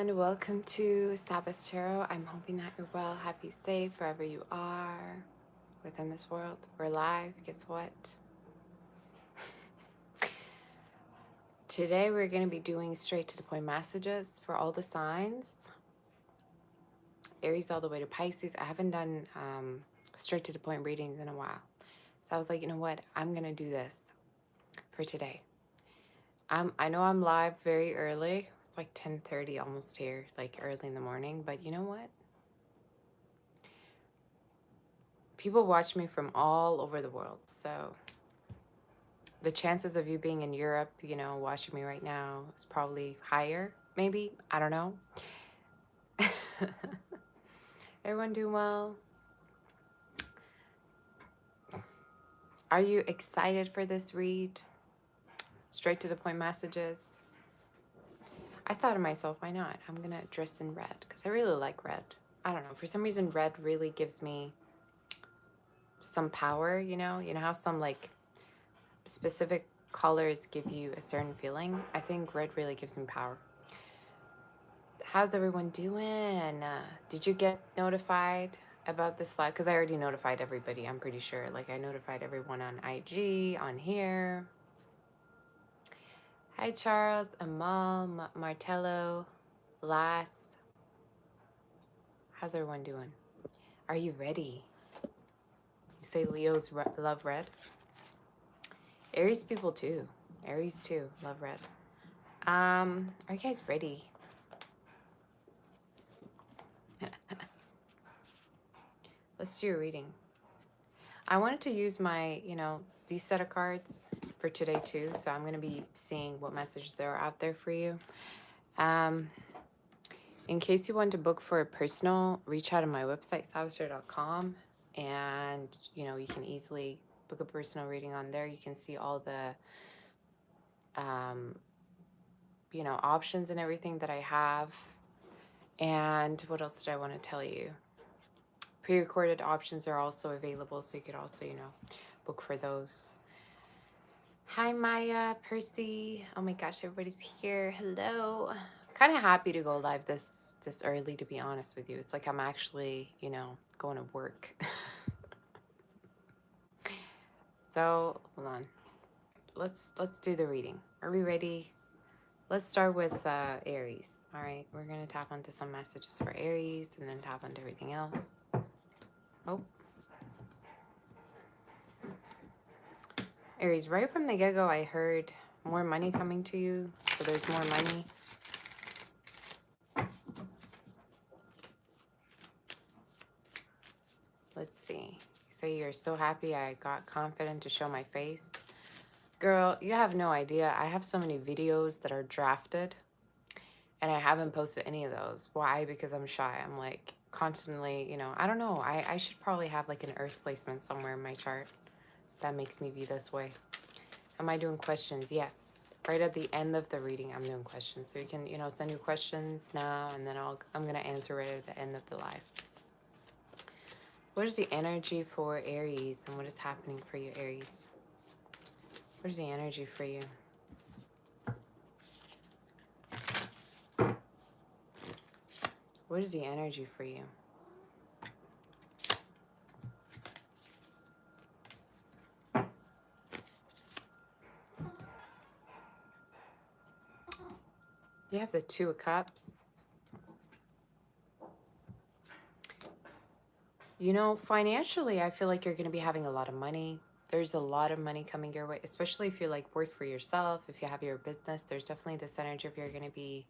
everyone, welcome to Sabbath Tarot. I'm hoping that you're well, happy, safe, wherever you are within this world. We're live, guess what? Today we're going to be doing straight to the point messages for all the signs. Aries all the way to Pisces. I haven't done straight to the point readings in a while. So I was like, you know what? I'm going to do this for today. I know I'm live very early. It's like 10:30 almost here, like early in the morning. But you know what? People watch me from all over the world. So the chances of you being in Europe, you know, watching me right now is probably higher. Maybe. I don't know. Everyone doing well? Are you excited for this read? Straight to the point messages. I thought of myself, why not? I'm going to dress in red because I really like red. I don't know. For some reason, red really gives me some power, you know? You know how some like specific colors give you a certain feeling? I think red really gives me power. How's everyone doing? Did you get notified about this live? Because I already notified everybody, I'm pretty sure. Like I notified everyone on IG, on here. Hi, Charles, Amal, Martello, Lass. How's everyone doing? Are you ready? You say Leos love red? Aries people too. Aries too love red. Are you guys ready? Let's do a reading. I wanted to use my, these set of cards for today too. So I'm going to be seeing what messages there are out there for you. In case you want to book for a personal, reach out to my website, savastar.com. And, you can easily book a personal reading on there. You can see all the, options and everything that I have. And what else did I want to tell you? Pre-recorded options are also available, so you could also, book for those. Hi, Maya, Percy. Oh my gosh, everybody's here. Hello. Kind of happy to go live this early, to be honest with you. It's like I'm actually, going to work. So hold on. Let's do the reading. Are we ready? Let's start with Aries. All right, we're gonna tap onto some messages for Aries and then tap onto everything else. Oh. Aries, right from the get-go, I heard more money coming to you. So there's more money. Let's see. Say you're so happy I got confident to show my face. Girl, you have no idea. I have so many videos that are drafted and I haven't posted any of those. Why? Because I'm shy. I'm like constantly, I don't know. I should probably have like an earth placement somewhere in my chart that makes me be this way. Am I doing questions? Yes. Right at the end of the reading, I'm doing questions. So you can, send your questions now and then I'm going to answer it at the end of the live. What is the energy for Aries and what is happening for you, Aries? What is the energy for you? What is the energy for you? You have the Two of Cups. Financially, I feel like you're going to be having a lot of money. There's a lot of money coming your way, especially if you like work for yourself, if you have your business. There's definitely this energy of you're going to be,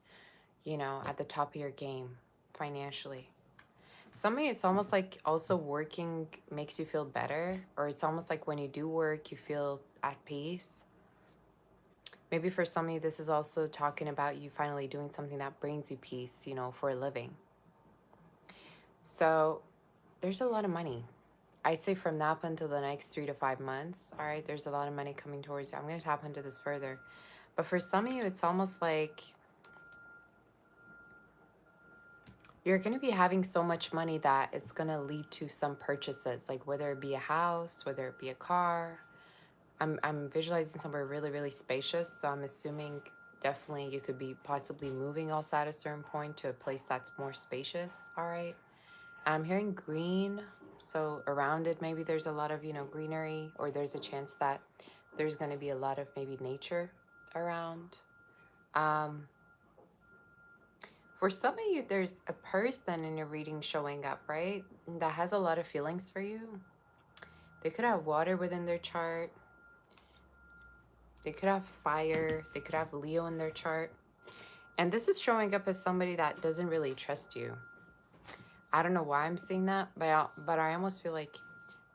at the top of your game financially. Some of you, it's almost like also working makes you feel better, or it's almost like when you do work, you feel at peace. Maybe for some of you, this is also talking about you finally doing something that brings you peace, for a living. So there's a lot of money. I'd say from now up until the next 3 to 5 months, all right, there's a lot of money coming towards you. I'm going to tap into this further. But for some of you, it's almost like you're going to be having so much money that it's going to lead to some purchases, like whether it be a house, whether it be a car. I'm visualizing somewhere really, really spacious. So I'm assuming Definitely, you could be possibly moving also at a certain point to a place that's more spacious, all right? And I'm hearing green, so around it, maybe there's a lot of, greenery, or there's a chance that there's going to be a lot of maybe nature around. For some of you, there's a person in your reading showing up, right? That has a lot of feelings for you. They could have water within their chart. They could have fire. They could have Leo in their chart. And this is showing up as somebody that doesn't really trust you. I don't know why I'm seeing that, but I almost feel like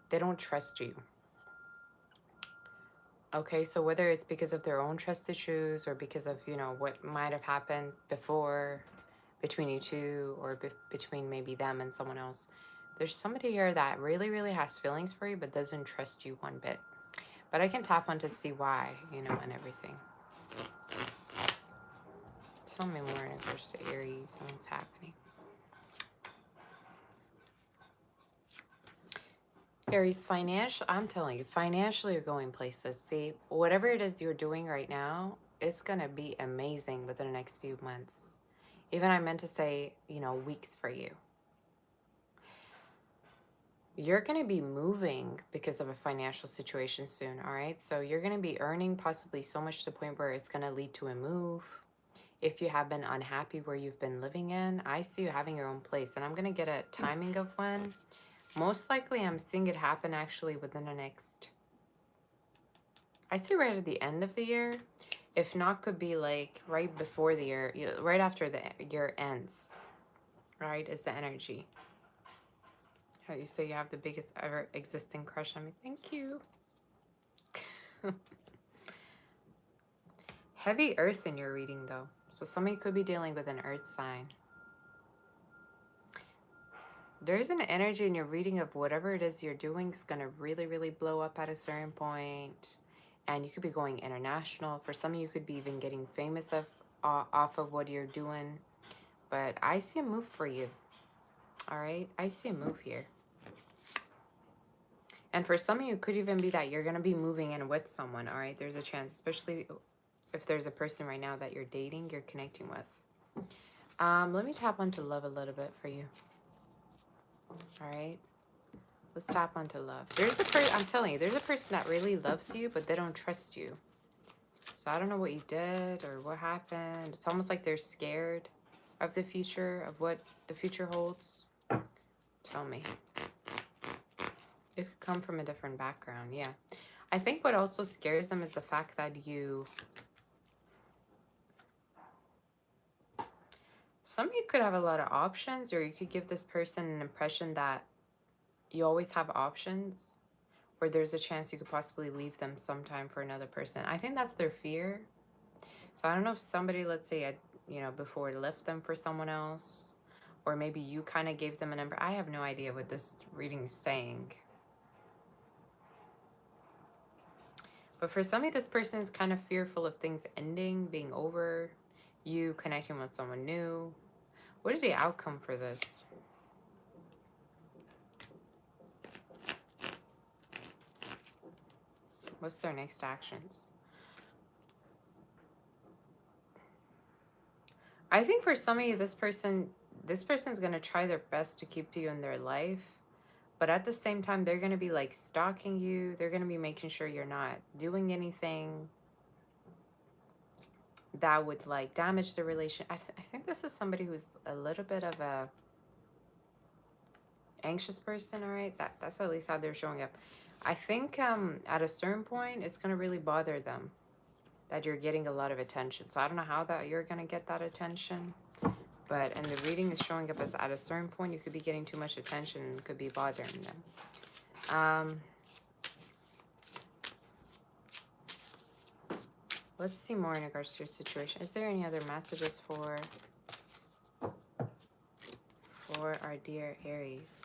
they don't trust you. Okay, so whether it's because of their own trust issues or because of, what might have happened before between you two, or between maybe them and someone else, there's somebody here that really, really has feelings for you but doesn't trust you one bit. But I can tap on to see why, and everything. Tell me more in regards to Aries and what's happening. Aries, I'm telling you, financially you're going places. See, whatever it is you're doing right now, it's going to be amazing within the next few months. Even I meant to say, weeks for you. You're going to be moving because of a financial situation soon, all right? So you're going to be earning possibly so much to the point where it's going to lead to a move. If you have been unhappy where you've been living in, I see you having your own place. And I'm going to get a timing of when. Most likely, I'm seeing it happen actually within the next, I see right at the end of the year. If not, could be like right before the year, right after the year ends, right, is the energy. How you say you have the biggest ever existing crush on me. Thank you. Heavy earth in your reading, though. So somebody could be dealing with an earth sign. There's an energy in your reading of whatever it is you're doing is going to really, really blow up at a certain point. And you could be going international. For some of you, could be even getting famous off of what you're doing. But I see a move for you. All right? I see a move here. And for some of you, it could even be that you're going to be moving in with someone. All right? There's a chance, especially if there's a person right now that you're dating, you're connecting with. Let me tap onto love a little bit for you. All right? Let's tap onto love. There's a person, I'm telling you, there's a person that really loves you, but they don't trust you. So I don't know what you did or what happened. It's almost like they're scared of the future, of what the future holds. Tell me. It could come from a different background, yeah. I think what also scares them is the fact that some of you could have a lot of options, or you could give this person an impression that you always have options, or there's a chance you could possibly leave them sometime for another person. I think that's their fear. So I don't know if somebody, let's say, before left them for someone else, or maybe you kind of gave them a number. I have no idea what this reading is saying. But for some of you, this person is kind of fearful of things ending, being over, you connecting with someone new. What is the outcome for this? What's their next actions? I think for some of you, this person's going to try their best to keep you in their life. But at the same time, they're going to be like stalking you. They're going to be making sure you're not doing anything that would like damage the relation. I think this is somebody who's a little bit of a anxious person, all right? That's at least how they're showing up. I think at a certain point, it's going to really bother them that you're getting a lot of attention. So I don't know how that you're going to get that attention. But, and the reading is showing up as at a certain point, you could be getting too much attention and could be bothering them. Let's see more in regards to your situation. Is there any other messages for our dear Aries?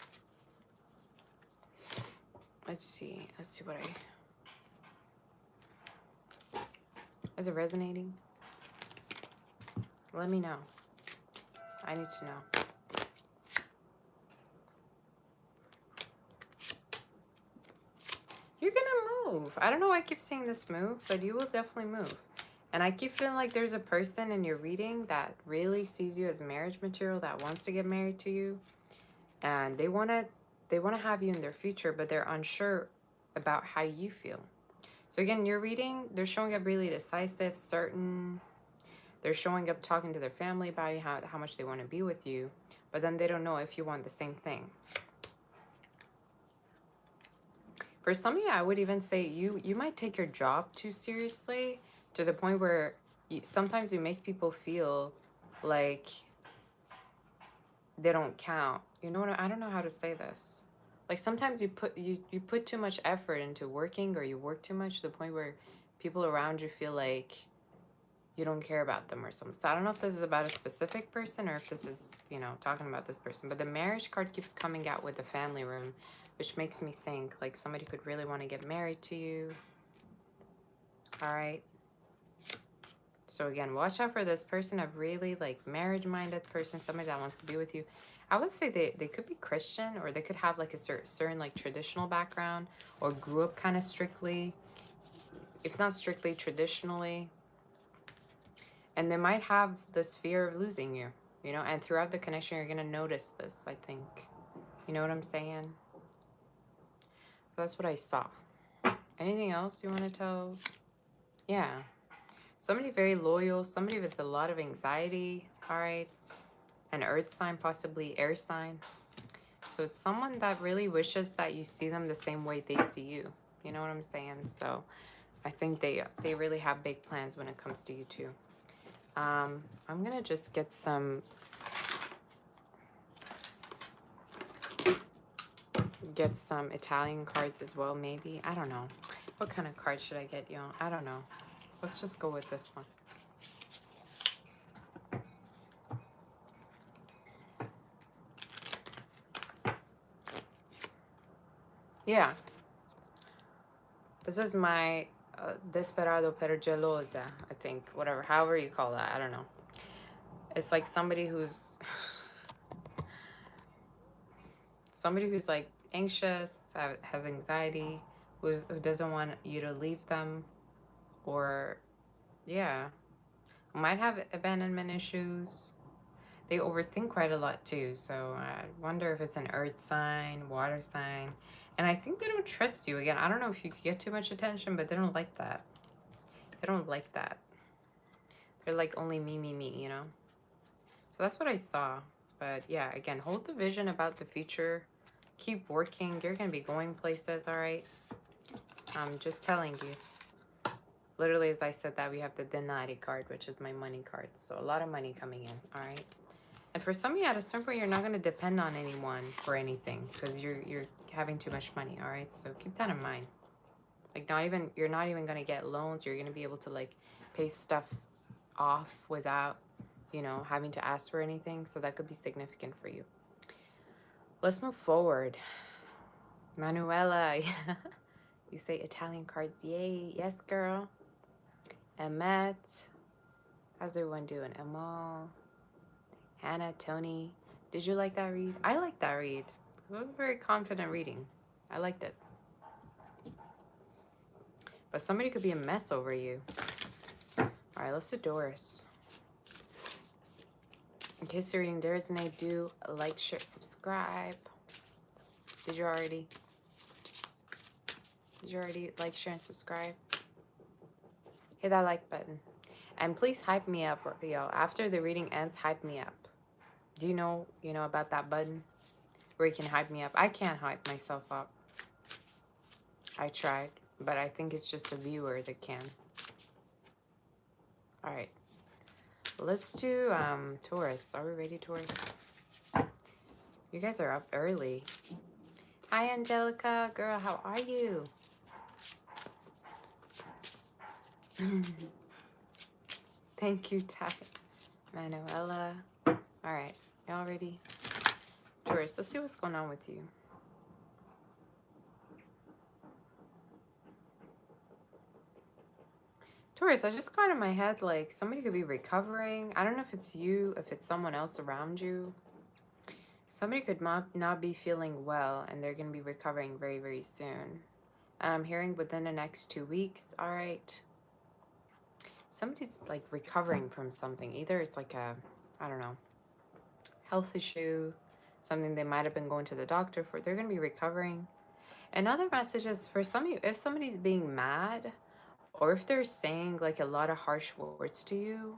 Let's see what is it resonating? Let me know. I need to know. You're gonna move. I don't know why I keep seeing this move, but you will definitely move. And I keep feeling like there's a person in your reading that really sees you as marriage material, that wants to get married to you. And they want to have you in their future, but they're unsure about how you feel. So again, your reading, they're showing up really decisive, certain. They're showing up talking to their family about you, how much they want to be with you. But then they don't know if you want the same thing. For some of you, I would even say you might take your job too seriously, to the point where sometimes you make people feel like they don't count. You know what? I don't know how to say this. Like sometimes you put too much effort into working, or you work too much to the point where people around you feel like you don't care about them or something. So I don't know if this is about a specific person or if this is, you know, talking about this person. But the marriage card keeps coming out with the family room, which makes me think like somebody could really want to get married to you. All right. So again, watch out for this person, a really like marriage-minded person, somebody that wants to be with you. I would say they could be Christian, or they could have like a certain like traditional background, or grew up kind of strictly, if not strictly, traditionally. And they might have this fear of losing you, you know, and throughout the connection, you're going to notice this, I think. You know what I'm saying? That's what I saw. Anything else you want to tell? Yeah. Somebody very loyal, somebody with a lot of anxiety, all right? An earth sign, possibly air sign. So it's someone that really wishes that you see them the same way they see you. You know what I'm saying? So I think they really have big plans when it comes to you too. I'm going to just get some Italian cards as well, maybe. I don't know. What kind of card should I get you? I don't know. Let's just go with this one. Yeah. This is my Desperado per Gelosa, I think. Whatever. However you call that. I don't know. It's like somebody who's... somebody who's like anxious, has anxiety, who doesn't want you to leave them. Or, yeah. Might have abandonment issues. They overthink quite a lot too. So I wonder if it's an earth sign, water sign. And I think they don't trust you. Again, I don't know if you could get too much attention, but they don't like that. They don't like that. They're like only me, you know? So that's what I saw. But yeah, again, hold the vision about the future. Keep working. You're going to be going places, all right? I'm just telling you. Literally, as I said that, we have the Denari card, which is my money card. So a lot of money coming in, all right? And for some of you, at a certain point, you're not going to depend on anyone for anything because you're having too much money, all right? So keep that in mind. Like, you're not even going to get loans. You're going to be able to, like, pay stuff off without, you know, having to ask for anything. So that could be significant for you. Let's move forward. Manuela, you say Italian cards. Yay. Yes, girl. Emmet. How's everyone doing? Amal. Hannah, Tony. Did you like that read? I like that read. It was a very confident reading. I liked it. But somebody could be a mess over you. All right, let's do Doris. In case you're reading Doris and I do like, share, subscribe. Did you already like, share, and subscribe? Hit that like button. And please hype me up, yo. After the reading ends, hype me up. Do you know about that button where you can hype me up? I can't hype myself up. I tried, but I think it's just a viewer that can. All right. Let's do Taurus. Are we ready, Taurus? You guys are up early. Hi, Angelica. Girl, how are you? Thank you, Ty. Manuela. All right. Y'all ready? Taurus, let's see what's going on with you. Taurus, I just got in my head like somebody could be recovering. I don't know if it's you, if it's someone else around you. Somebody could not be feeling well and they're going to be recovering very, very soon. And I'm hearing within the next 2 weeks, all right? somebody's like recovering from something. Either it's like a, I don't know, health issue, something they might have been going to the doctor for. They're going to be recovering. And other messages for some of you, if somebody's being mad, or if they're saying like a lot of harsh words to you,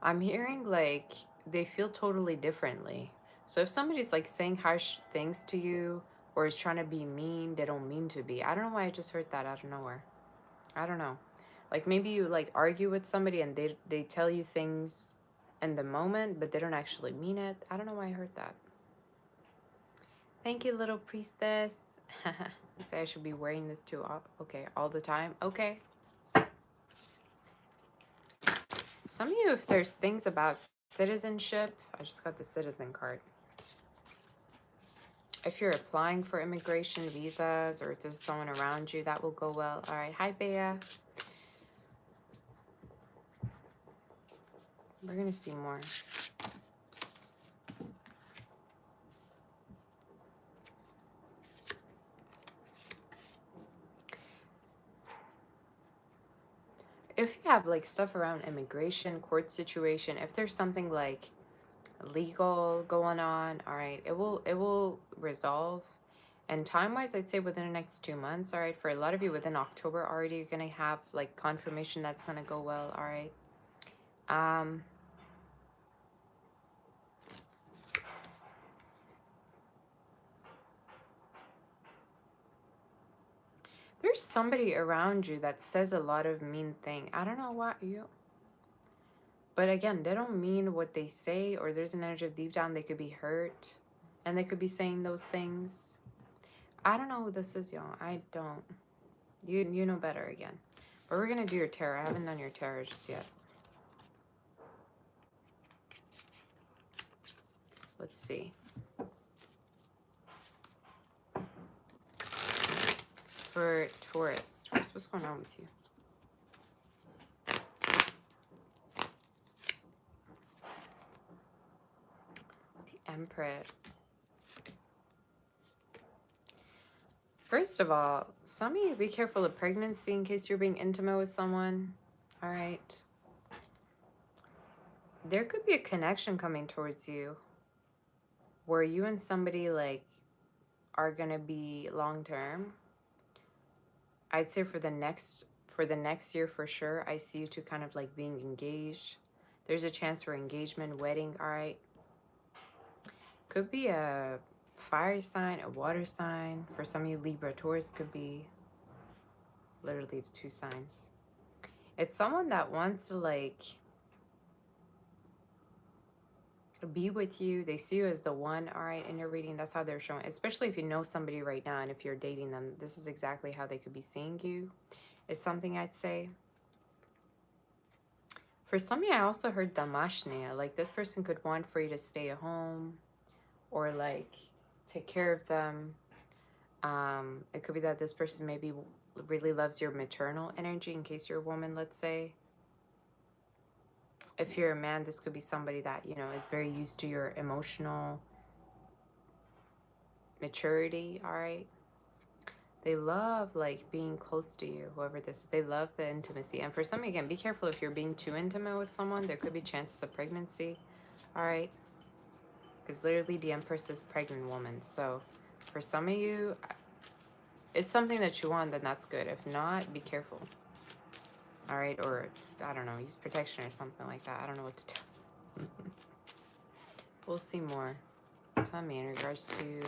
I'm hearing like they feel totally differently. So if somebody's like saying harsh things to you or is trying to be mean, they don't mean to be. I don't know why I just heard that out of nowhere. I don't know. Like maybe you like argue with somebody and they tell you things in the moment, but they don't actually mean it. I don't know why I heard that. Thank you, little priestess. You say I should be wearing this too. Okay, all the time. Okay. Some of you, if there's things about citizenship, I just got the citizen card. If you're applying for immigration visas or if there's someone around you, that will go well. All right. Hi, Bea. We're going to see more. If you have like stuff around immigration, court situation, if there's something like legal going on, all right, it will resolve. And time-wise, I'd say within the next 2 months, all right. For a lot of you, within October already, you're gonna have like confirmation that's gonna go well, all right. There's somebody around you that says a lot of mean thing. I don't know what you, but again, they don't mean what they say, or there's an energy of deep down they could be hurt, and they could be saying those things. I don't know who this is, y'all. I don't. You know better again. But we're gonna do your tarot. I haven't done your tarot just yet. Let's see. For Taurus. Taurus, what's going on with you? The Empress. First of all, some of you be careful of pregnancy in case you're being intimate with someone. All right. There could be a connection coming towards you where you and somebody like are gonna be long term. I'd say for the next year for sure, I see you two kind of like being engaged. There's a chance for engagement, wedding, all right. Could be a fire sign, a water sign. For some of you, Libra, Taurus could be literally the two signs. It's someone that wants to like be with you. They see you as the one, all right, in your reading. That's how they're showing, especially if you know somebody right now and if you're dating them. This is exactly how they could be seeing you. Is something I'd say. For some of you, I also heard damashnia. Like this person could want for you to stay at home or like take care of them. It could be that this person maybe really loves your maternal energy in case you're a woman, let's say. If you're a man, this could be somebody that, you know, is very used to your emotional maturity, all right? They love like being close to you, whoever this is. They love the intimacy. And for some of you, again, be careful if you're being too intimate with someone. There could be chances of pregnancy, all right? Because literally the Empress is pregnant woman. So for some of you, it's something that you want, then that's good. If not, be careful. All right, or I don't know, use protection or something like that. I don't know what to tell. We'll see more. Tell me in regards to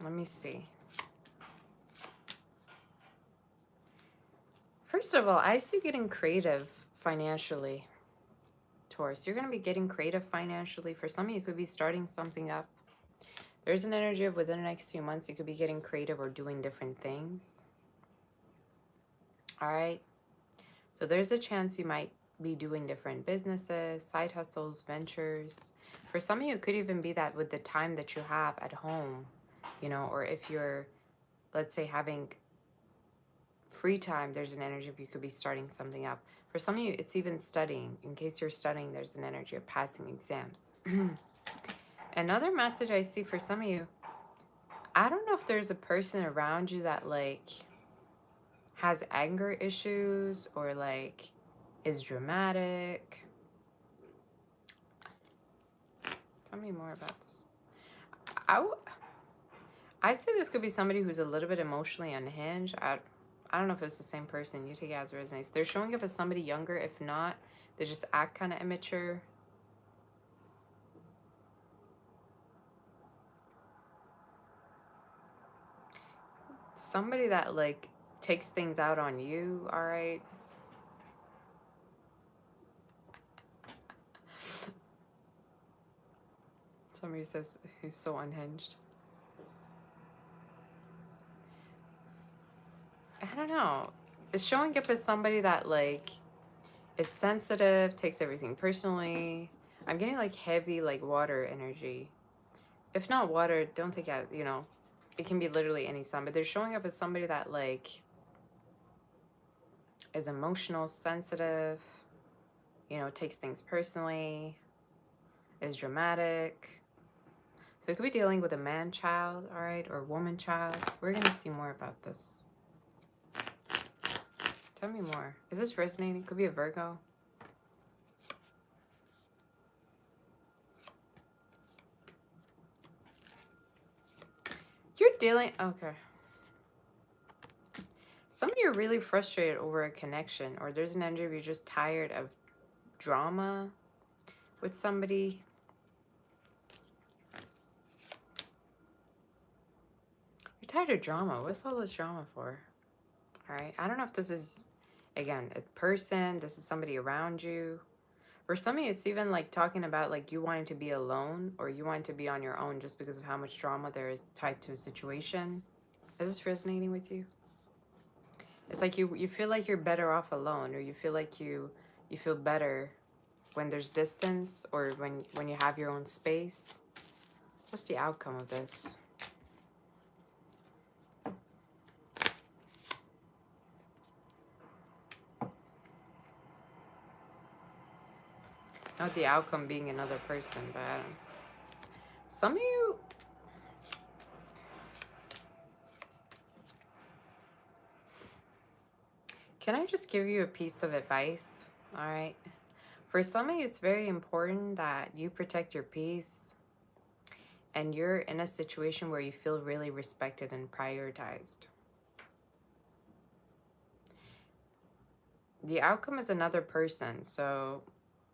let me see. First of all, I see you getting creative financially, Taurus. You're going to be getting creative financially. For some of you, could be starting something up. There's an energy of within the next few months, you could be getting creative or doing different things. All right. So there's a chance you might be doing different businesses, side hustles, ventures. For some of you, it could even be that with the time that you have at home, you know, or if you're, let's say, having free time, there's an energy of you could be starting something up. For some of you, it's even studying. In case you're studying, there's an energy of passing exams. Another message I see for some of you, I don't know if there's a person around you that like has anger issues or like is dramatic. Tell me more about this. I'd say this could be somebody who's a little bit emotionally unhinged. I don't know if it's the same person. You take it as resonates. They're showing up as somebody younger. If not, they just act kind of immature. Somebody that like takes things out on you, all right? Somebody says he's so unhinged. I don't know. It's showing up as somebody that like is sensitive, takes everything personally. I'm getting like heavy like water energy. If not water, don't take out, you know, it can be literally any sign, but they're showing up as somebody that like is emotional, sensitive, you know, takes things personally, is dramatic. So it could be dealing with a man-child, all right, or woman-child. We're going to see more about this. Tell me more. Is this resonating? Could be a Virgo. You're dealing... Okay. Some of you are really frustrated over a connection, or there's an energy of you're just tired of drama with somebody. You're tired of drama. What's all this drama for? All right. I don't know if this is, again, a person. This is somebody around you. For some of you, it's even like talking about like you wanting to be alone or you wanting to be on your own just because of how much drama there is tied to a situation. Is this resonating with you? It's like you feel like you're better off alone, or you feel like you feel better when there's distance or when you have your own space. What's the outcome of this? Not the outcome being another person, but I don't. Some of you... Can I just give you a piece of advice? All right. For some of you, it's very important that you protect your peace and you're in a situation where you feel really respected and prioritized. The outcome is another person. So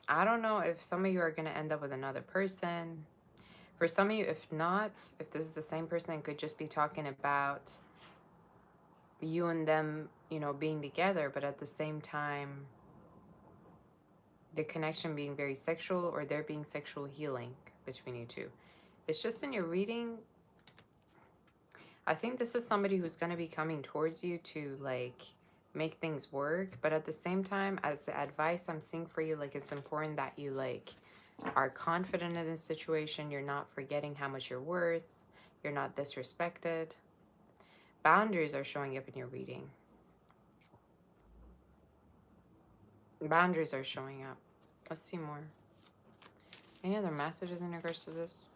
I don't know if some of you are going to end up with another person. For some of you, if not, if this is the same person, it could just be talking about you and them, you know, being together, but at the same time, the connection being very sexual or there being sexual healing between you two. It's just in your reading, I think this is somebody who's going to be coming towards you to like make things work, but at the same time, as the advice I'm seeing for you, like it's important that you like are confident in this situation. You're not forgetting how much you're worth. You're not disrespected. Boundaries are showing up in your reading. Boundaries are showing up. Let's see more. Any other messages in regards to this?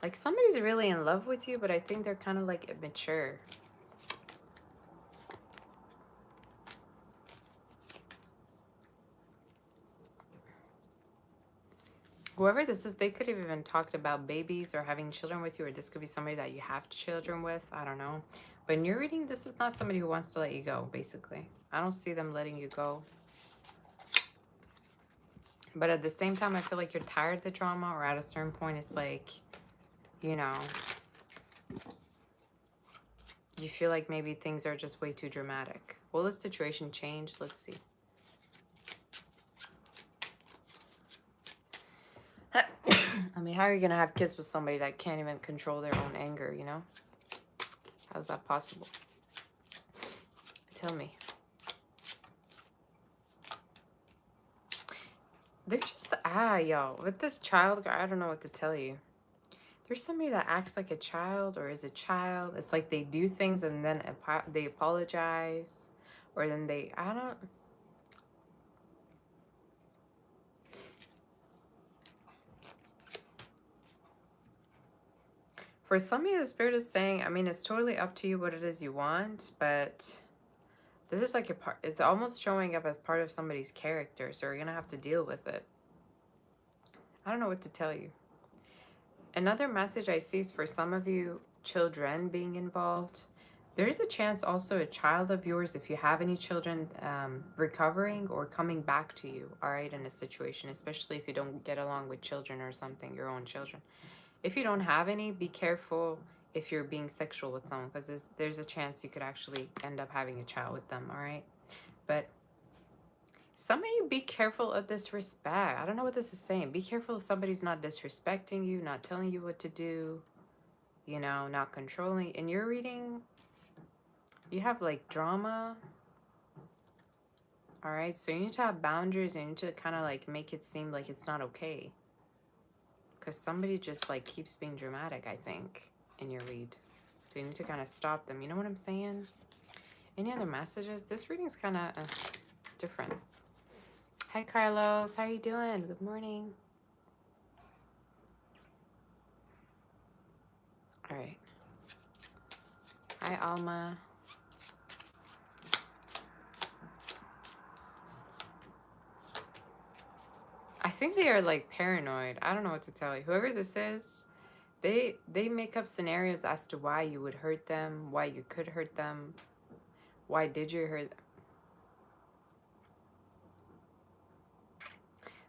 Like somebody's really in love with you, but I think they're kind of like immature. Whoever this is, they could have even talked about babies or having children with you, or this could be somebody that you have children with. I don't know. But in your reading, this is not somebody who wants to let you go, basically. I don't see them letting you go. But at the same time, I feel like you're tired of the drama, or at a certain point, it's like, you know, you feel like maybe things are just way too dramatic. Will the situation change? Let's see. I mean, how are you going to have kids with somebody that can't even control their own anger, you know? How's that possible? Tell me. There's just, yo, with this child, I don't know what to tell you. There's somebody that acts like a child or is a child. It's like they do things and then they apologize. Or then I don't. For some of you, the Spirit is saying, I mean, it's totally up to you what it is you want, but this is like a part, it's almost showing up as part of somebody's character, so you're going to have to deal with it. I don't know what to tell you. Another message I see is for some of you, children being involved. There is a chance also a child of yours, if you have any children, recovering or coming back to you, all right, in a situation, especially if you don't get along with children or something, your own children. If you don't have any, be careful if you're being sexual with someone, because there's a chance you could actually end up having a child with them, all right? But some of you, be careful of disrespect. I don't know what this is saying. Be careful if somebody's not disrespecting you, not telling you what to do, you know, not controlling. In your reading, you have like drama, all right? So you need to have boundaries, and you need to kind of like make it seem like it's not okay. Because somebody just like keeps being dramatic, I think, in your read. So you need to kind of stop them. You know what I'm saying? Any other messages? This reading's kind of different. Hi, Carlos. How are you doing? Good morning. All right. Hi, Alma. I think they are like paranoid. I don't know what to tell you. Whoever this is, they make up scenarios as to why you would hurt them, why you could hurt them, why did you hurt them.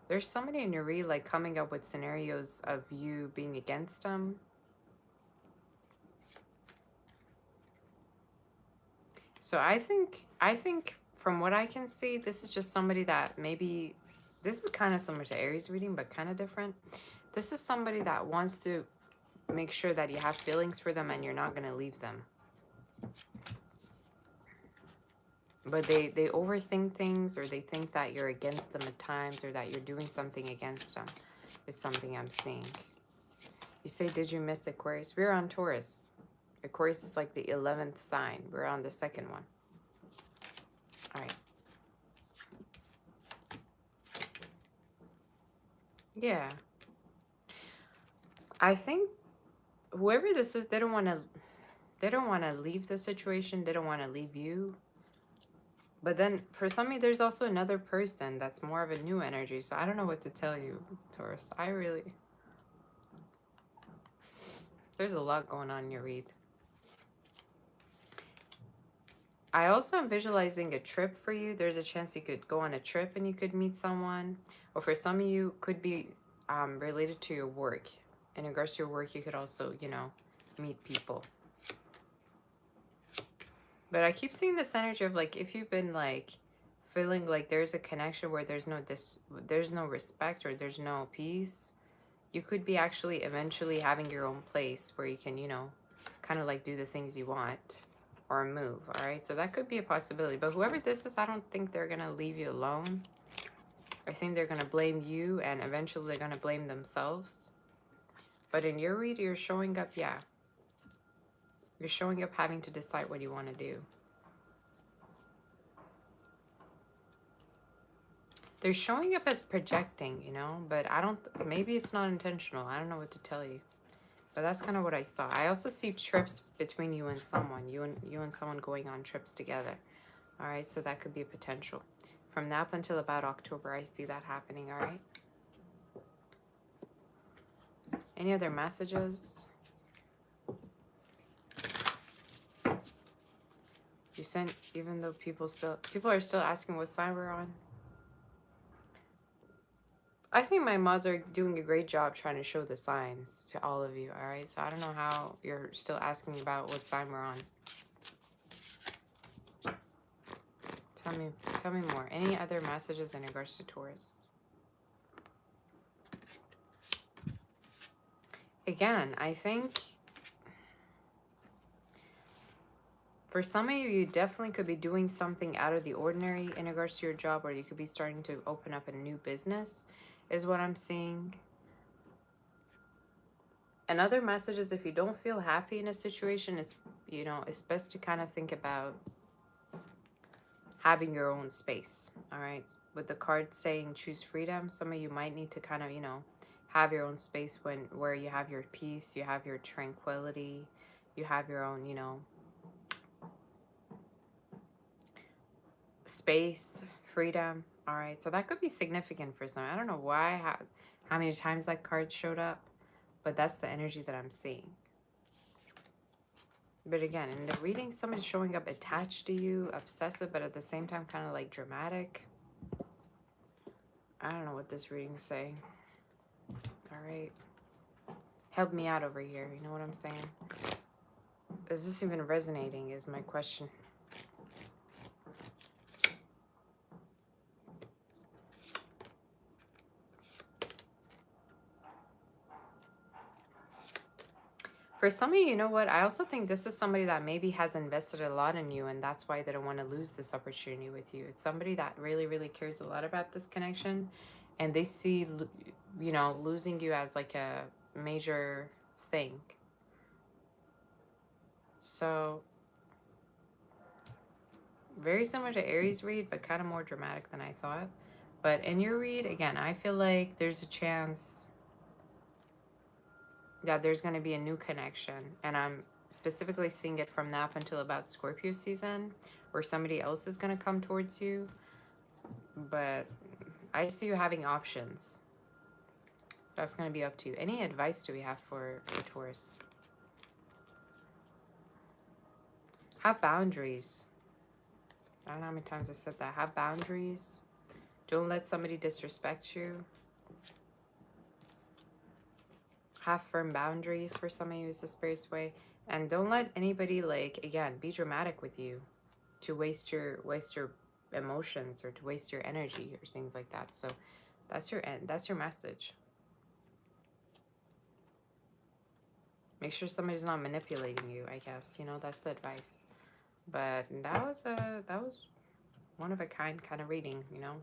There's somebody in your read like coming up with scenarios of you being against them. So I think from what I can see, this is just somebody that maybe, this is kind of similar to Aries reading, but kind of different. This is somebody that wants to make sure that you have feelings for them and you're not going to leave them. But they overthink things, or they think that you're against them at times, or that you're doing something against them, is something I'm seeing. You say, did you miss Aquarius? We're on Taurus. Aquarius is like the 11th sign. We're on the second one. All right. Yeah. I think whoever this is, they don't want to leave the situation. They don't want to leave you. But then for some of you, there's also another person that's more of a new energy. So I don't know what to tell you, Taurus. There's a lot going on in your read. I also am visualizing a trip for you. There's a chance you could go on a trip and you could meet someone. Or for some of you, could be related to your work. In regards to your work, you could also, you know, meet people. But I keep seeing this energy of like, if you've been like feeling like there's a connection where there's no respect, or there's no peace, you could be actually eventually having your own place where you can, you know, kind of like do the things you want or move. All right, so that could be a possibility. But whoever this is, I don't think they're gonna leave you alone. I think they're gonna blame you, and eventually they're gonna blame themselves. But in your read, you're showing up, yeah. You're showing up having to decide what you want to do. They're showing up as projecting, you know, but maybe it's not intentional. I don't know what to tell you. But that's kind of what I saw. I also see trips between you and someone. You and someone going on trips together. All right, so that could be a potential. From now up until about October, I see that happening, all right? Any other messages? You sent, even though people are still asking what sign we're on. I think my mods are doing a great job trying to show the signs to all of you, all right? So I don't know how you're still asking about what sign we're on. Tell me more. Any other messages in regards to Taurus? Again, I think for some of you, you definitely could be doing something out of the ordinary in regards to your job, or you could be starting to open up a new business. is what I'm seeing. And other messages, if you don't feel happy in a situation, it's, you know, it's best to kind of think about having your own space. All right. With the card saying choose freedom, some of you might need to kind of, you know, have your own space where you have your peace, you have your tranquility, you have your own, you know, space, freedom. All right. So that could be significant for some. I don't know why, how many times that card showed up, but that's the energy that I'm seeing. But again, in the reading, somebody's showing up attached to you, obsessive, but at the same time kind of like dramatic. I don't know what this reading's saying. All right. Help me out over here. You know what I'm saying? Is this even resonating is my question. For some of you, you know what? I also think this is somebody that maybe has invested a lot in you, and that's why they don't want to lose this opportunity with you. It's somebody that really, really cares a lot about this connection, and they see, you know, losing you as like a major thing. So, very similar to Aries read, but kind of more dramatic than I thought. But in your read, again, I feel like there's a chance that there's going to be a new connection. And I'm specifically seeing it from now up until about Scorpio season, where somebody else is going to come towards you. But I see you having options. That's going to be up to you. Any advice do we have for Taurus? Have boundaries. I don't know how many times I said that. Have boundaries. Don't let somebody disrespect you. Have firm boundaries for some of you is the space way. And don't let anybody, like, again, be dramatic with you to waste your emotions or to waste your energy or things like that. So that's your end. That's your message. Make sure somebody's not manipulating you, I guess. You know, that's the advice. But that was one of a kind of reading, you know.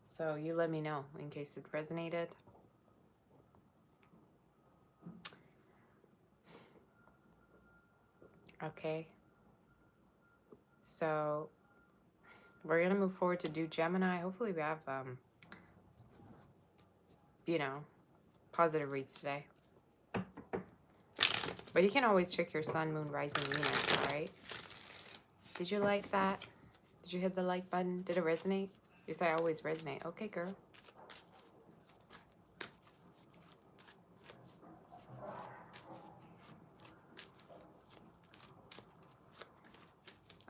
So you let me know in case it resonated. Okay. So we're gonna move forward to do Gemini. Hopefully we have you know, positive reads today. But you can always check your sun, moon, rising, Venus, all right? Did you like that? Did you hit the like button? Did it resonate? You say I always resonate. Okay, girl.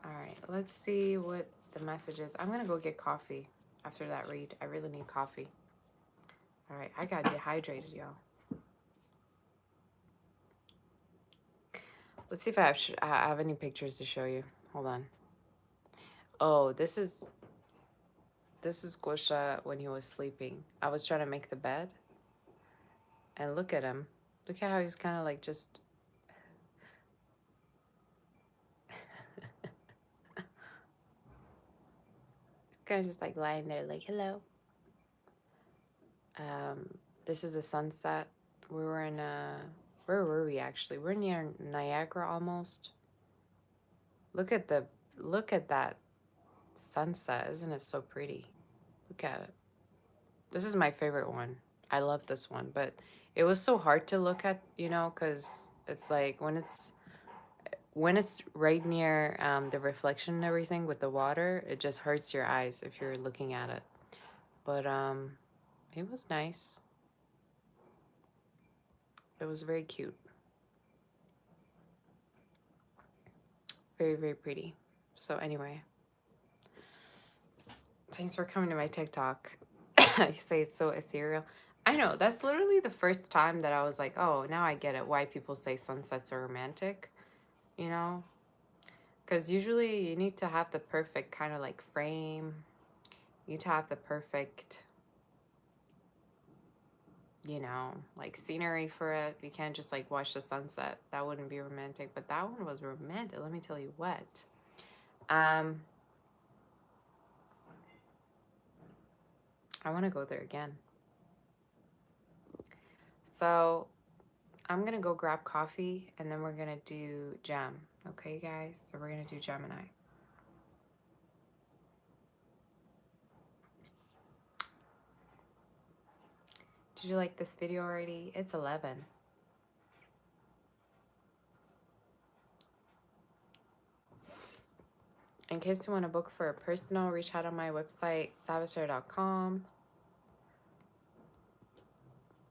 All right, let's see what the message is. I'm going to go get coffee after that read. I really need coffee. All right, I got dehydrated, y'all. Let's see if I have any pictures to show you. Hold on. Oh, this is Gosha when he was sleeping. I was trying to make the bed. And look at him. Look at how he's kind of like just... He's kind of just like lying there like, hello. This is the sunset. We were in where were we actually? We're near Niagara almost. Look at that sunset. Isn't it so pretty? Look at it. This is my favorite one. I love this one, but it was so hard to look at, you know, because it's like when it's right near the reflection and everything with the water, it just hurts your eyes if you're looking at it. But it was nice. It was very cute. Very, very pretty. So anyway, thanks for coming to my TikTok. You say it's so ethereal. I know, that's literally the first time that I was like, oh, now I get it why people say sunsets are romantic, you know? Because usually you need to have the perfect kind of like frame. You need to have the perfect, you know, like scenery for it. You can't just like watch the sunset. That wouldn't be romantic. But that one was romantic. Let me tell you what. I want to go there again. So I'm going to go grab coffee and then we're going to do Gem. Okay, guys? So we're going to do Gemini. Did you like this video already? It's 11. In case you want to book for a personal, reach out on my website, saboteur.com.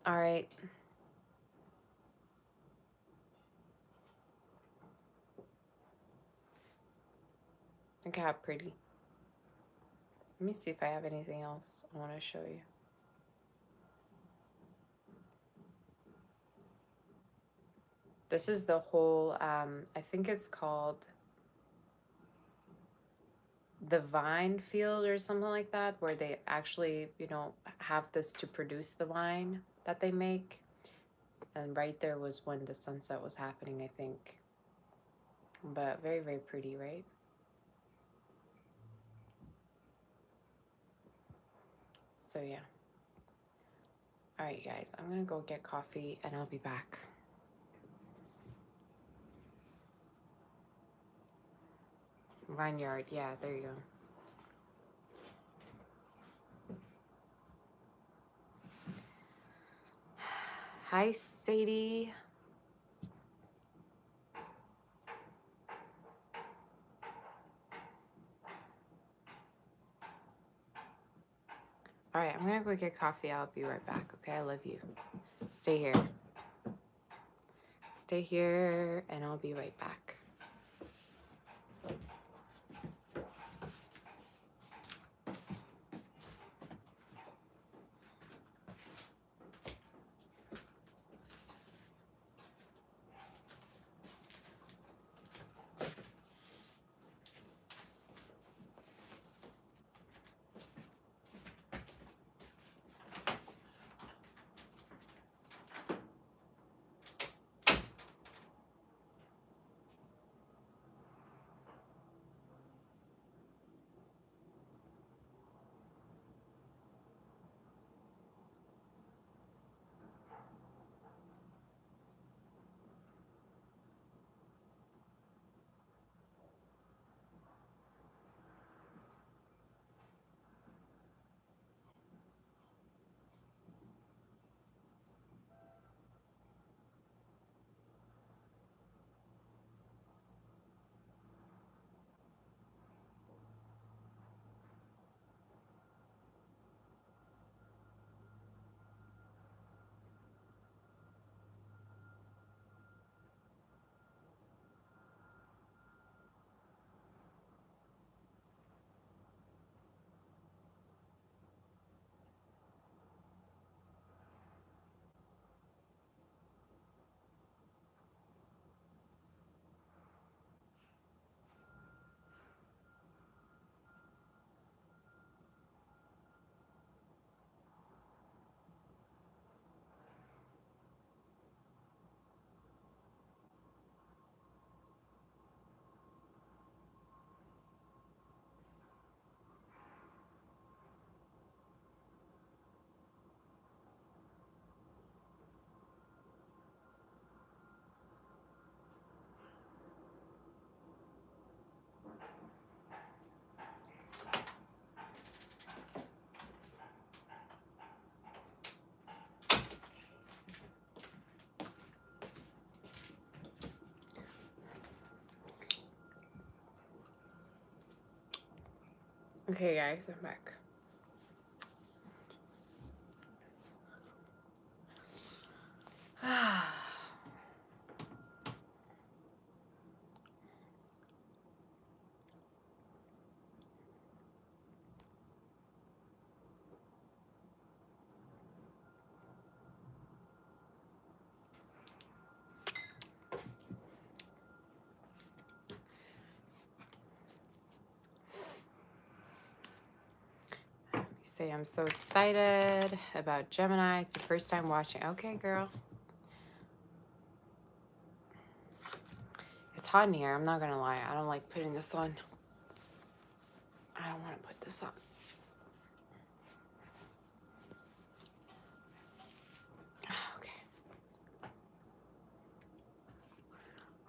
All right. Look how pretty. Let me see if I have anything else I want to show you. This is the whole, I think it's called the vine field or something like that, where they actually, you know, have this to produce the wine that they make. And right there was when the sunset was happening, I think. But very, very pretty, right? So yeah. All right, guys, I'm gonna go get coffee and I'll be back. Vineyard, yeah, there you go. Hi, Sadie. All right, I'm gonna go get coffee. I'll be right back, okay? I love you. Stay here. Stay here, and I'll be right back. Okay, guys, I'm back. Say I'm so excited about Gemini. It's the first time watching. Okay, girl. It's hot in here. I'm not gonna lie. I don't like putting this on. I don't want to put this on. Okay.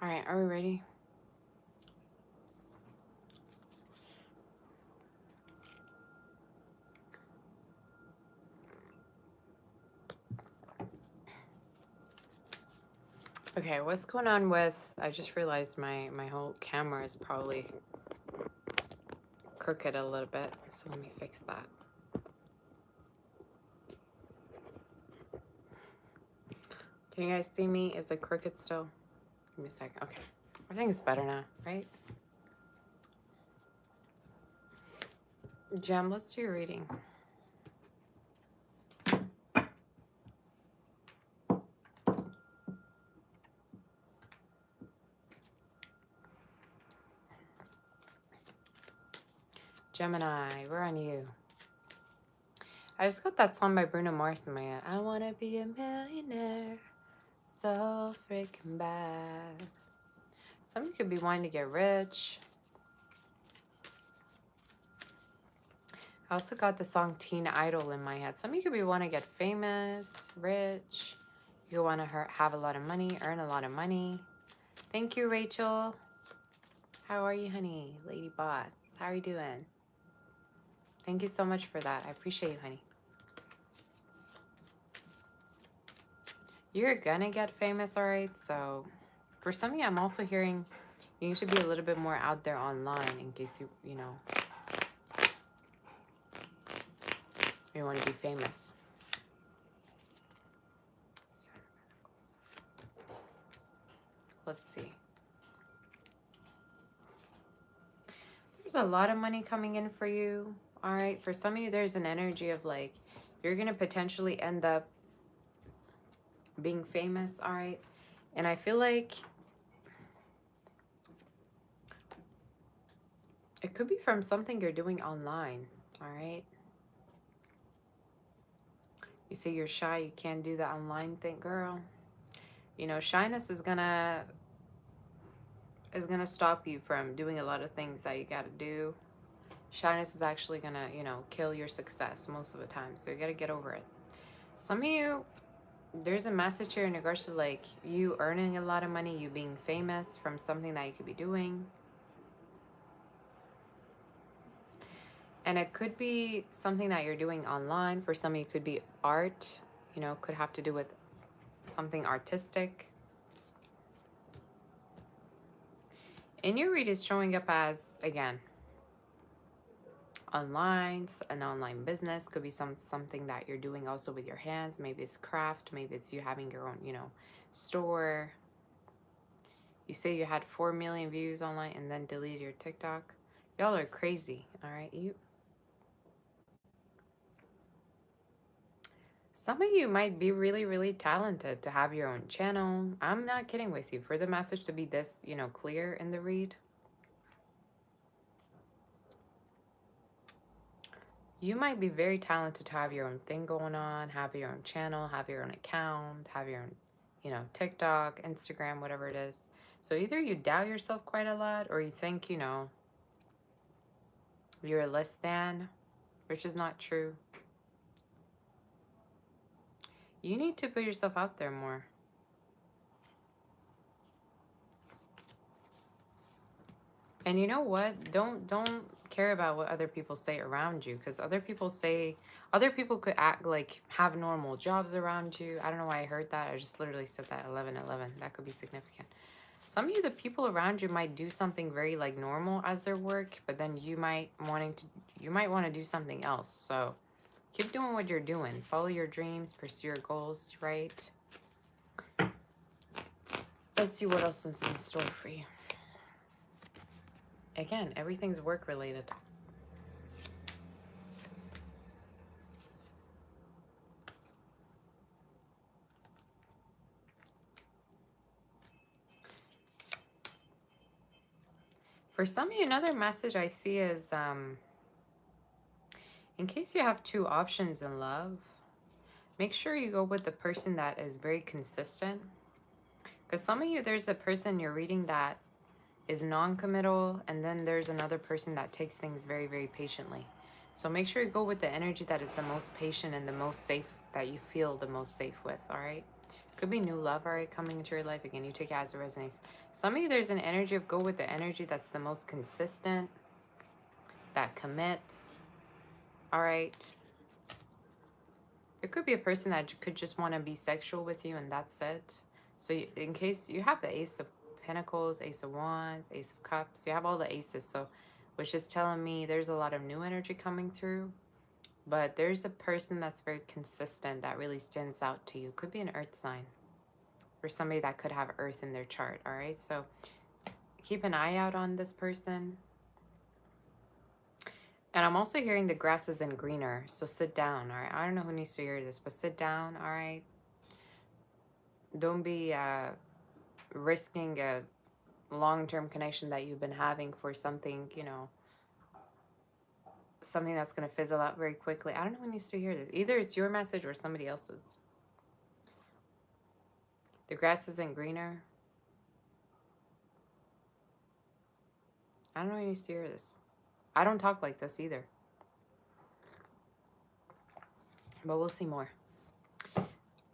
All right, are we ready? Okay, what's going on with, I just realized my whole camera is probably crooked a little bit, so let me fix that. Can you guys see me? Is it crooked still? Give me a second. Okay, I think it's better now, right? Gem, let's do your reading. Gemini, we're on you. I just got that song by Bruno Mars in my head. I want to be a millionaire so freaking bad. Some of you could be wanting to get rich. I also got the song Teen Idol in my head. Some of you could be wanting to get famous, rich. You could want to have a lot of money, earn a lot of money. Thank you, Rachel. How are you, honey? Lady Boss, how are you doing? Thank you so much for that. I appreciate you, honey. You're gonna get famous, all right? So for some of you, I'm also hearing you need to be a little bit more out there online in case you know, you want to be famous. Let's see. There's a lot of money coming in for you, all right? For some of you, there's an energy of like, you're gonna potentially end up being famous, all right? And I feel like it could be from something you're doing online, all right? You say you're shy, you can't do the online thing, girl. You know, shyness is gonna stop you from doing a lot of things that you gotta do. Shyness is actually gonna, you know, kill your success most of the time. So you gotta get over it. Some of you, there's a message here in regards to like you earning a lot of money, you being famous from something that you could be doing. And it could be something that you're doing online. For some of you, it could be art, you know, could have to do with something artistic. And your read is showing up as, again, online, an online business. Could be something that you're doing also with your hands. Maybe it's craft. Maybe it's you having your own, you know, store. You say you had 4 million views online and then deleted your TikTok. Y'all are crazy, all right? Some of you might be really, really talented to have your own channel. I'm not kidding with you. For the message to be this, you know, clear in the read, you might be very talented to have your own thing going on, have your own channel, have your own account, have your own, you know, TikTok, Instagram, whatever it is. So either you doubt yourself quite a lot or you think, you know, you're less than, which is not true. You need to put yourself out there more. And you know what? Don't care about what other people say around you, because other people could act like have normal jobs around you. I don't know why I heard that. I just literally said that 11:11. That could be significant. Some of you, the people around you might do something very like normal as their work, but then you might want to do something else. So keep doing what you're doing. Follow your dreams, pursue your goals, right? Let's see what else is in store for you. Again, everything's work related. For some of you, another message I see is, in case you have two options in love, make sure you go with the person that is very consistent. Because some of you, there's a person you're reading that is non-committal, and then there's another person that takes things very, very patiently. So make sure you go with the energy that is the most patient and the most safe, that you feel the most safe with, all right? Could be new love, all right, coming into your life. Again, you take it as it resonates. Some of you, there's an energy of go with the energy that's the most consistent, that commits, all right? There could be a person that could just want to be sexual with you and that's it. So in case you have the Ace of Pentacles, Ace of Wands, Ace of Cups, you have all the aces. So which is telling me there's a lot of new energy coming through. But there's a person that's very consistent that really stands out to you. Could be an earth sign or somebody that could have earth in their chart, all right? So keep an eye out on this person. And I'm also hearing the grass isn't greener, so sit down, all right? I don't know who needs to hear this, but sit down, all right? Don't be risking a long-term connection that you've been having for something, you know, something that's going to fizzle out very quickly. I don't know who needs to hear this. Either it's your message or somebody else's. The grass isn't greener. I don't know who needs to hear this. I don't talk like this either. But we'll see more.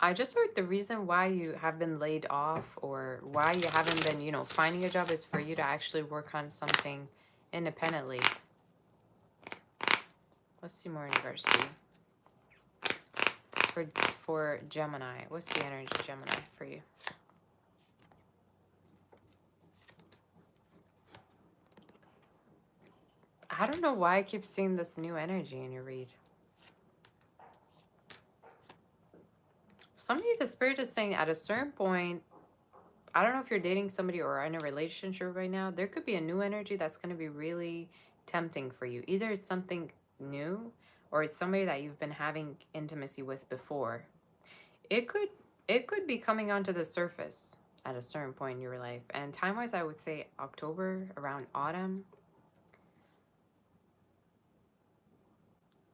I just heard the reason why you have been laid off or why you haven't been, you know, finding a job is for you to actually work on something independently. Let's see more in regards to you. For Gemini. What's the energy of Gemini for you? I don't know why I keep seeing this new energy in your read. Some of you, the spirit is saying at a certain point, I don't know if you're dating somebody or in a relationship right now, there could be a new energy that's going to be really tempting for you. Either it's something new or it's somebody that you've been having intimacy with before. It could be coming onto the surface at a certain point in your life. And time-wise, I would say October, around autumn.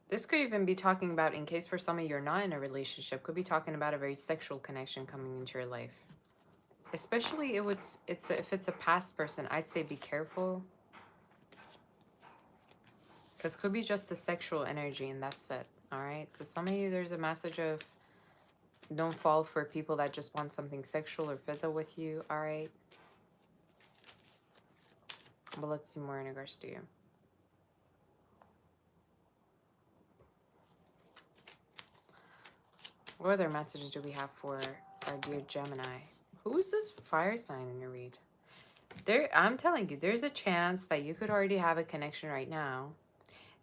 This could even be talking about, in case for some of you you're not in a relationship, could be talking about a very sexual connection coming into your life. Especially if it's a past person, I'd say be careful. Because could be just the sexual energy and that's it. All right. So some of you, there's a message of don't fall for people that just want something sexual or physical with you. All right. But let's see more in regards to you. What other messages do we have for our dear Gemini? Who's this fire sign in your read? I'm telling you, there's a chance that you could already have a connection right now.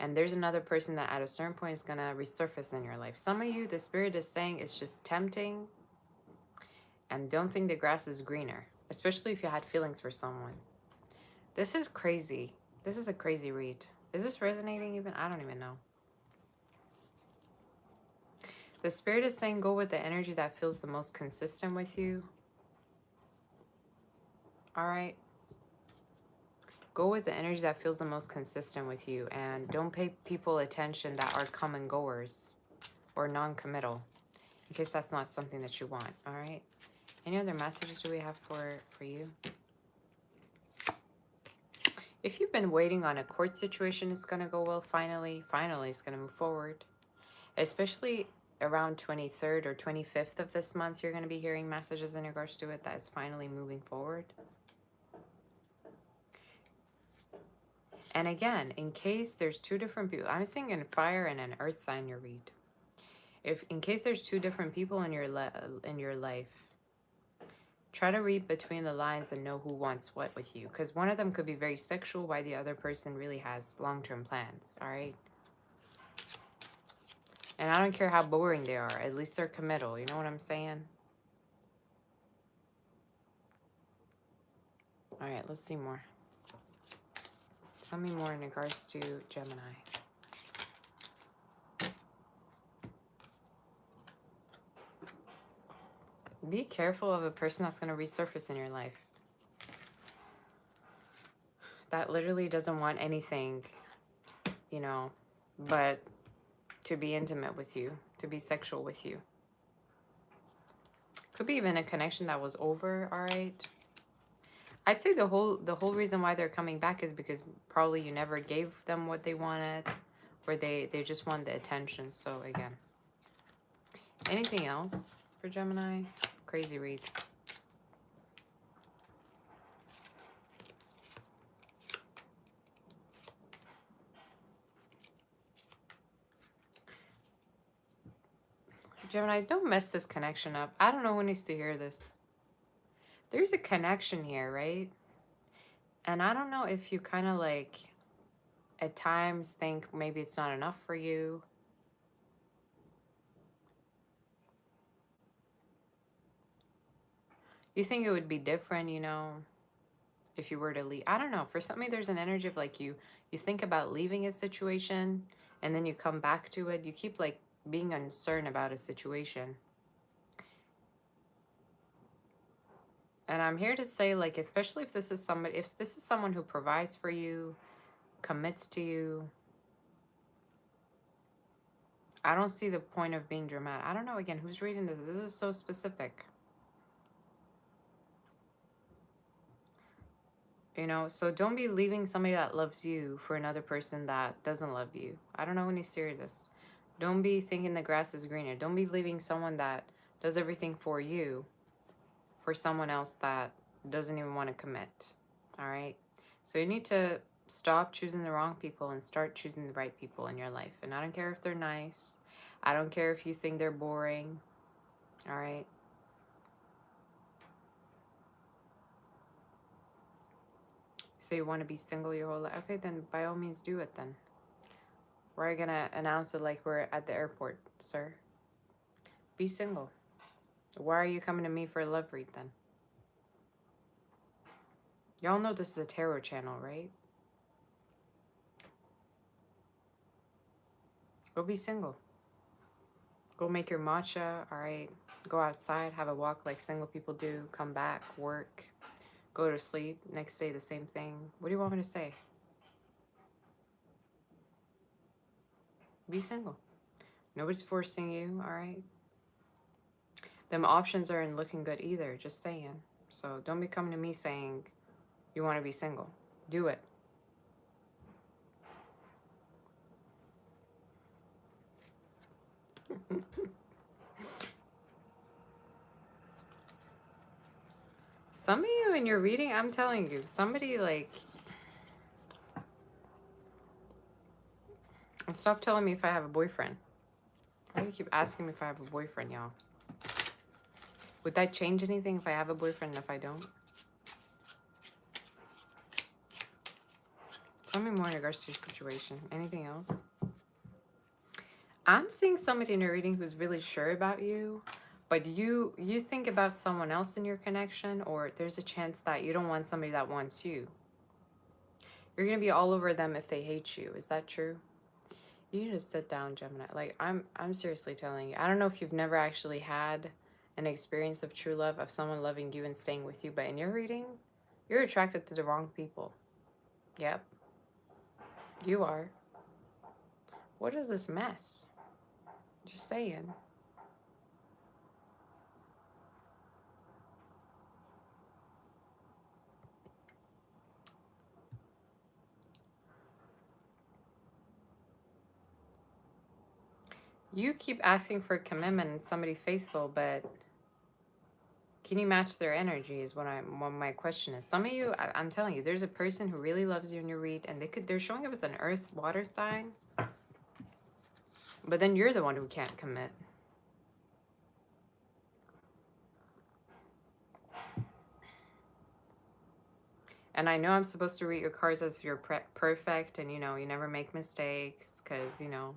And there's another person that at a certain point is going to resurface in your life. Some of you, the spirit is saying it's just tempting. And don't think the grass is greener. Especially if you had feelings for someone. This is crazy. This is a crazy read. Is this resonating even? I don't even know. The spirit is saying go with the energy that feels the most consistent with you. All right. Go with the energy that feels the most consistent with you. And don't pay people attention that are come and goers or non-committal. In case that's not something that you want. All right. Any other messages do we have for you? If you've been waiting on a court situation, it's going to go well. Finally, it's going to move forward. Especially around 23rd or 25th of this month, you're going to be hearing messages in regards to it that is finally moving forward. And again, in case there's two different people, I'm seeing a fire and an earth sign you read. If in case there's two different people in your life, try to read between the lines and know who wants what with you. Because one of them could be very sexual while the other person really has long-term plans, all right? And I don't care how boring they are. At least they're committal. You know what I'm saying? All right, let's see more. Tell me more in regards to Gemini. Be careful of a person that's going to resurface in your life. That literally doesn't want anything, you know, but to be intimate with you, to be sexual with you. Could be even a connection that was over, all right? I'd say the whole reason why they're coming back is because probably you never gave them what they wanted, or they just want the attention. So again, anything else for Gemini? Crazy read. Gemini, don't mess this connection up. I don't know who needs to hear this. There's a connection here, right? And I don't know if you kind of like at times think maybe it's not enough for you. You think it would be different, you know, if you were to leave. I don't know. For something, there's an energy of like you think about leaving a situation and then you come back to it. You keep like being uncertain about a situation. And I'm here to say, like, especially if this is somebody, if this is someone who provides for you, commits to you, I don't see the point of being dramatic. I don't know, again, who's reading this? This is so specific. You know, so don't be leaving somebody that loves you for another person that doesn't love you. I don't know when he's serious. Don't be thinking the grass is greener. Don't be leaving someone that does everything for you for someone else that doesn't even want to commit. All right? So you need to stop choosing the wrong people and start choosing the right people in your life. And I don't care if they're nice. I don't care if you think they're boring. All right? So you want to be single your whole life? Okay, then by all means do it then. We're going to announce it like we're at the airport, sir. Be single. Why are you coming to me for a love read then? Y'all know this is a tarot channel, right? Go be single. Go make your matcha, all right? Go outside, have a walk like single people do. Come back, work, go to sleep. Next day, the same thing. What do you want me to say? Be single. Nobody's forcing you, all right? Them options aren't looking good either, just saying. So don't be coming to me saying you want to be single. Do it. Some of you in your reading, I'm telling you, somebody like... And stop telling me if I have a boyfriend. Why do you keep asking me if I have a boyfriend, y'all? Would that change anything if I have a boyfriend and if I don't? Tell me more in regards to your situation. Anything else? I'm seeing somebody in your reading who's really sure about you, but you think about someone else in your connection, or there's a chance that you don't want somebody that wants you. You're going to be all over them if they hate you. Is that true? You need to sit down, Gemini. Like, I'm seriously telling you. I don't know if you've never actually had an experience of true love, of someone loving you and staying with you, but in your reading, you're attracted to the wrong people. Yep. You are. What is this mess? Just saying. You keep asking for commitment and somebody faithful, but can you match their energy is what my question is. Some of you, I'm telling you, there's a person who really loves you in your read, and they're showing up as an earth water sign, but then you're the one who can't commit. And I know I'm supposed to read your cards as if you're perfect and, you know, you never make mistakes because, you know,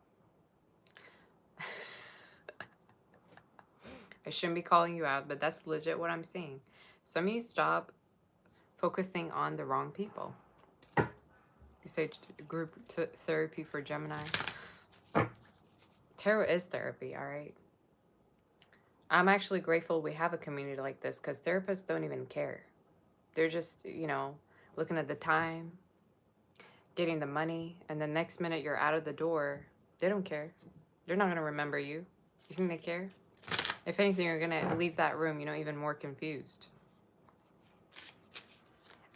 I shouldn't be calling you out, but that's legit what I'm seeing. Some of you stop focusing on the wrong people. You say group therapy for Gemini. Tarot is therapy, all right? I'm actually grateful we have a community like this because therapists don't even care. They're just, you know, looking at the time, getting the money, and the next minute you're out of the door. They don't care. They're not going to remember you. You think they care? If anything, you're going to leave that room, you know, even more confused.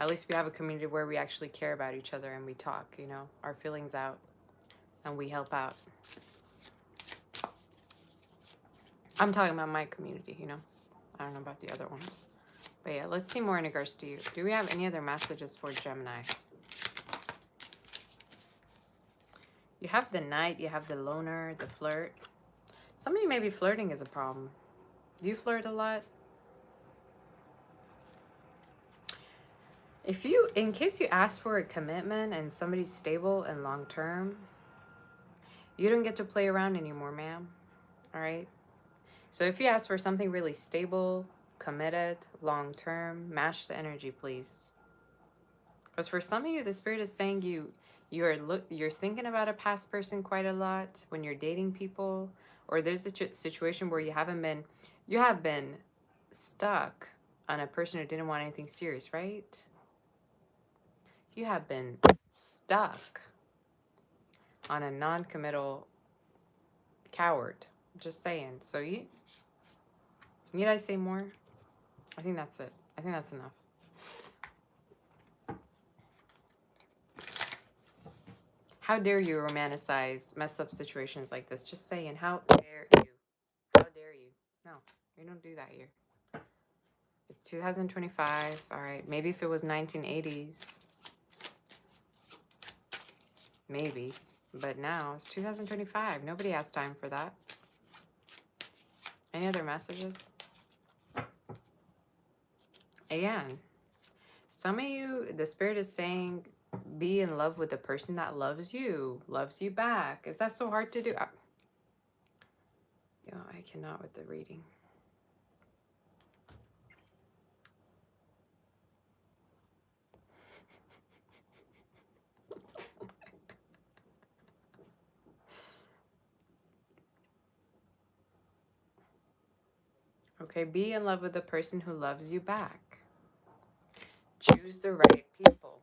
At least we have a community where we actually care about each other and we talk, you know, our feelings out, and we help out. I'm talking about my community, you know. I don't know about the other ones. But yeah, let's see more in regards to you. Do we have any other messages for Gemini? You have the Knight, you have the Loner, the Flirt. Some of you may be flirting is a problem. Do you flirt a lot? If you, in case you ask for a commitment and somebody's stable and long-term, you don't get to play around anymore, ma'am. All right? So if you ask for something really stable, committed, long-term, match the energy, please. Because for some of you, the Spirit is saying you're thinking about a past person quite a lot when you're dating people, or there's a situation where you have been stuck on a person who didn't want anything serious, right? You have been stuck on a non-committal coward. Just saying. So need I say more? I think that's it. I think that's enough. How dare you romanticize messed up situations like this? Just saying, how dare you? How dare you? No, we don't do that here. It's 2025. All right. Maybe if it was 1980s. Maybe. But now it's 2025. Nobody has time for that. Any other messages? Again, some of you, the Spirit is saying, be in love with the person that loves you back. Is that so hard to do? Yeah, I cannot with the reading. Okay, be in love with the person who loves you back. Choose the right people.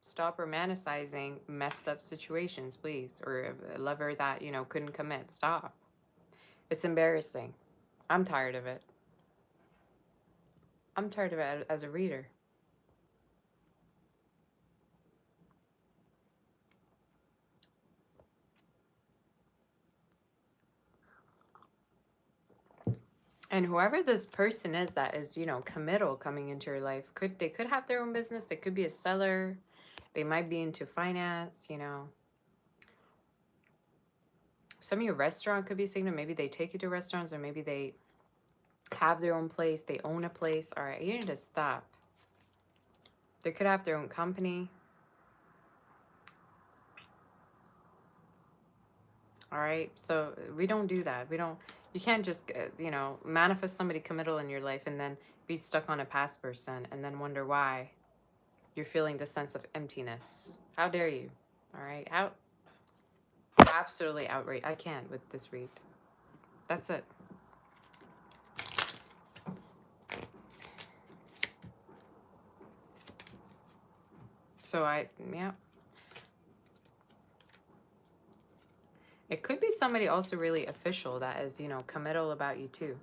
Stop romanticizing messed up situations, please. Or a lover that, couldn't commit. Stop. It's embarrassing. I'm tired of it. I'm tired of it as a reader. And whoever this person is that is, committal coming into your life, they could have their own business. They could be a seller. They might be into finance, Some of your restaurant could be signal. Maybe they take you to restaurants, or maybe they have their own place. They own a place. All right, you need to stop. They could have their own company. All right, so we don't do that. You can't just, manifest somebody committal in your life and then be stuck on a past person and then wonder why you're feeling the sense of emptiness. How dare you? All right, absolutely outraged. I can't with this read. That's it. So yeah. It could be somebody also really official that is, committal about you too.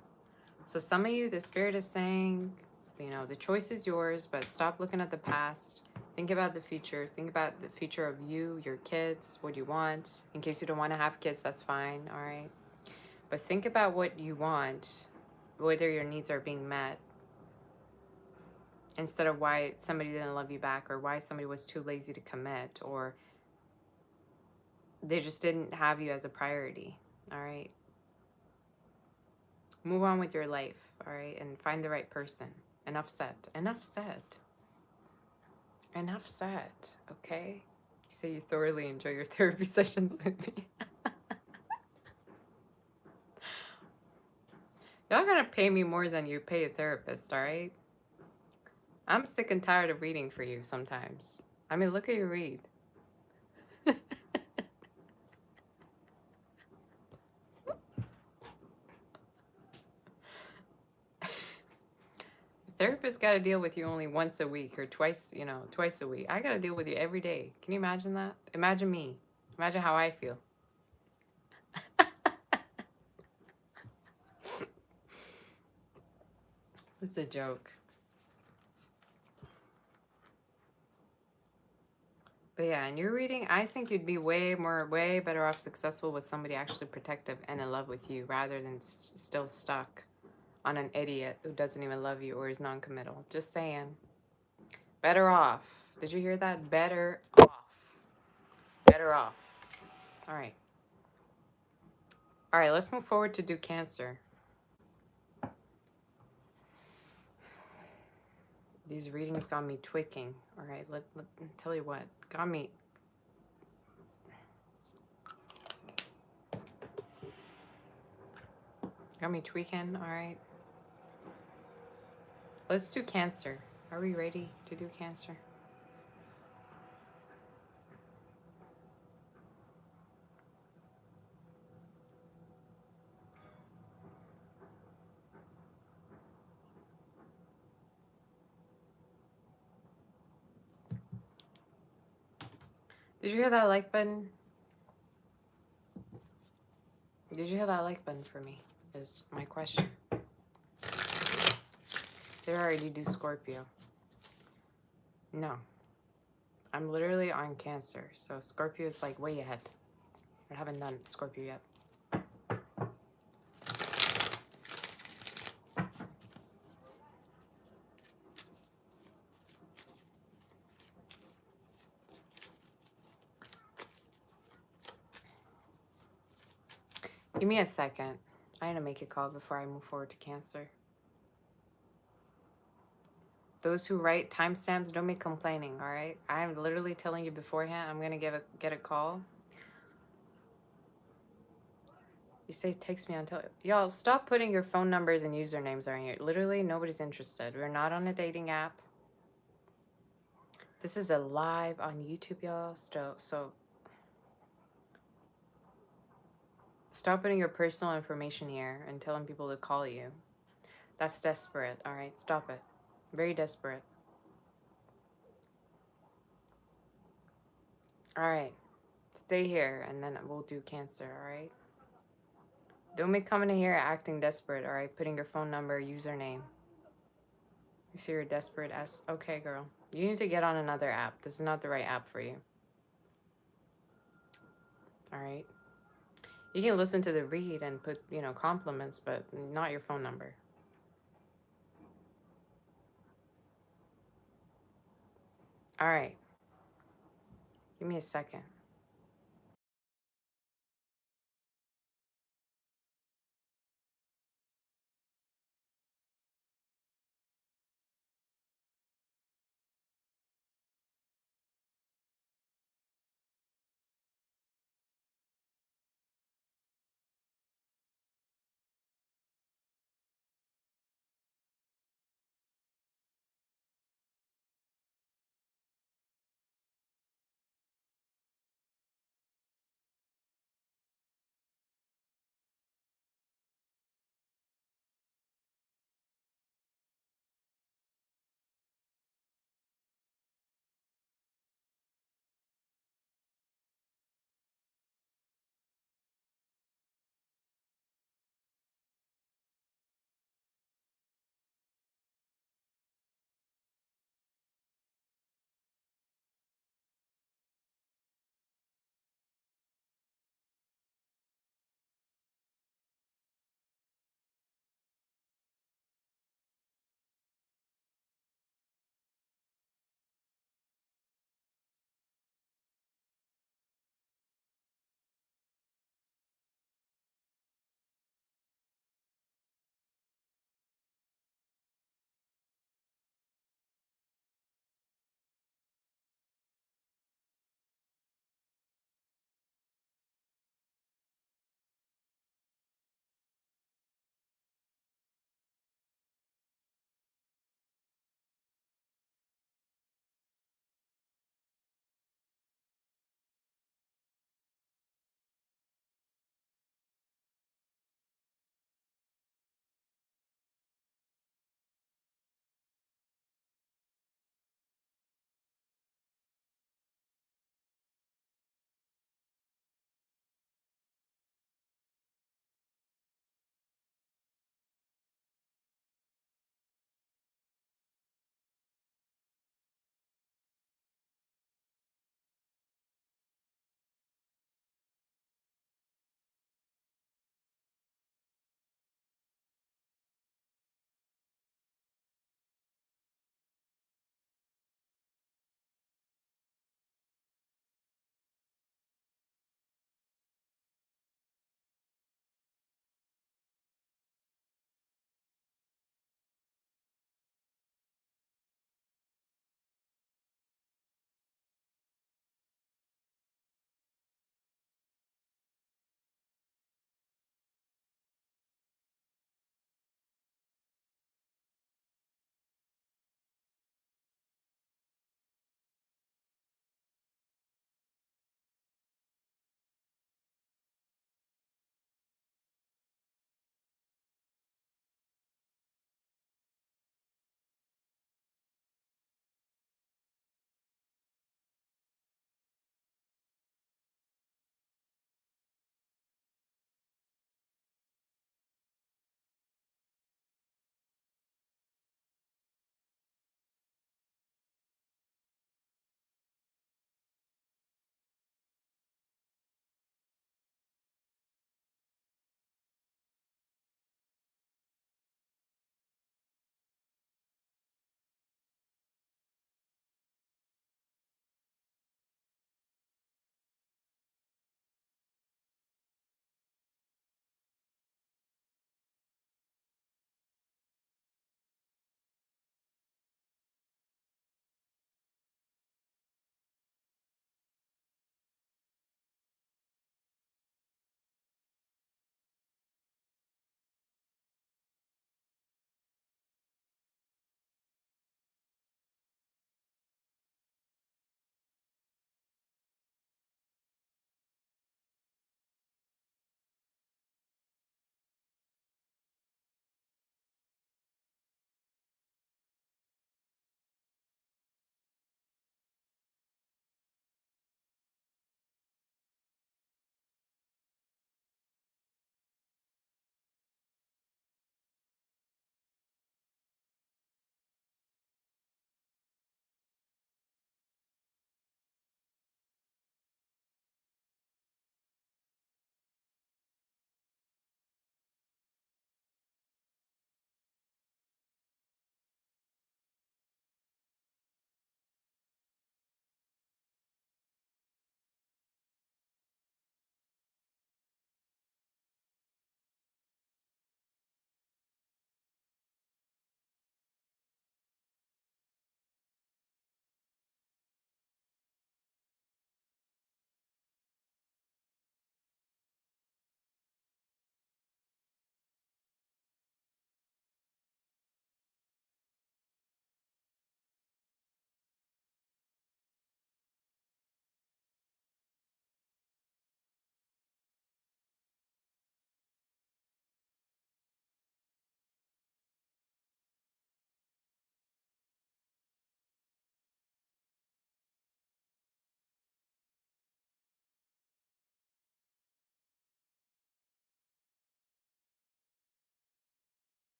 So some of you, the Spirit is saying, the choice is yours, but stop looking at the past. Think about the future. Think about the future of you, your kids, what you want. In case you don't want to have kids, that's fine, all right? But think about what you want, whether your needs are being met, instead of why somebody didn't love you back, or why somebody was too lazy to commit, or they just didn't have you as a priority, all right? Move on with your life, all right? And find the right person. Enough said. Enough said. Enough said, okay? You say you thoroughly enjoy your therapy sessions with me. Y'all gonna pay me more than you pay a therapist, all right? I'm sick and tired of reading for you sometimes. I mean, look at your read. Therapist got to deal with you only once a week or twice, twice a week. I got to deal with you every day. Can you imagine that? Imagine me. Imagine how I feel. It's a joke. But yeah, in your reading, I think you'd be way better off successful with somebody actually protective and in love with you rather than still stuck on an idiot who doesn't even love you or is non-committal. Just saying. Better off. Did you hear that? Better off. Better off. All right. All right, let's move forward to do Cancer. These readings got me tweaking. All right, let tell you what. Got me tweaking. All right. Let's do Cancer. Are we ready to do Cancer? Did you hear that like button? Did you hear that like button for me? Is my question. Did I already do Scorpio? No. I'm literally on Cancer, so Scorpio is like way ahead. I haven't done Scorpio yet. Give me a second. I need to make a call before I move forward to Cancer. Those who write timestamps, don't be complaining, all right? I'm literally telling you beforehand I'm going to get a call. You say text me until... Y'all, stop putting your phone numbers and usernames on here. Literally, nobody's interested. We're not on a dating app. This is a live on YouTube, y'all. So stop putting your personal information here and telling people to call you. That's desperate, all right? Stop it. Very desperate. All right. Stay here, and then we'll do Cancer, all right? Don't be coming in here acting desperate, all right? Putting your phone number, username. You see you're desperate as... Okay, girl. You need to get on another app. This is not the right app for you. All right? You can listen to the read and put, you know, compliments, but not your phone number. All right. Give me a second.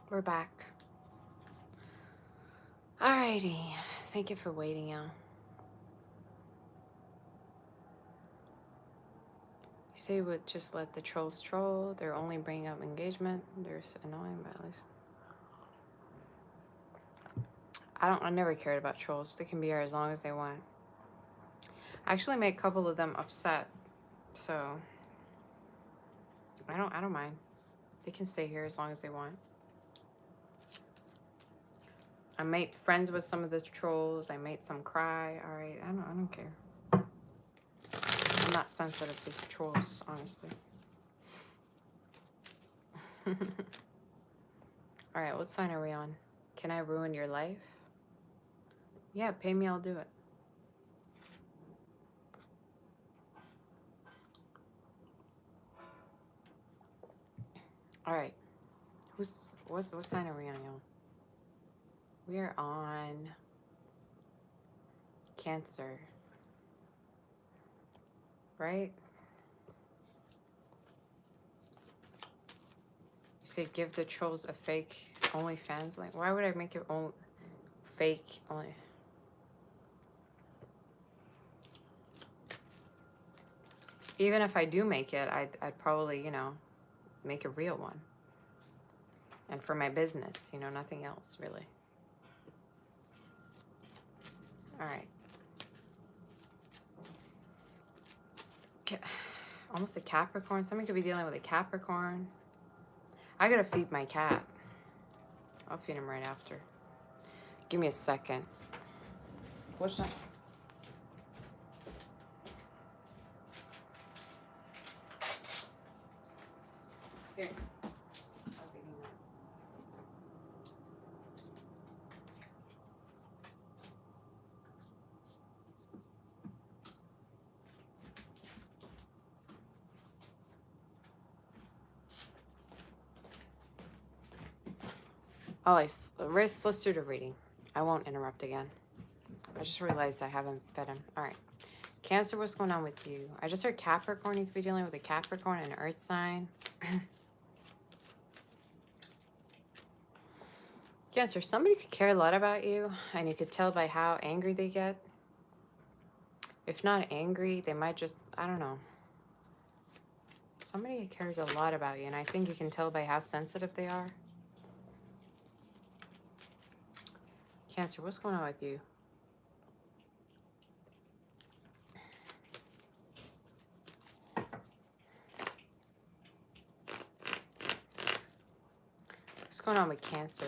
We're back. Alrighty. Thank you for waiting, y'all. You say you would just let the trolls troll. They're only bringing up engagement. They're annoying, but at least. I never cared about trolls. They can be here as long as they want. I actually made a couple of them upset. So I don't mind. They can stay here as long as they want. I made friends with some of the trolls. I made some cry. All right, I don't care. I'm not sensitive to trolls, honestly. All right, what sign are we on? Can I ruin your life? Yeah, pay me, I'll do it. All right, what sign are we on, y'all? We are on Cancer, right? You say give the trolls a fake OnlyFans link. Why would I make it fake only? Even if I do make it, I'd probably, you know, make a real one. And for my business, you know, nothing else really. All right. Almost a Capricorn. Somebody could be dealing with a Capricorn. I gotta feed my cat. I'll feed him right after. Give me a second. What's that? Here. Stop eating that. Oh, let's do the reading. I won't interrupt again. I just realized I haven't fed him. All right. Cancer, what's going on with you? I just heard Capricorn. You could be dealing with a Capricorn and an earth sign. Cancer, somebody could care a lot about you, and you could tell by how angry they get. If not angry, they might just, I don't know. Somebody cares a lot about you, and I think you can tell by how sensitive they are. Cancer, what's going on with you? What's going on with Cancer?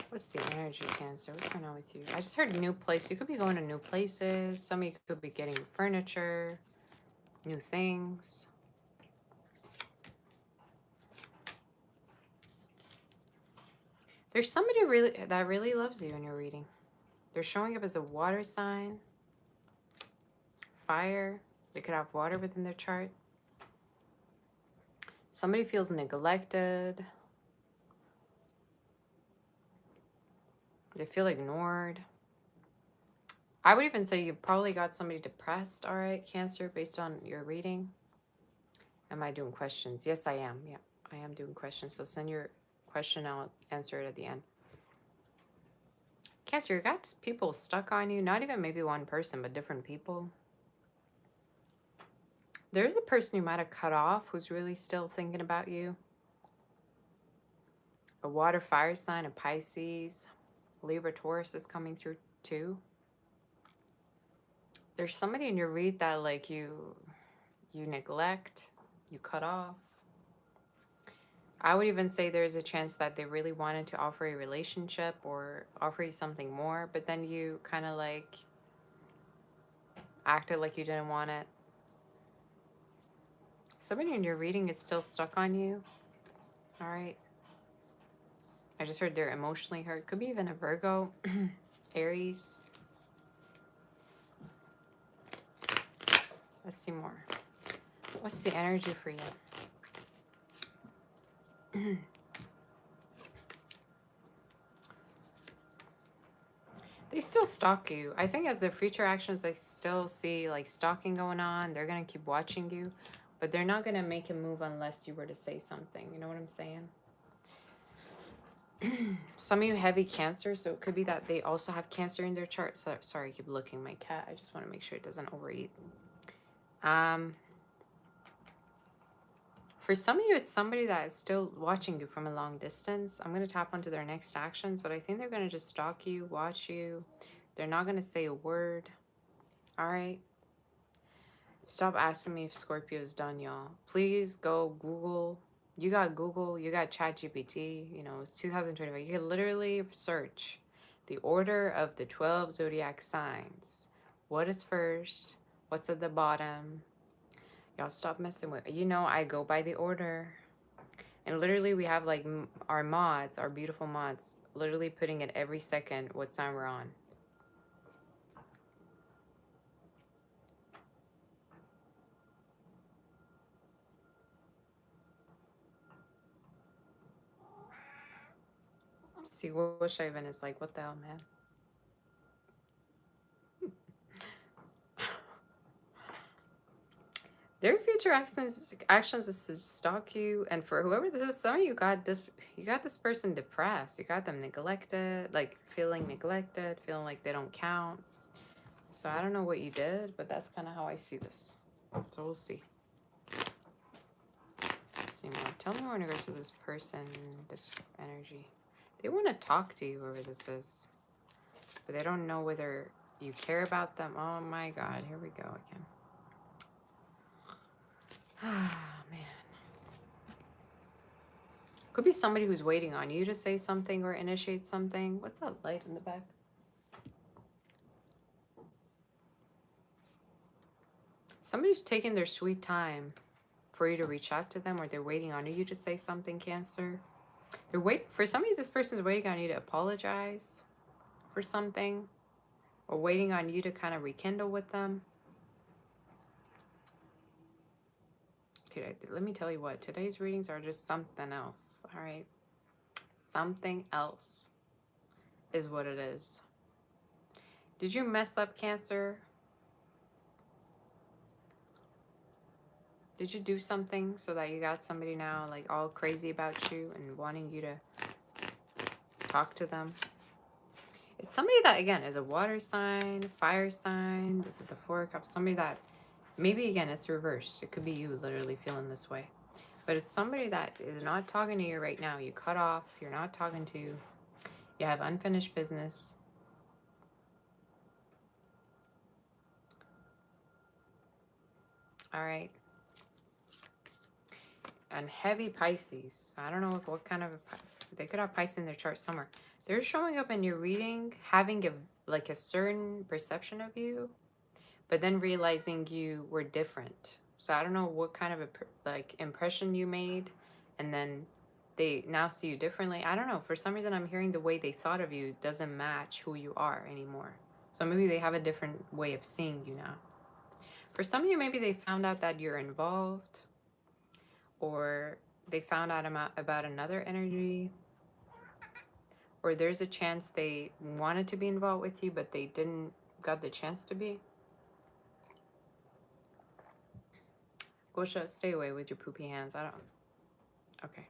What's the energy, Cancer? What's going on with you? I just heard new place. You could be going to new places. Some of you could be getting furniture, new things. There's somebody that really loves you in your reading. They're showing up as a water sign, fire. They could have water within their chart. Somebody feels neglected. They feel ignored. I would even say you probably got somebody depressed, all right, Cancer, based on your reading. Am I doing questions? Yes, I am. Yeah, I am doing questions. So send your question. I'll answer it at the end. Cancer, you got people stuck on you. Not even maybe one person, but different people. There's a person you might have cut off who's really still thinking about you. A water fire sign, a Pisces. Libra, Taurus is coming through too. There's somebody in your read that like you neglect, you cut off. I would even say there's a chance that they really wanted to offer a relationship or offer you something more, but then you kind of like acted like you didn't want it. Somebody in your reading is still stuck on you. All right. I just heard they're emotionally hurt. Could be even a Virgo, Aries. Let's see more. What's the energy for you? They still stalk you. I think as their future actions, I still see like stalking going on. They're going to keep watching you, but they're not going to make a move unless you were to say something. You know what I'm saying? Some of you heavy Cancer, so it could be that they also have Cancer in their chart. So, sorry, I keep looking at my cat. I just want to make sure it doesn't overeat. For some of you, it's somebody that is still watching you from a long distance. I'm going to tap onto their next actions, but I think they're going to just stalk you, watch you. They're not going to say a word. All right? Stop asking me if Scorpio is done, y'all. Please go Google. You got Google, you got ChatGPT. You know, it's 2025. You can literally search the order of the 12 zodiac signs. What is first? What's at the bottom? Y'all stop messing with, you know, I go by the order. And literally we have like our mods, our beautiful mods, literally putting it every second what sign we're on. See, what Shaven is like, what the hell, man? Their future actions is to stalk you, and for whoever this is, some of you got this person depressed. You got them neglected, like feeling neglected, feeling like they don't count. So I don't know what you did, but that's kind of how I see this. So we'll see. See more. Tell me more in regards to this person, this energy. They want to talk to you, whoever this is, but they don't know whether you care about them. Oh my God, here we go again. Ah, man. Could be somebody who's waiting on you to say something or initiate something. What's that light in the back? Somebody's taking their sweet time for you to reach out to them, or they're waiting on you to say something, Cancer. They're waiting for somebody. This person's waiting on you to apologize for something, or waiting on you to kind of rekindle with them. Okay, let me tell you what, today's readings are just something else. All right, something else is what it is. Did you mess up, Cancer? Did you do something so that you got somebody now like all crazy about you and wanting you to talk to them? It's somebody that, again, is a water sign, fire sign, with the Four of Cups. Somebody that, maybe, again, it's reversed. It could be you literally feeling this way. But it's somebody that is not talking to you right now. You cut off. You're not talking to. You have unfinished business. All right. And heavy Pisces. I don't know if what kind of, they could have Pisces in their chart somewhere. They're showing up in your reading, having a certain perception of you, but then realizing you were different. So I don't know what kind of impression you made, and then they now see you differently. I don't know. For some reason, I'm hearing the way they thought of you doesn't match who you are anymore. So maybe they have a different way of seeing you now. For some of you, maybe they found out that you're involved, or they found out about another energy, or there's a chance they wanted to be involved with you, but they didn't got the chance to be. Gosha, stay away with your poopy hands. I don't. Okay.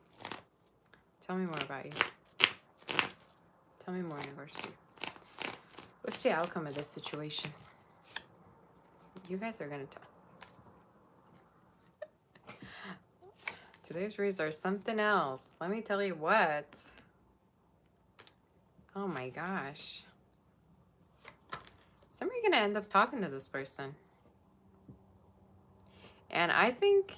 Tell me more about you. Tell me more in regards to you. What's the outcome of this situation? You guys are going to talk. Today's reads are something else. Let me tell you what. Oh my gosh. Somebody's going to end up talking to this person. And I think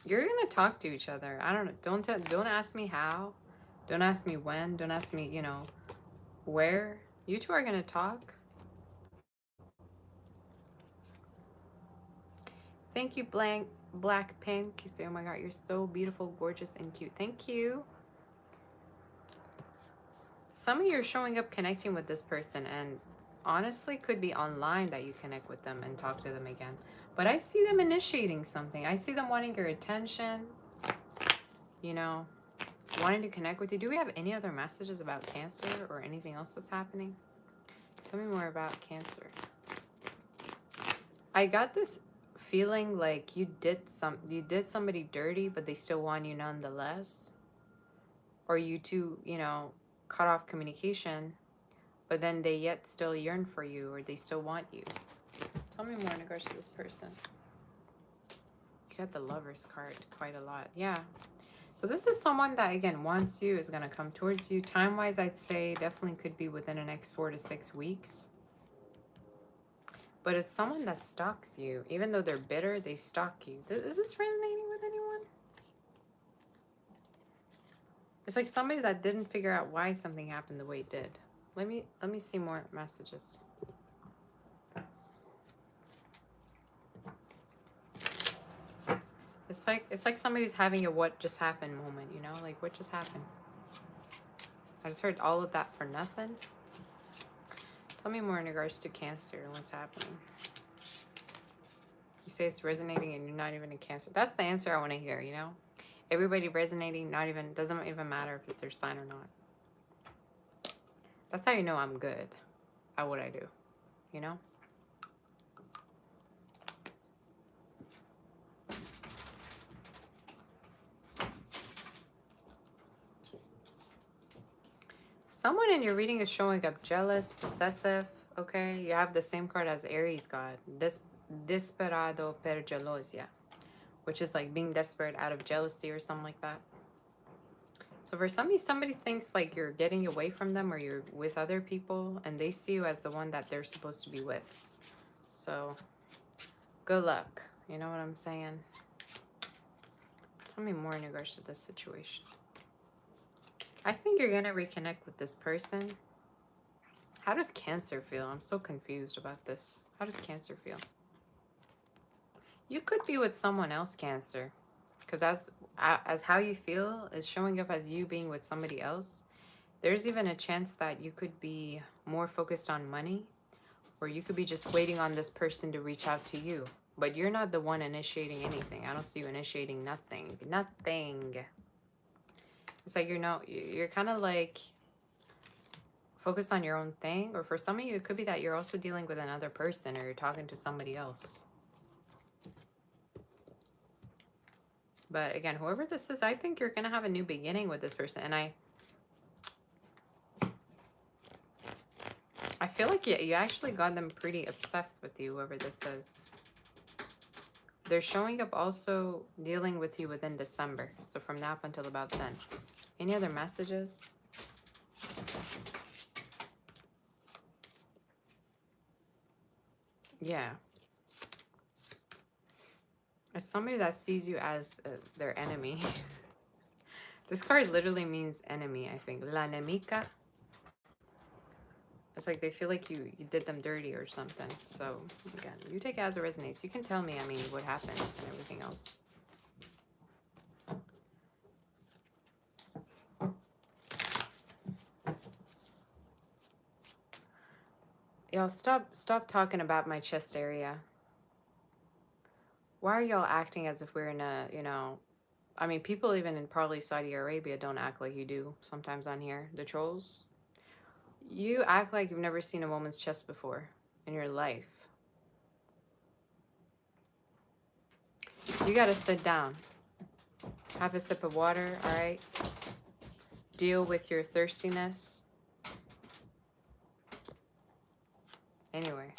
you're going to talk to each other. I don't know. Don't ask me how. Don't ask me when. Don't ask me, you know, where. You two are going to talk. Thank you, Blackpink. You say, oh my God, you're so beautiful, gorgeous, and cute. Thank you. Some of you are showing up connecting with this person, and honestly could be online that you connect with them and talk to them again. But I see them initiating something. I see them wanting your attention, you know, wanting to connect with you. Do we have any other messages about Cancer or anything else that's happening? Tell me more about Cancer. I got this feeling like you did somebody dirty, but they still want you nonetheless. Or you two, you know, cut off communication, but then they yet still yearn for you, or they still want you. Tell me more in regards to this person. You got the Lover's card quite a lot. Yeah. So this is someone that, again, wants you, is going to come towards you. Time-wise, I'd say definitely could be within the next 4 to 6 weeks. But it's someone that stalks you. Even though they're bitter, they stalk you. Is this resonating with anyone? It's like somebody that didn't figure out why something happened the way it did. Let me see more messages. It's like somebody's having a what just happened moment, you know? Like, what just happened? I just heard all of that for nothing. Tell me more in regards to Cancer and what's happening. You say it's resonating and you're not even a Cancer. That's the answer I want to hear, you know? Everybody resonating, doesn't even matter if it's their sign or not. That's how you know I'm good at what I do, you know? Someone in your reading is showing up jealous, possessive, okay? You have the same card as Aries God, desperado per gelosia, which is like being desperate out of jealousy or something like that. So for somebody thinks like you're getting away from them or you're with other people, and they see you as the one that they're supposed to be with. So good luck. You know what I'm saying? Tell me more in regards to this situation. I think you're going to reconnect with this person. How does Cancer feel? I'm so confused about this. How does Cancer feel? You could be with someone else, Cancer. Because as how you feel is showing up as you being with somebody else. There's even a chance that you could be more focused on money. Or you could be just waiting on this person to reach out to you. But you're not the one initiating anything. I don't see you initiating nothing. Nothing. It's like you're kind of like focused on your own thing. Or for some of you, it could be that you're also dealing with another person or you're talking to somebody else. But again, whoever this is, I think you're going to have a new beginning with this person. And I feel like you actually got them pretty obsessed with you, whoever this is. They're showing up also dealing with you within December. So from now up until about then. Any other messages? Yeah. It's somebody that sees you as their enemy. This card literally means enemy, I think. La nemica. It's like they feel like you did them dirty or something. So, again, you take it as it resonates. You can tell me, I mean, what happened and everything else. Y'all, stop talking about my chest area. Why are y'all acting as if we're in a, you know... I mean, people even in probably Saudi Arabia don't act like you do sometimes on here. The trolls. You act like you've never seen a woman's chest before in your life. You gotta sit down. Have a sip of water, all right? Deal with your thirstiness. Anyway.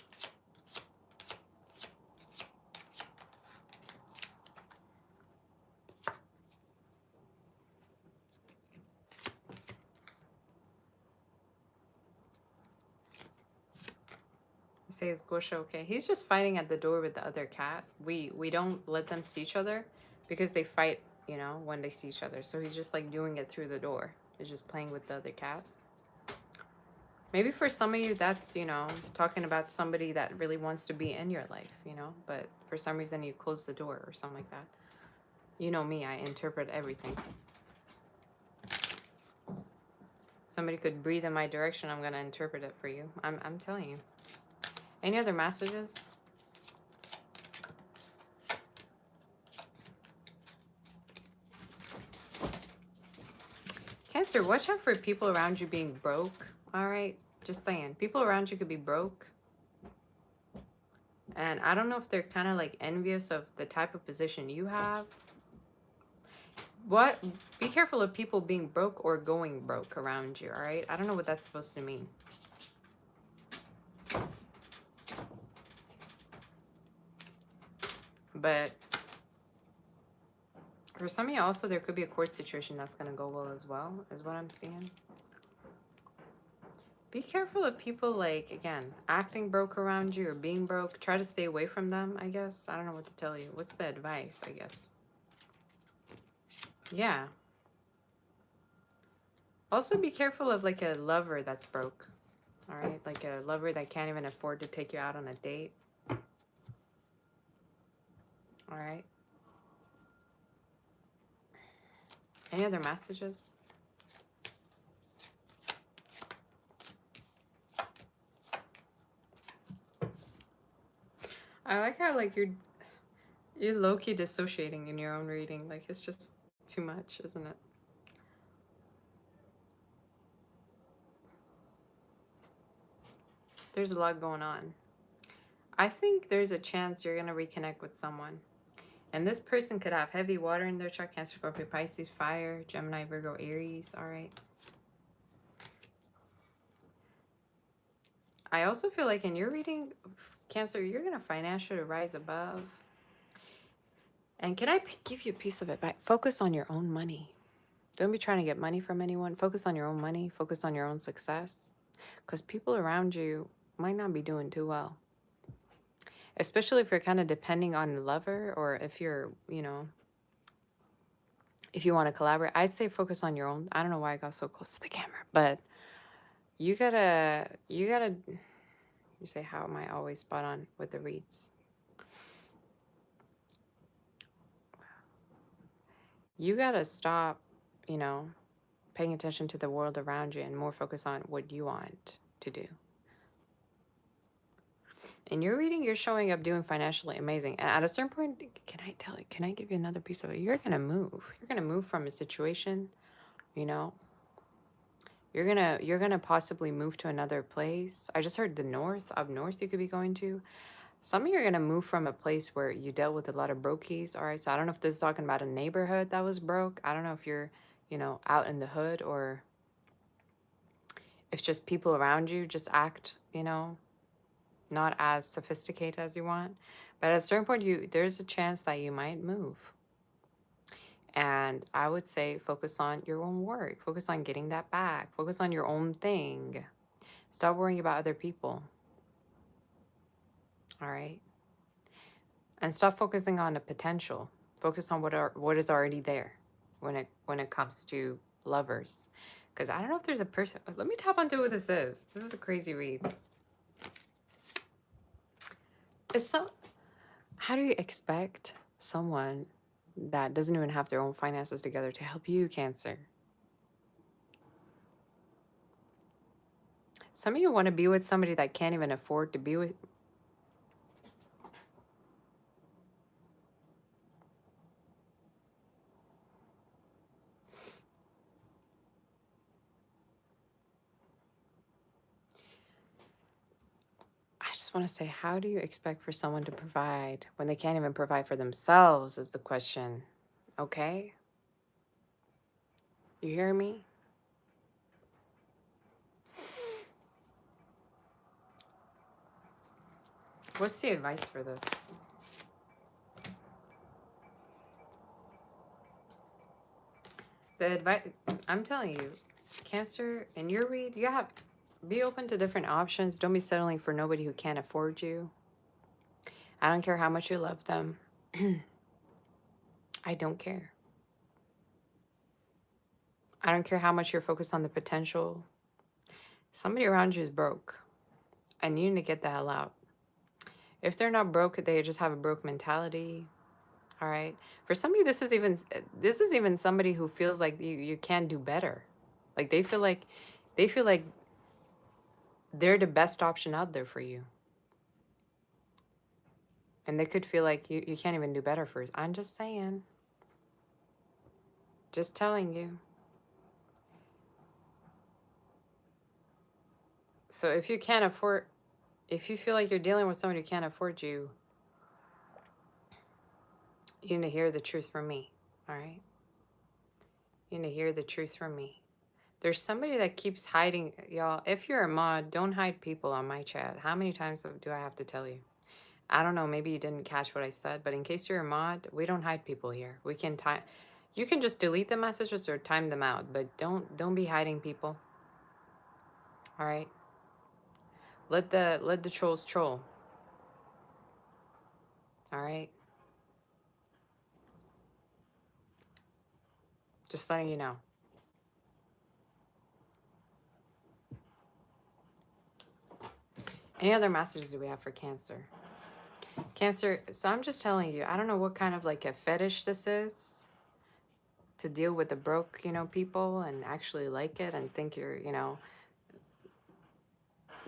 Say is Gosha okay? He's just fighting at the door with the other cat. We don't let them see each other because they fight, you know, when they see each other. So he's just like doing it through the door. He's just playing with the other cat. Maybe for some of you that's, you know, talking about somebody that really wants to be in your life, you know, but for some reason you close the door or something like that. You know me, I interpret everything. Somebody could breathe in my direction, I'm going to interpret it for you. I'm telling you. Any other messages? Cancer, watch out for people around you being broke. All right? Just saying. People around you could be broke. And I don't know if they're kind of like envious of the type of position you have. What? Be careful of people being broke or going broke around you, all right? I don't know what that's supposed to mean. But for some of you also, there could be a court situation that's going to go well as well, is what I'm seeing. Be careful of people, like, again, acting broke around you or being broke. Try to stay away from them, I guess. I don't know what to tell you. What's the advice, I guess? Yeah. Also be careful of, like, a lover that's broke. All right? Like a lover that can't even afford to take you out on a date. All right? Any other messages? I like how, like, you're low-key dissociating in your own reading. Like, it's just too much, isn't it? There's a lot going on. I think there's a chance you're going to reconnect with someone. And this person could have heavy water in their chart. Cancer, Scorpio, Pisces, fire, Gemini, Virgo, Aries. All right. I also feel like in your reading, Cancer, you're going to financially rise above. And can I give you a piece of advice? Focus on your own money. Don't be trying to get money from anyone. Focus on your own money. Focus on your own success. Because people around you might not be doing too well. Especially if you're kind of depending on the lover, or if you're, you know, if you want to collaborate. I'd say focus on your own. I don't know why I got so close to the camera, but you say, how am I always spot on with the reads? You gotta stop, you know, paying attention to the world around you and more focus on what you want to do. In your reading, you're showing up doing financially amazing. And at a certain point, can I give you another piece of it? You're gonna move. You're gonna move from a situation, you know. You're gonna possibly move to another place. I just heard the north, up north you could be going to. Some of you are going to move from a place where you dealt with a lot of brokies. All right. So I don't know if this is talking about a neighborhood that was broke. I don't know if you're, you know, out in the hood, or if just people around you just act, you know, not as sophisticated as you want. But at a certain point, there's a chance that you might move. And I would say focus on your own work. Focus on getting that back. Focus on your own thing. Stop worrying about other people. All right. And stop focusing on the potential. Focus on what is already there when it comes to lovers. Because I don't know if there's a person. Let me tap onto who this is. This is a crazy read. How do you expect someone that doesn't even have their own finances together to help you, Cancer? Some of you want to be with somebody that can't even afford to be with. I just want to say, how do you expect for someone to provide when they can't even provide for themselves is the question. Okay? You hear me? What's the advice for this? The advice, I'm telling you, Cancer, in your read, be open to different options. Don't be settling for nobody who can't afford you. I don't care how much you love them. I don't care. I don't care how much you're focused on the potential. Somebody around you is broke. And you need to get the hell out. If they're not broke, they just have a broke mentality. All right. For some of you, this is even somebody who feels like you can do better. Like they feel like they're the best option out there for you. And they could feel like you can't even do better for us. I'm just saying. Just telling you. So if you can't afford, If you feel like you're dealing with somebody who can't afford you, you need to hear the truth from me, all right? You need to hear the truth from me. There's somebody that keeps hiding, y'all. If you're a mod, don't hide people on my chat. How many times do I have to tell you? I don't know, maybe you didn't catch what I said, but in case you're a mod, we don't hide people here. We can time, you can just delete the messages or time them out, but don't be hiding people. All right? Let the trolls troll. All right? Just letting you know. Any other messages do we have for Cancer? Cancer, so I'm just telling you, I don't know what kind of like a fetish this is to deal with the broke, people and actually like it and think you're,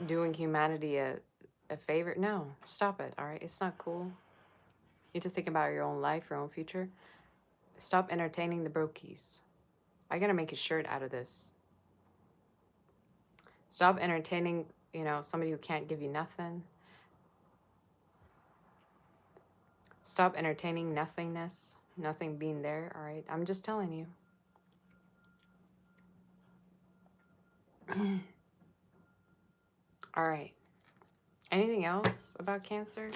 doing humanity a favor. No, stop it, all right? It's not cool. You need to think about your own life, your own future. Stop entertaining the brokies. I gotta make a shirt out of this. Stop entertaining, somebody who can't give you nothing. Stop entertaining nothingness, nothing being there, all right? I'm just telling you. All right. Anything else about Cancer?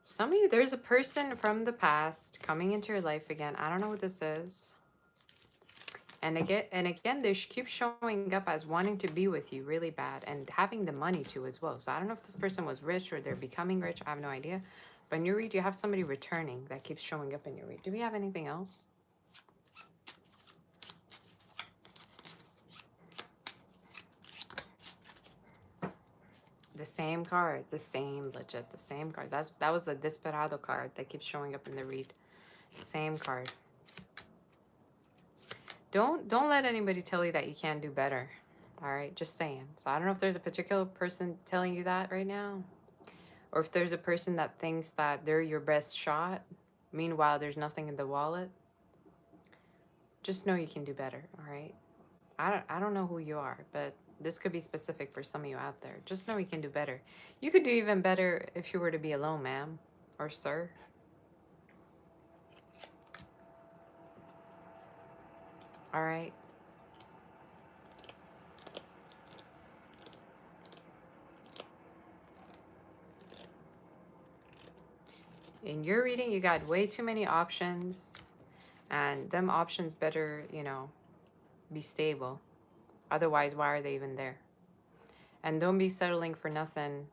Some of you, there's a person from the past coming into your life again. I don't know what this is. And again, they keep showing up as wanting to be with you really bad and having the money too as well. So I don't know if this person was rich or they're becoming rich. I have no idea. But in your read, you have somebody returning that keeps showing up in your read. Do we have anything else? The same card, the same card. That was the Desperado card that keeps showing up in the read. Same card. Don't let anybody tell you that you can't do better. All right, just saying. So I don't know if there's a particular person telling you that right now, or if there's a person that thinks that they're your best shot. Meanwhile, there's nothing in the wallet. Just know you can do better. All right. I don't know who you are, but this could be specific for some of you out there. Just know you can do better. You could do even better if you were to be alone, ma'am or sir. All right. In your reading, you got way too many options, and them options better, be stable. Otherwise, why are they even there? And don't be settling for nothing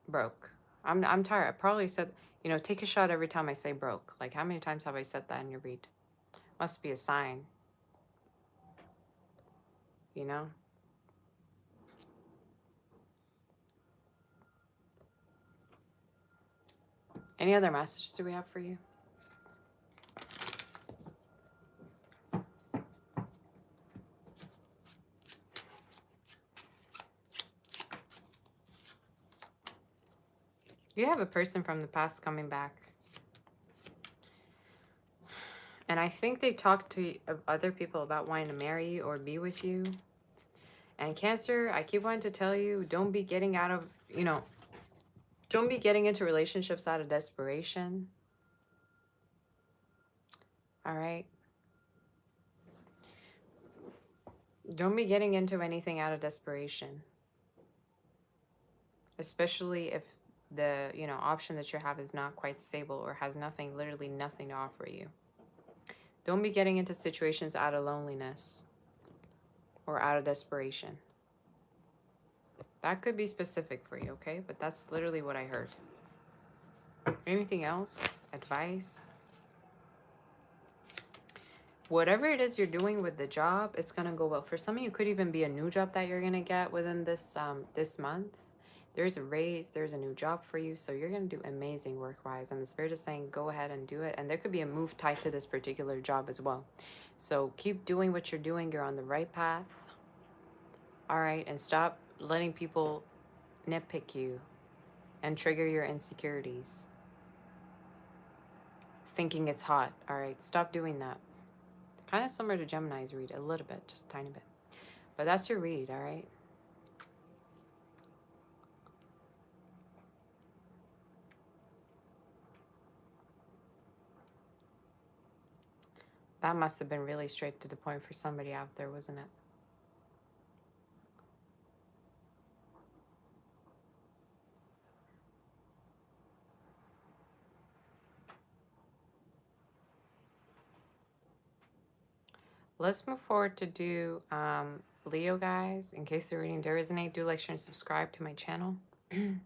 broke. I'm tired. I probably said, take a shot every time I say broke. Like, how many times have I said that in your read? Must be a sign. Any other messages do we have for you? You have a person from the past coming back. And I think they talked to other people about wanting to marry you or be with you. And Cancer, I keep wanting to tell you, don't be getting out of, don't be getting into relationships out of desperation. All right? Don't be getting into anything out of desperation. Especially if the, option that you have is not quite stable or has nothing, literally nothing to offer you. Don't be getting into situations out of loneliness or out of desperation. That could be specific for you, okay? But that's literally what I heard. Anything else? Advice? Whatever it is you're doing with the job, it's going to go well. For some of you, it could even be a new job that you're going to get within this month. There's a raise, there's a new job for you, so you're going to do amazing work-wise. And the Spirit is saying, go ahead and do it. And there could be a move tied to this particular job as well. So keep doing what you're doing. You're on the right path. All right, and stop letting people nitpick you and trigger your insecurities. Thinking it's hot. All right, stop doing that. Kind of similar to Gemini's read, a little bit, just a tiny bit. But that's your read, all right? That must have been really straight to the point for somebody out there, wasn't it? Let's move forward to do Leo, guys. In case the reading does resonate, do like, share, and subscribe to my channel. You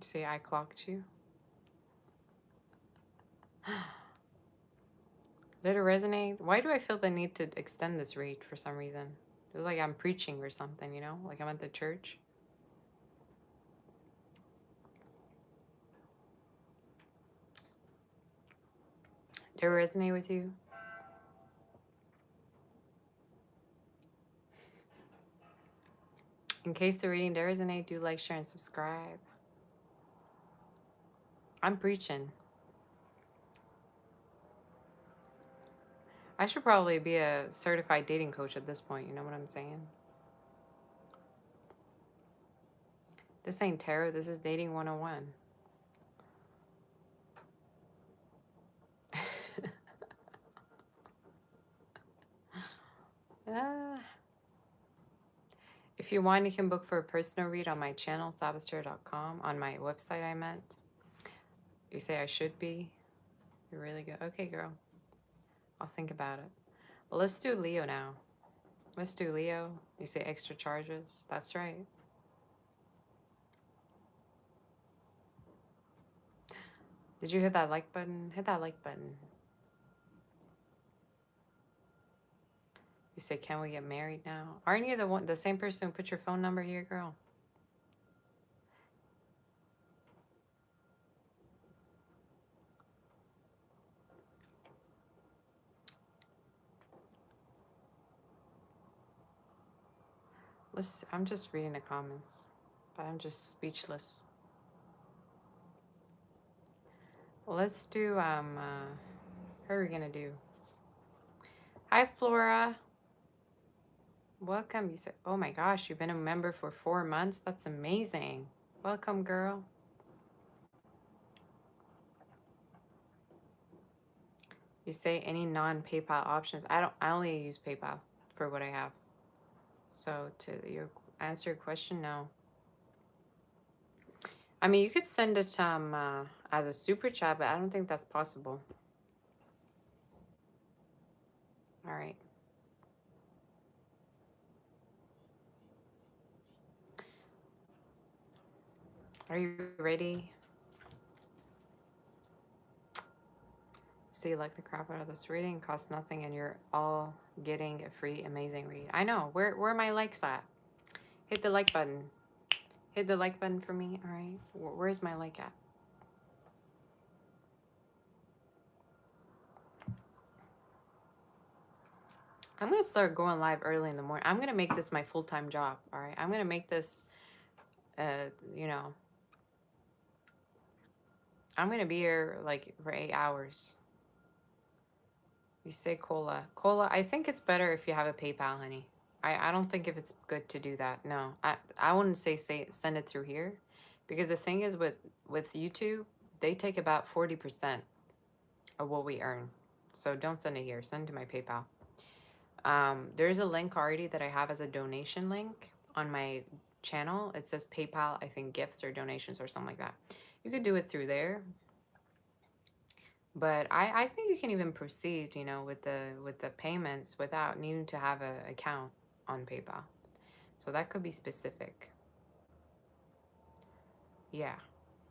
see, I clocked you. Did it resonate? Why do I feel the need to extend this read for some reason? It was like I'm preaching or something, you know? Like I'm at the church. Did it resonate with you? In case the reading does resonate, do like, share, and subscribe. I'm preaching. I should probably be a certified dating coach at this point, you know what I'm saying? This ain't tarot, this is dating 101. Ah. If you want, you can book for a personal read on my channel, saboteur.com, on my website, I meant. You say I should be? You're really good. Okay, girl. I'll think about it. Well, let's do Leo now. Let's do Leo. You say extra charges. That's right. Did you hit that like button? Hit that like button. You say, can we get married now? Aren't you the same person who put your phone number here, girl? I'm just reading the comments, but I'm just speechless. Well, let's do, how are we gonna do? Hi, Flora. Welcome. You said, oh my gosh, you've been a member for 4 months? That's amazing. Welcome, girl. You say any non-PayPal options. I only use PayPal for what I have. So to answer your question, no. I mean, you could send it as a super chat, but I don't think that's possible. All right. Are you ready? So you like the crap out of this reading, costs nothing, and you're all getting a free amazing read. I know. Where are my likes at? Hit the like button. Hit the like button for me. All right. Where's my like at? I'm going to start going live early in the morning. I'm going to make this my full-time job, all right? I'm going to make this, you know, I'm going to be here, like, for 8 hours. You say cola. Cola, I think it's better if you have a PayPal, honey. I don't think if it's good to do that. No, I wouldn't say send it through here. Because the thing is with YouTube, they take about 40% of what we earn. So don't send it here. Send it to my PayPal. There's a link already that I have as a donation link on my channel. It says PayPal, I think gifts or donations or something like that. You could do it through there. But I think you can even proceed, you know, with the payments without needing to have an account on PayPal. So that could be specific. Yeah.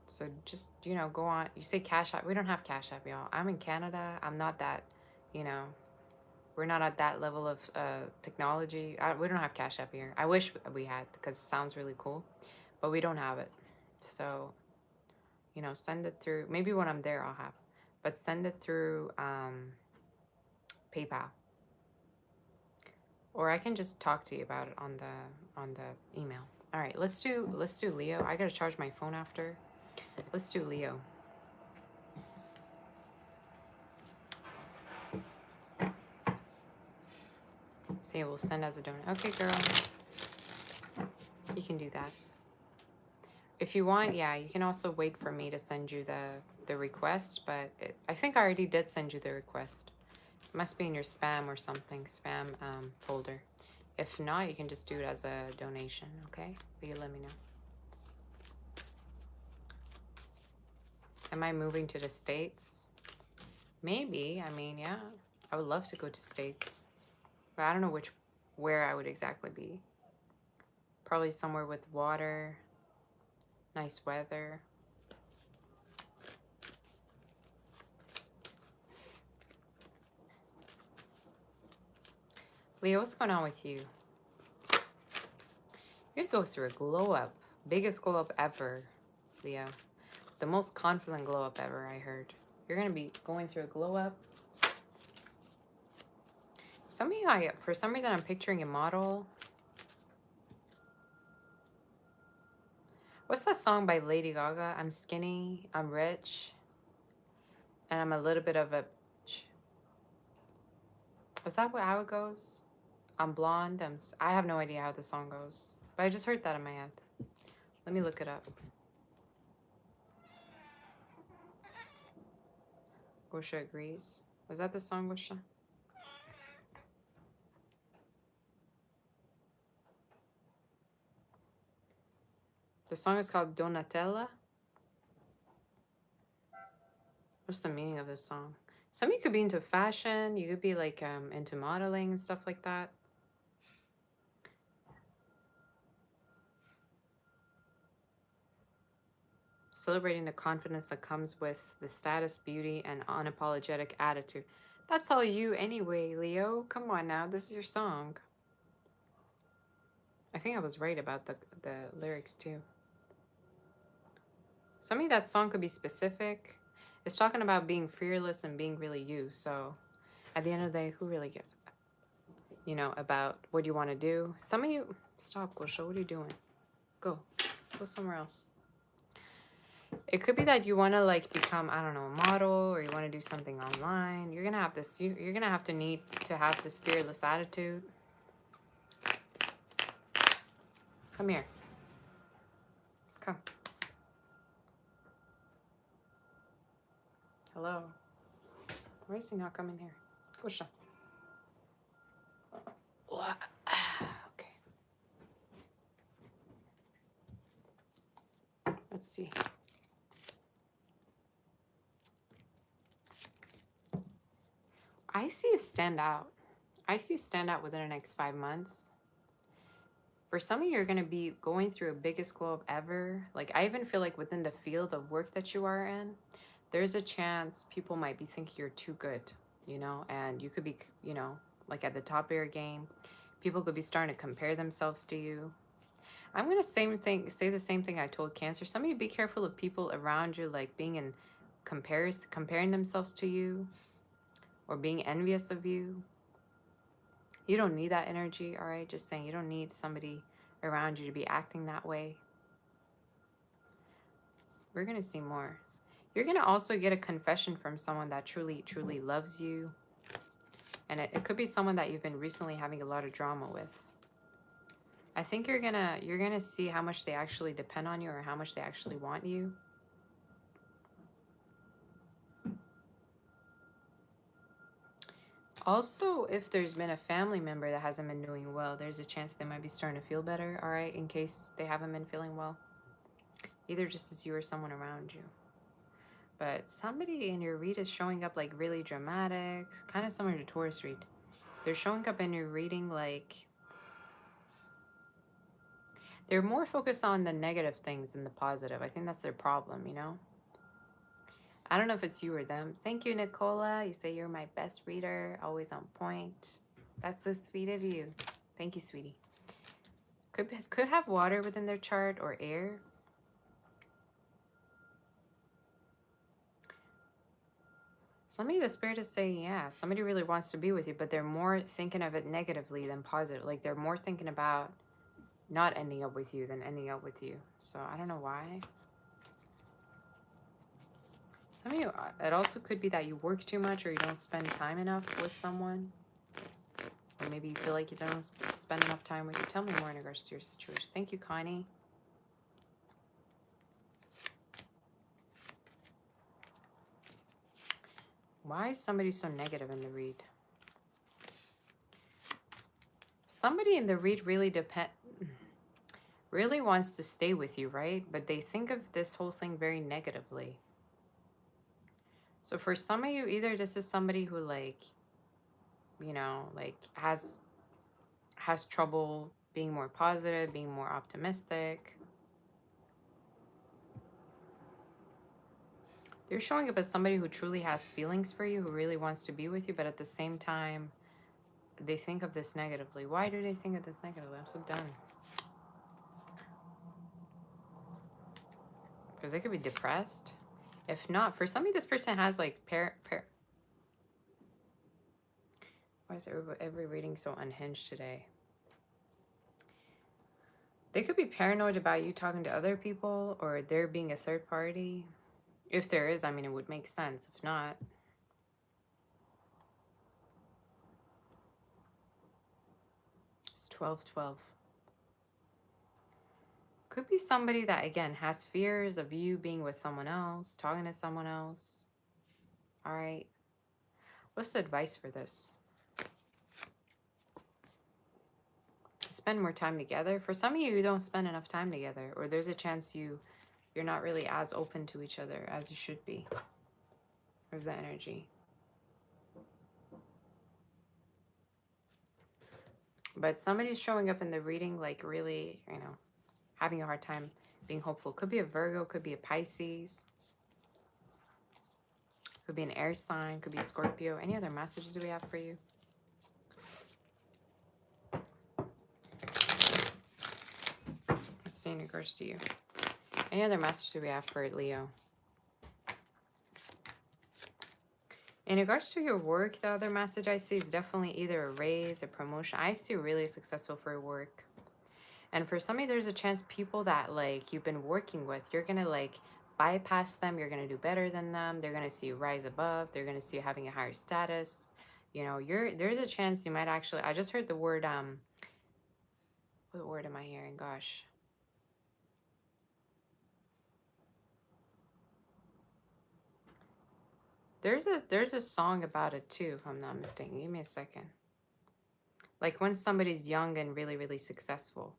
So just, you know, go on. You say Cash App. We don't have Cash App, y'all. I'm in Canada. I'm not that, you know, we're not at that level of technology. We don't have Cash App here. I wish we had because it sounds really cool, but we don't have it. So, you know, send it through. Maybe when I'm there, I'll have. But send it through PayPal. Or I can just talk to you about it on the email. All right, let's do Leo. I gotta charge my phone after. Let's do Leo. Say we'll send as a donor. Okay, girl. You can do that. If you want, yeah, you can also wait for me to send you the request, but I think I already did send you the request. It must be in your spam or something, spam folder. If not, you can just do it as a donation, okay? But you let me know. Am I moving to the States? Maybe. I mean, yeah. I would love to go to States. But I don't know where I would exactly be. Probably somewhere with water, nice weather. Leo, what's going on with you? You'd go through a glow up. Biggest glow up ever, Leo. The most confident glow up ever, I heard. You're going to be going through a glow up. Some of you, for some reason, I'm picturing a model. What's that song by Lady Gaga? I'm skinny, I'm rich, and I'm a little bit of a... Is that how it goes? I'm blonde. I have no idea how the song goes. But I just heard that in my head. Let me look it up. Gosha agrees. Was that the song, Gosha? The song is called Donatella. What's the meaning of this song? Some of you could be into fashion. You could be like into modeling and stuff like that. Celebrating the confidence that comes with the status, beauty, and unapologetic attitude. That's all you anyway, Leo. Come on now. This is your song. I think I was right about the lyrics too. Some of you, that song could be specific. It's talking about being fearless and being really you. So at the end of the day, who really gives you know, about what you want to do? Some of you, stop, Gosha. What are you doing? Go somewhere else. It could be that you want to like become, I don't know, a model, or you want to do something online. You're gonna have this. You're gonna have to need to have this fearless attitude. Come here. Come. Hello. Why is he not coming here? Gosha. What? Okay. Let's see. I see you stand out. I see you stand out within the next 5 months. For some of you, you're going to be going through a biggest glow up ever. Like, I even feel like within the field of work that you are in, there's a chance people might be thinking you're too good, you know, and you could be, you know, like at the top of your game. People could be starting to compare themselves to you. I'm going to say the same thing I told Cancer. Some of you, be careful of people around you, like being in comparing themselves to you, or being envious of you. You don't need that energy, all right? Just saying, you don't need somebody around you to be acting that way. We're going to see more. You're going to also get a confession from someone that truly, truly loves you. And it could be someone that you've been recently having a lot of drama with. I think you're gonna see how much they actually depend on you, or how much they actually want you. Also, if there's been a family member that hasn't been doing well, there's a chance they might be starting to feel better, all right, in case they haven't been feeling well. Either just as you or someone around you. But somebody in your read is showing up like really dramatic, kind of similar to Taurus read. They're showing up in your reading like they're more focused on the negative things than the positive. I think that's their problem, you know? I don't know if it's you or them. Thank you, Nicola. You say you're my best reader, always on point. That's so sweet of you. Thank you, sweetie. Could have water within their chart, or air. Some of you, the spirit is saying, yeah, somebody really wants to be with you, but they're more thinking of it negatively than positive. Like, they're more thinking about not ending up with you than ending up with you. So I don't know why. Some of you, it also could be that you work too much or you don't spend time enough with someone. Or maybe you feel like you don't spend enough time with you. Tell me more in regards to your situation. Thank you, Connie. Why is somebody so negative in the read? Somebody in the read really wants to stay with you, right? But they think of this whole thing very negatively. So for some of you, either this is somebody who like, you know, like has trouble being more positive, being more optimistic. They're showing up as somebody who truly has feelings for you, who really wants to be with you, but at the same time, they think of this negatively. Why do they think of this negatively? I'm so done. Because they could be depressed. If not, for some of this person has like why is every reading so unhinged today? They could be paranoid about you talking to other people or there being a third party. If there is, I mean, it would make sense. If not, it's 12-12. Could be somebody that, again, has fears of you being with someone else, talking to someone else. All right. What's the advice for this? To spend more time together. For some of you, you don't spend enough time together, or there's a chance you're not really as open to each other as you should be. There's the energy. But somebody's showing up in the reading like really, you know, having a hard time being hopeful. Could be a Virgo, could be a Pisces. Could be an air sign, could be Scorpio. Any other messages do we have for you? Let's see in regards to you. Any other message do we have for Leo? In regards to your work, the other message I see is definitely either a raise, a promotion. I see really successful for your work. And for some of you, there's a chance people that like you've been working with, you're going to like bypass them. You're going to do better than them. They're going to see you rise above. They're going to see you having a higher status. You know, there's a chance you might actually, I just heard the word, what word am I hearing? Gosh. There's a song about it too, if I'm not mistaken. Give me a second. Like when somebody's young and really, really successful.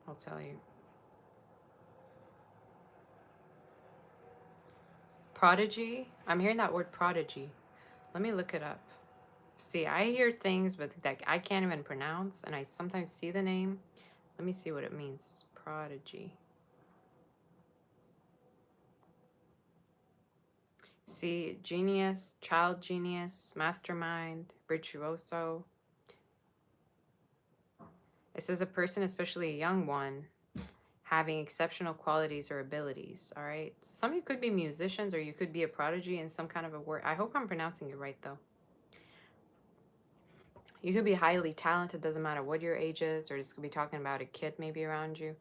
I'll tell you. Prodigy. I'm hearing that word prodigy. Let me look it up. See, I hear things but that I can't even pronounce, and I sometimes see the name. Let me see what it means. Prodigy. See, genius, child genius, mastermind, virtuoso. It says a person, especially a young one, having exceptional qualities or abilities. All right. So some of you could be musicians, or you could be a prodigy in some kind of a word. I hope I'm pronouncing it right though. You could be highly talented, doesn't matter what your age is, or just could be talking about a kid maybe around you.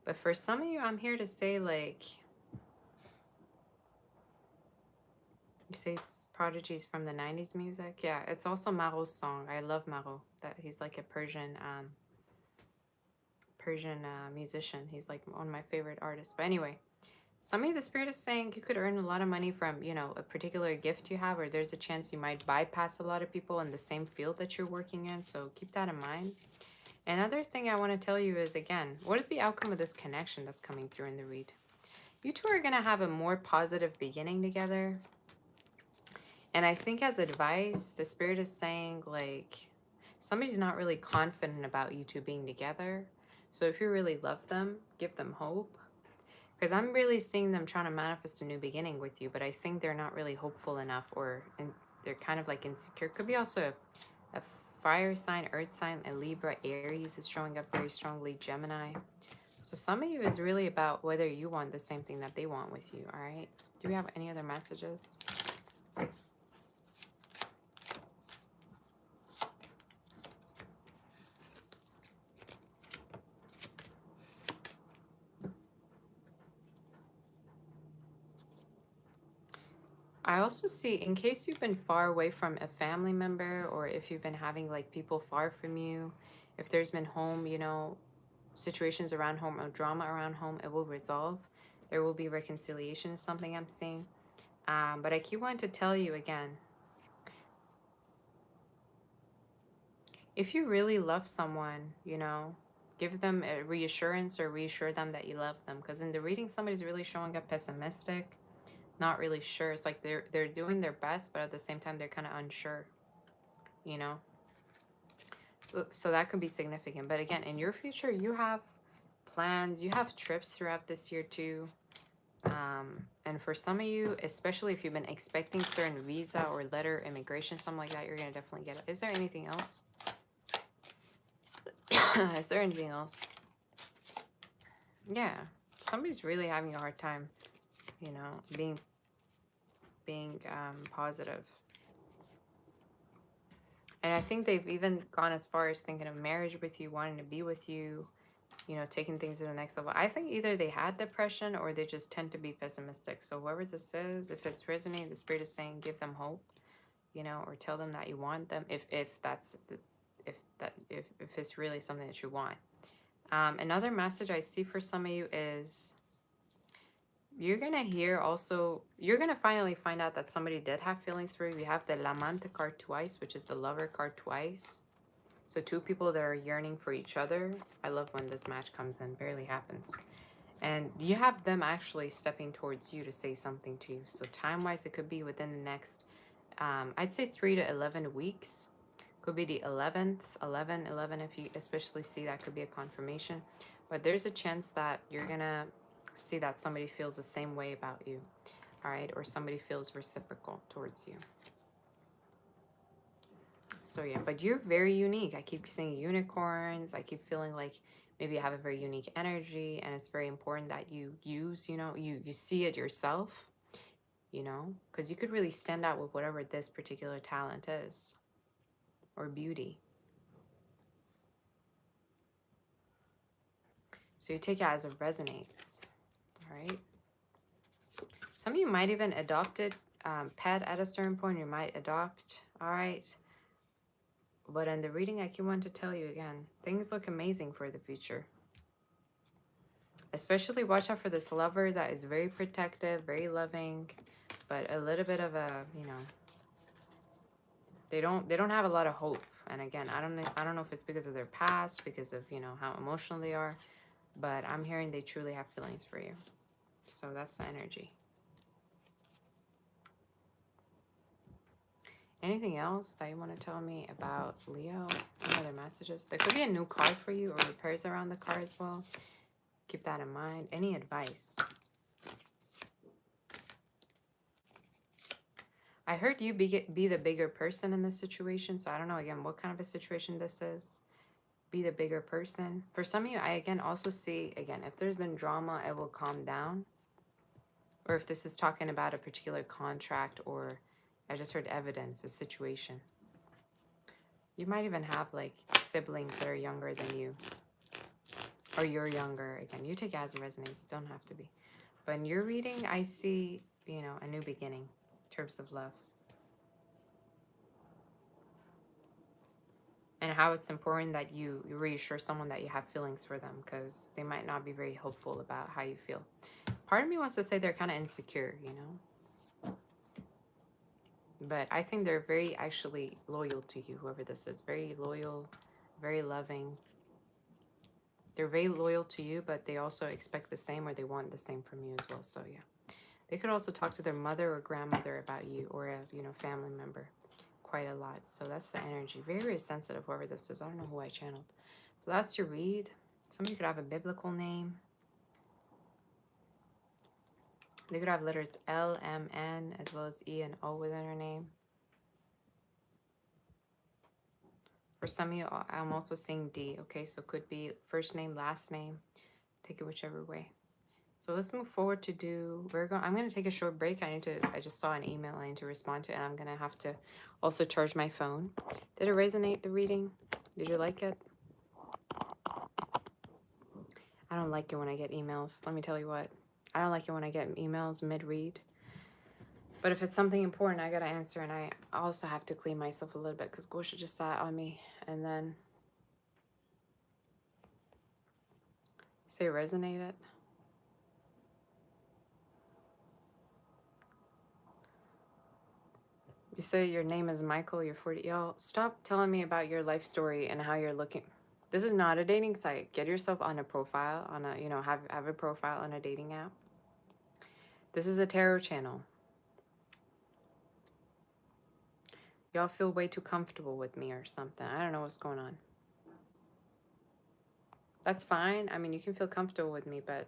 But for some of you, I'm here to say, like, you say prodigies from the 90s music. Yeah, it's also Maro's song. I love Maro. That he's like a Persian musician. He's like one of my favorite artists. But anyway, some of you, the spirit is saying you could earn a lot of money from, you know, a particular gift you have, or there's a chance you might bypass a lot of people in the same field that you're working in. So keep that in mind. Another thing I want to tell you is, again, what is the outcome of this connection that's coming through in the read? You two are going to have a more positive beginning together. And I think as advice, the spirit is saying, like, somebody's not really confident about you two being together. So if you really love them, give them hope. Because I'm really seeing them trying to manifest a new beginning with you, but I think they're not really hopeful enough, or they're kind of like insecure. Could be also a fire sign, earth sign, a Libra, Aries is showing up very strongly, Gemini. So some of you is really about whether you want the same thing that they want with you, all right? Do we have any other messages? I also see, in case you've been far away from a family member, or if you've been having like people far from you, if there's been home, you know, situations around home or drama around home, it will resolve. There will be reconciliation is something I'm seeing. But I keep wanting to tell you again, if you really love someone, you know, give them a reassurance or reassure them that you love them. Because in the reading, somebody's really showing up pessimistic, not really sure. It's like they're doing their best, but at the same time, they're kind of unsure, you know. So that could be significant. But again, in your future, you have plans, you have trips throughout this year too. And for some of you, especially if you've been expecting certain visa or letter, immigration, something like that, you're going to definitely get it. Is there anything else? Is there anything else? Yeah, somebody's really having a hard time, you know, being positive. And I think they've even gone as far as thinking of marriage with you, wanting to be with you, you know, taking things to the next level. I think either they had depression or they just tend to be pessimistic. So whoever this is, if it's resonating, the spirit is saying give them hope, you know, or tell them that you want them if that's the, if it's really something that you want. Another message I see for some of you is you're gonna hear also, you're gonna finally find out that somebody did have feelings for you. You have the L'Amante card twice, which is the lover card twice. So two people that are yearning for each other. I love when this match comes in, barely happens. And you have them actually stepping towards you to say something to you. So time-wise, it could be within the next, I'd say 3 to 11 weeks. Could be the 11th, 11, if you especially see that could be a confirmation. But there's a chance that you're going to see that somebody feels the same way about you, all right? Or somebody feels reciprocal towards you. So yeah, but you're very unique. I keep seeing unicorns. I keep feeling like maybe you have a very unique energy, and it's very important that you use, you know, you see it yourself, you know, because you could really stand out with whatever this particular talent is or beauty. So you take it as it resonates, all right? Some of you might even adopt it, pet at a certain point. You might adopt, all right? But in the reading, I keep wanting to tell you again, things look amazing for the future. Especially watch out for this lover that is very protective, very loving, but a little bit of a, you know, they don't have a lot of hope. And again, I don't know if it's because of their past, because of, you know, how emotional they are, but I'm hearing they truly have feelings for you. So that's the energy. Anything else that you want to tell me about Leo? Any other messages? There could be a new card for you or repairs around the car as well. Keep that in mind. Any advice? I heard you be the bigger person in this situation. So I don't know, again, what kind of a situation this is. Be the bigger person. For some of you, I again also see, again, if there's been drama, it will calm down. Or if this is talking about a particular contract, or I just heard evidence, a situation. You might even have like siblings that are younger than you. Or you're younger. Again, you take it as it resonates. Don't have to be. But in your reading, I see, you know, a new beginning in terms of love. And how it's important that you reassure someone that you have feelings for them, because they might not be very hopeful about how you feel. Part of me wants to say they're kind of insecure, you know. But I think they're very actually loyal to you, whoever this is. Very loyal, very loving. They're very loyal to you, but they also expect the same, or they want the same from you as well. So yeah. They could also talk to their mother or grandmother about you, or a, you know, family member quite a lot. So that's the energy. Very, very sensitive, whoever this is. I don't know who I channeled. So that's your read. Some of you could have a biblical name. They could have letters L, M, N, as well as E and O within her name. For some of you, I'm also seeing D. Okay, so could be first name, last name. Take it whichever way. So let's move forward to do Virgo. I'm going to take a short break. I just saw an email I need to respond to, and I'm going to have to also charge my phone. Did it resonate, the reading? Did you like it? I don't like it when I get emails. Let me tell you what. I don't like it when I get emails mid-read. But if it's something important, I gotta answer, and I also have to clean myself a little bit because Gosha just sat on me. And then say resonated. You say your name is Michael, you're 40. Y'all, stop telling me about your life story and how you're looking. This is not a dating site. Get yourself on a profile, on a, have a profile on a dating app. This is a tarot channel. Y'all feel way too comfortable with me or something. I don't know what's going on. That's fine. I mean, you can feel comfortable with me, but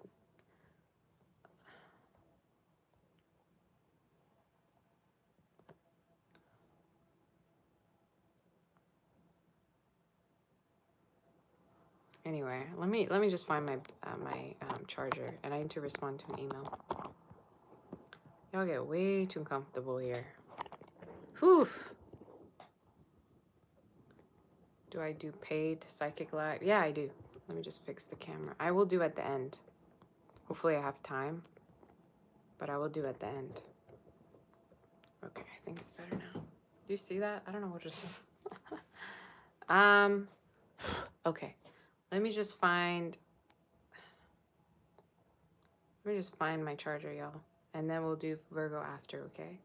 anyway, let me just find my charger, and I need to respond to an email. Y'all get way too comfortable here. Whew. Do I do paid psychic live? Yeah, I do. Let me just fix the camera. I will do at the end. Hopefully I have time, but I will do at the end. Okay, I think it's better now. Do you see that? I don't know what it is. Okay. Let me just find my charger, y'all. And then we'll do Virgo after, okay?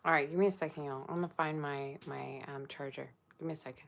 All right, give me a second, y'all. I'm gonna find my charger. Give me a second.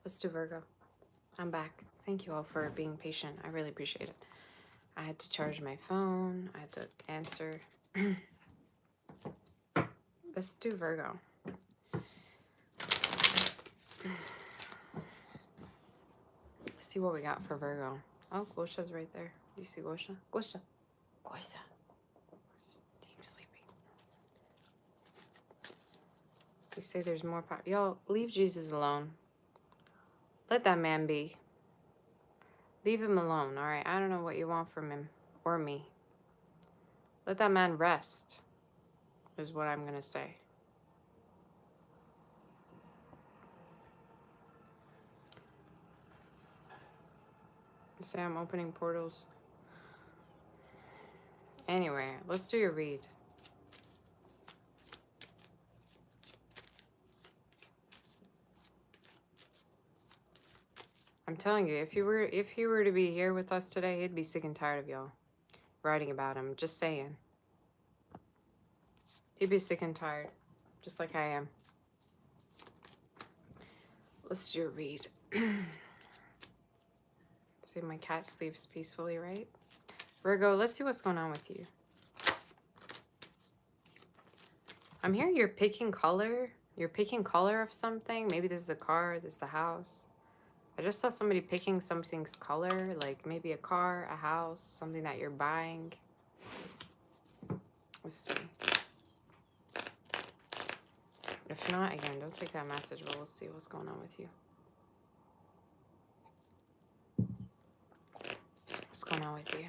Let's do Virgo. I'm back. Thank you all for being patient. I really appreciate it. I had to charge my phone. I had to answer. Let's do Virgo. Let's see what we got for Virgo. Oh, Gosha's right there. Do you see Gosha? Gosha. Gosha. Deep sleeping. You say there's more power. Y'all, leave Jesus alone. Let that man be. Leave him alone, all right? I don't know what you want from him or me. Let that man rest, is what I'm going to say. Say I'm opening portals. Anyway, let's do your read. I'm telling you, if he were to be here with us today, he'd be sick and tired of y'all writing about him. Just saying. He'd be sick and tired, just like I am. Let's do your read. See, my cat sleeps peacefully, right? Virgo, let's see what's going on with you. I'm hearing you're picking color. You're picking color of something. Maybe this is a car, this is a house. I just saw somebody picking something's color, like maybe a car, a house, something that you're buying. Let's see. If not, again, don't take that message, but we'll see what's going on with you. What's going on with you?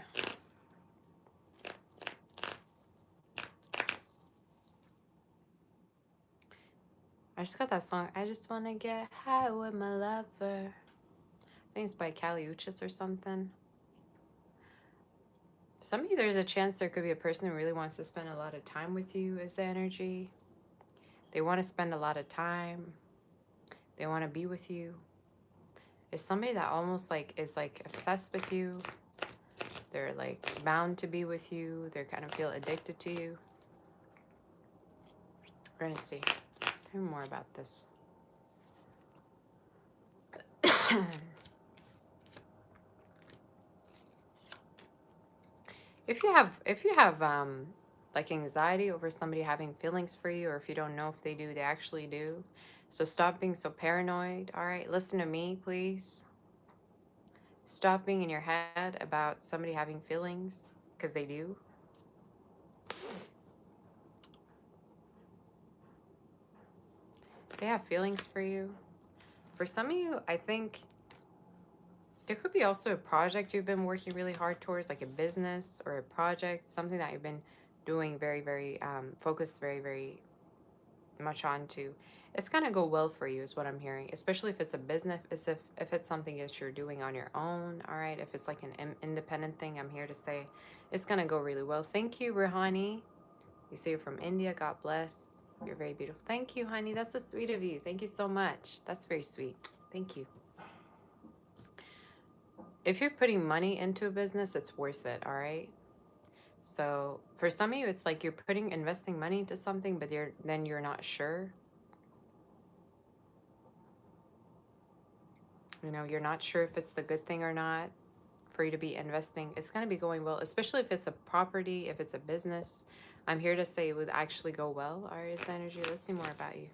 I just got that song, I Just Want to Get High with My Lover. I think it's by Kali Uchis or something. Some of you, there's a chance there could be a person who really wants to spend a lot of time with you, is the energy. They want to spend a lot of time. They want to be with you. It's somebody that almost like is like obsessed with you. They're like bound to be with you. They kind of feel addicted to you. We're gonna see. Tell me more about this. If you have like anxiety over somebody having feelings for you, or if you don't know if they do, they actually do. So stop being so paranoid, all right? Listen to me, please. Stop being in your head about somebody having feelings, because they do. They have feelings for you. For some of you, I think there could be also a project you've been working really hard towards, like a business or a project, something that you've been doing very, very focused very, very much onto. It's gonna go well for you, is what I'm hearing. Especially if it's a business, if it's something that you're doing on your own. All right, if it's like an independent thing, I'm here to say it's gonna go really well. Thank you, Rohani. You say you're from India. God bless. You're very beautiful. Thank you, honey. That's so sweet of you. Thank you so much. That's very sweet. Thank you. If you're putting money into a business, it's worth it, all right? So for some of you, it's like you're investing money into something, but then you're not sure. You know, you're not sure if it's the good thing or not for you to be investing. It's going to be going well, especially if it's a property, if it's a business. I'm here to say it would actually go well, Aries energy. Let's see more about you.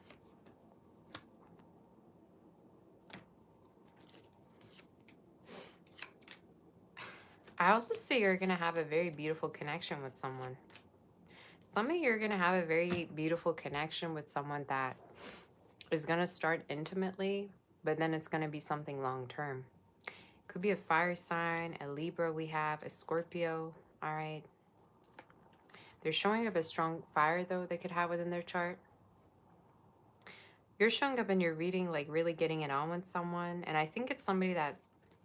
I also see you're going to have a very beautiful connection with someone. Some of you are going to have a very beautiful connection with someone that is going to start intimately, but then it's going to be something long-term. Could be a fire sign, a Libra we have, a Scorpio, all right? They're showing up a strong fire, though, they could have within their chart. You're showing up in your reading, like really getting it on with someone, and I think it's somebody that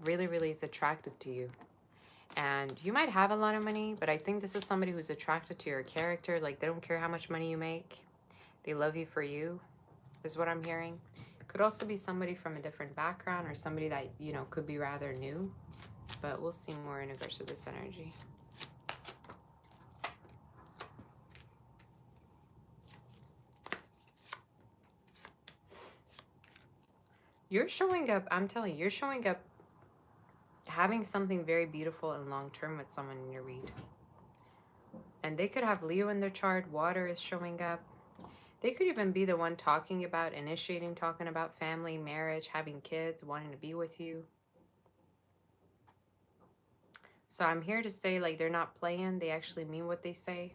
really, really is attracted to you. And you might have a lot of money, but I think this is somebody who's attracted to your character. Like, they don't care how much money you make. They love you for you, is what I'm hearing. Could also be somebody from a different background or somebody that, you know, could be rather new. But we'll see more in regards to this energy. You're showing up, I'm telling you, you're showing up having something very beautiful and long-term with someone in your read. And they could have Leo in their chart. Water is showing up. They could even be the one talking about, initiating, talking about family, marriage, having kids, wanting to be with you. So I'm here to say, like, they're not playing. They actually mean what they say.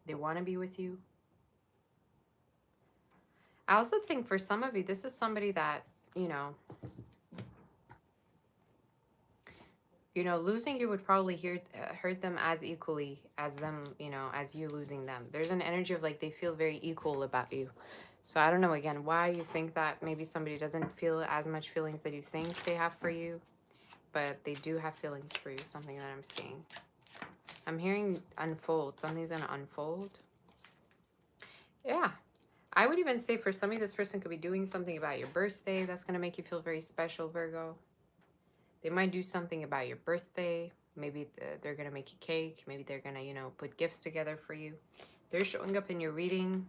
They want to be with you. I also think for some of you, this is somebody that, losing you would probably hurt them as equally as them, as you losing them. There's an energy of like they feel very equal about you. So I don't know, again, why you think that maybe somebody doesn't feel as much feelings that you think they have for you, but they do have feelings for you, something that I'm seeing. I'm hearing unfold. Something's going to unfold. Yeah. I would even say for some of you, this person could be doing something about your birthday that's going to make you feel very special, Virgo. They might do something about your birthday. Maybe they're going to make you cake. Maybe they're going to, put gifts together for you. They're showing up in your reading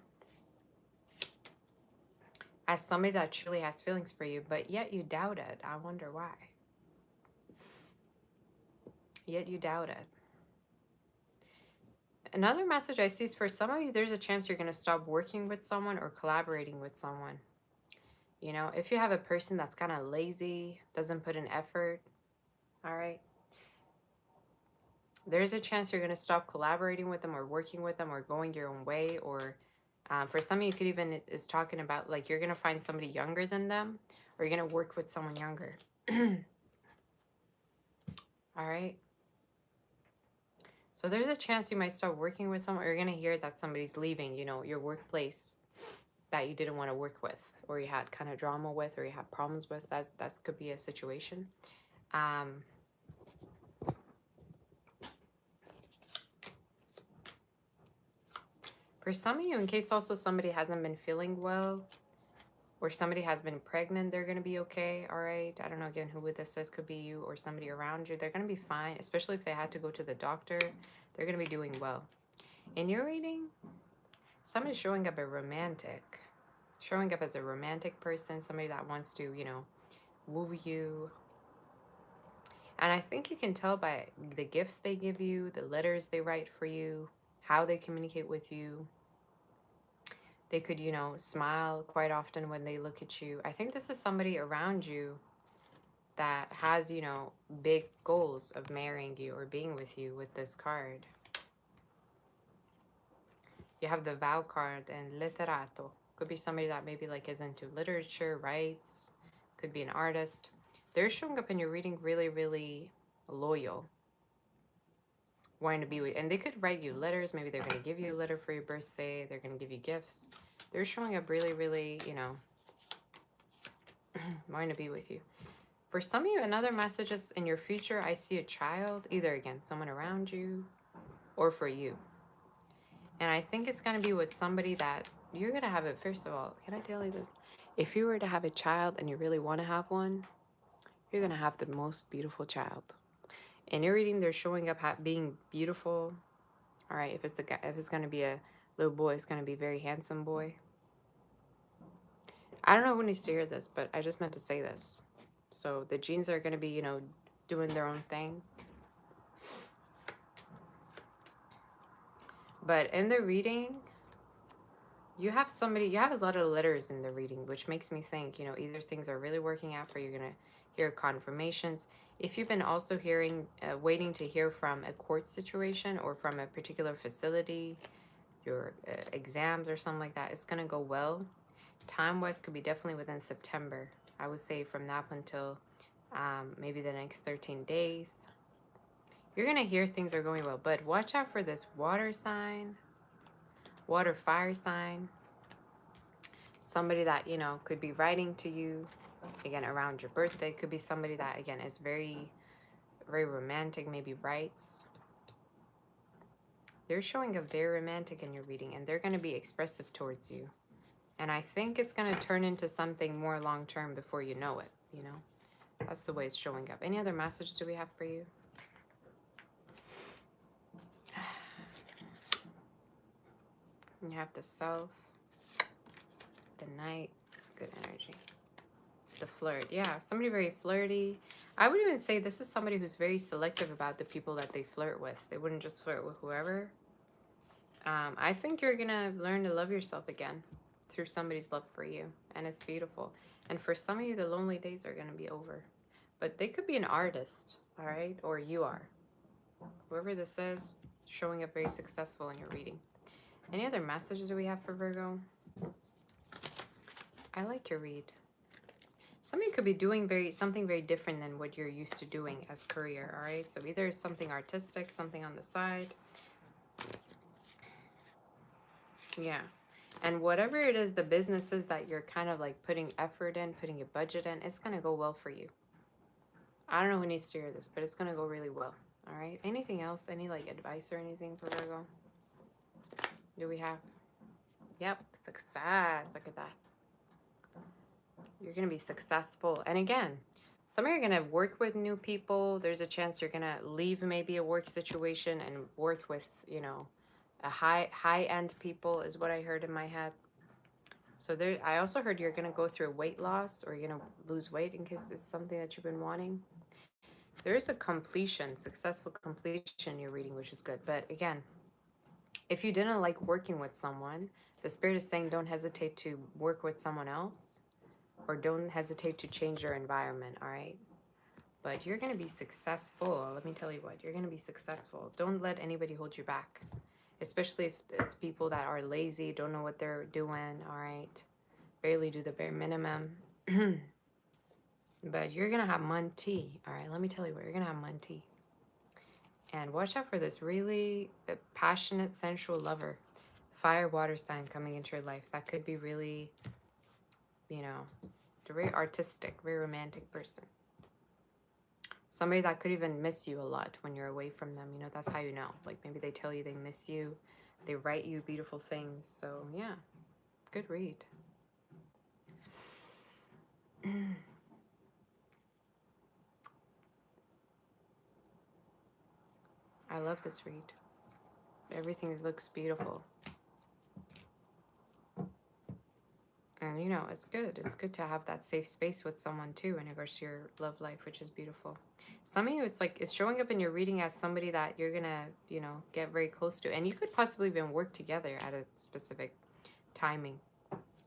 as somebody that truly has feelings for you, but yet you doubt it. I wonder why. Yet you doubt it. Another message I see is for some of you, there's a chance you're going to stop working with someone or collaborating with someone. If you have a person that's kind of lazy, doesn't put in effort, all right, there's a chance you're going to stop collaborating with them or working with them or going your own way. Or for some of you, could even is talking about like you're going to find somebody younger than them or you're going to work with someone younger. All right. So there's a chance you might start working with someone or you're going to hear that somebody's leaving, your workplace that you didn't want to work with or you had kind of drama with or you had problems with. That could be a situation. For some of you, in case also somebody hasn't been feeling well or somebody has been pregnant, they're going to be okay, all right? I don't know, again, who this is. Could be you or somebody around you. They're going to be fine, especially if they had to go to the doctor. They're going to be doing well. In your reading, somebody's showing up showing up as a romantic person, somebody that wants to, woo you. And I think you can tell by the gifts they give you, the letters they write for you, how they communicate with you. They could, smile quite often when they look at you. I think this is somebody around you that has, big goals of marrying you or being with you with this card. You have the vow card and letterato. Could be somebody that maybe like is into literature, writes, could be an artist. They're showing up in your reading really, really loyal, wanting to be with, and they could write you letters. Maybe they're going to give you a letter for your birthday. They're going to give you gifts. They're showing up really, really, wanting to be with you. For some of you, another message is in your future, I see a child, either again, someone around you or for you. And I think it's going to be with somebody that you're going to have it. First of all, can I tell you this? If you were to have a child and you really want to have one, you're going to have the most beautiful child. In your reading, they're showing up being beautiful. All right, if it's going to be a little boy, it's going to be a very handsome boy. I don't know who needs to hear this, but I just meant to say this. So the genes are going to be, doing their own thing. But in the reading, you have a lot of letters in the reading, which makes me think, either things are really working out for you. You're going to hear confirmations. If you've been also waiting to hear from a court situation or from a particular facility, your exams or something like that, it's going to go well. Time-wise, could be definitely within September. I would say from now up until maybe the next 13 days. You're going to hear things are going well, but watch out for this water sign, water fire sign. Somebody that, could be writing to you, again, around your birthday. Could be somebody that, again, is very, very romantic, maybe writes. They're showing up very romantic in your reading, and they're going to be expressive towards you. And I think it's going to turn into something more long-term before you know it, That's the way it's showing up. Any other message do we have for you? You have the Self, the Knight, it's good energy. The flirt. Yeah, somebody very flirty. I would even say this is somebody who's very selective about the people that they flirt with. They wouldn't just flirt with whoever. I think you're going to learn to love yourself again through somebody's love for you. And it's beautiful. And for some of you, the lonely days are going to be over. But they could be an artist, all right? Or you are. Whoever this is, showing up very successful in your reading. Any other messages do we have for Virgo? I like your read. Some of you could be doing something very different than what you're used to doing as career, all right? So either something artistic, something on the side. Yeah. And whatever it is, the businesses that you're kind of like putting effort in, putting your budget in, it's going to go well for you. I don't know who needs to hear this, but it's going to go really well, all right? Anything else? Any like advice or anything for Virgo? Do we have? Yep, success. Look at that. You're going to be successful. And again, some of you are going to work with new people. There's a chance you're going to leave maybe a work situation and work with, you know, a high-end people is what I heard in my head. So there, I also heard you're going to go through weight loss, or you're going to lose weight in case it's something that you've been wanting. There is a completion, successful completion you're reading, which is good. But again, if you didn't like working with someone, the spirit is saying don't hesitate to work with someone else, or don't hesitate to change your environment, all right? But you're going to be successful. Let me tell you what, you're going to be successful. Don't let anybody hold you back, especially if it's people that are lazy, don't know what they're doing, all right? Barely do the bare minimum. But you're going to have money, all right? Let me tell you what, you're going to have money. And watch out for this really passionate, sensual lover. Fire, water sign coming into your life. That could be really, you know, a very artistic, very romantic person. Somebody that could even miss you a lot when you're away from them. You know, that's how you know. Like maybe they tell you they miss you. They write you beautiful things. So yeah, good read. I love this read. Everything looks beautiful. And you know, it's good. It's good to have that safe space with someone too in regards to your love life, which is beautiful. Some of you, it's like it's showing up in your reading as somebody that you're gonna, you know, get very close to. And you could possibly even work together at a specific timing.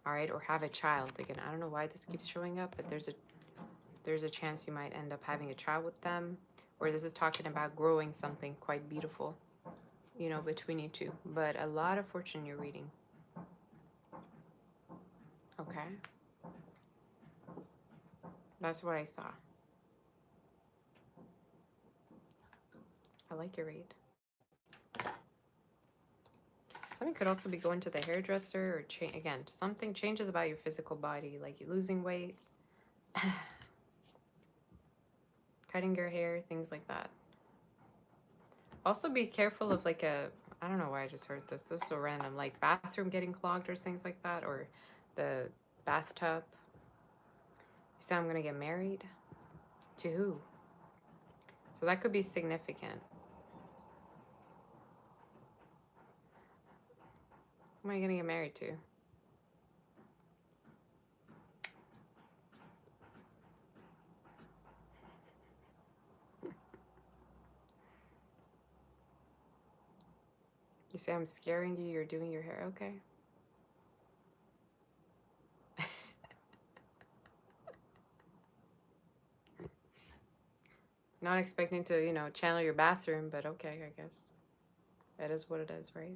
All right, or have a child. Again, I don't know why this keeps showing up, but there's a chance you might end up having a child with them. Or this is talking about growing something quite beautiful, you know, between you two. But a lot of fortune you're reading. Okay. That's what I saw. I like your read. Something could also be going to the hairdresser, or again, something changes about your physical body, like you're losing weight, cutting your hair, things like that. Also be careful of like I don't know why I just heard this. This is so random, like bathroom getting clogged or things like that, or the bathtub. You say I'm going to get married? To who? So that could be significant. Who am I going to get married to? You say I'm scaring you, you're doing your hair. Okay. Not expecting to, you know, channel your bathroom, but okay, I guess. It is what it is, right?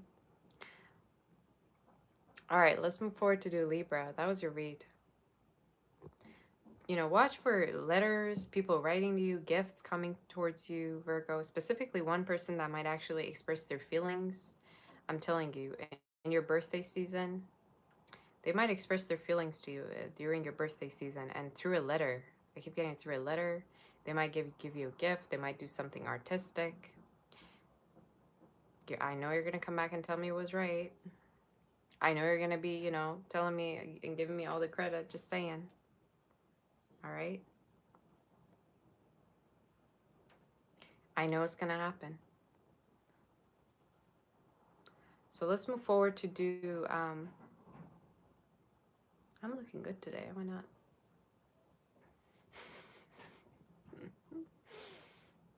All right, let's move forward to do Libra. That was your read. You know, watch for letters, people writing to you, gifts coming towards you, Virgo. Specifically, one person that might actually express their feelings. I'm telling you, in your birthday season, they might express their feelings to you during your birthday season and through a letter. I keep getting through a letter. They might give you a gift. They might do something artistic. I know you're going to come back and tell me it was right. I know you're going to be, you know, telling me and giving me all the credit. Just saying. All right? I know it's going to happen. So let's move forward to do, I'm looking good today. Why not?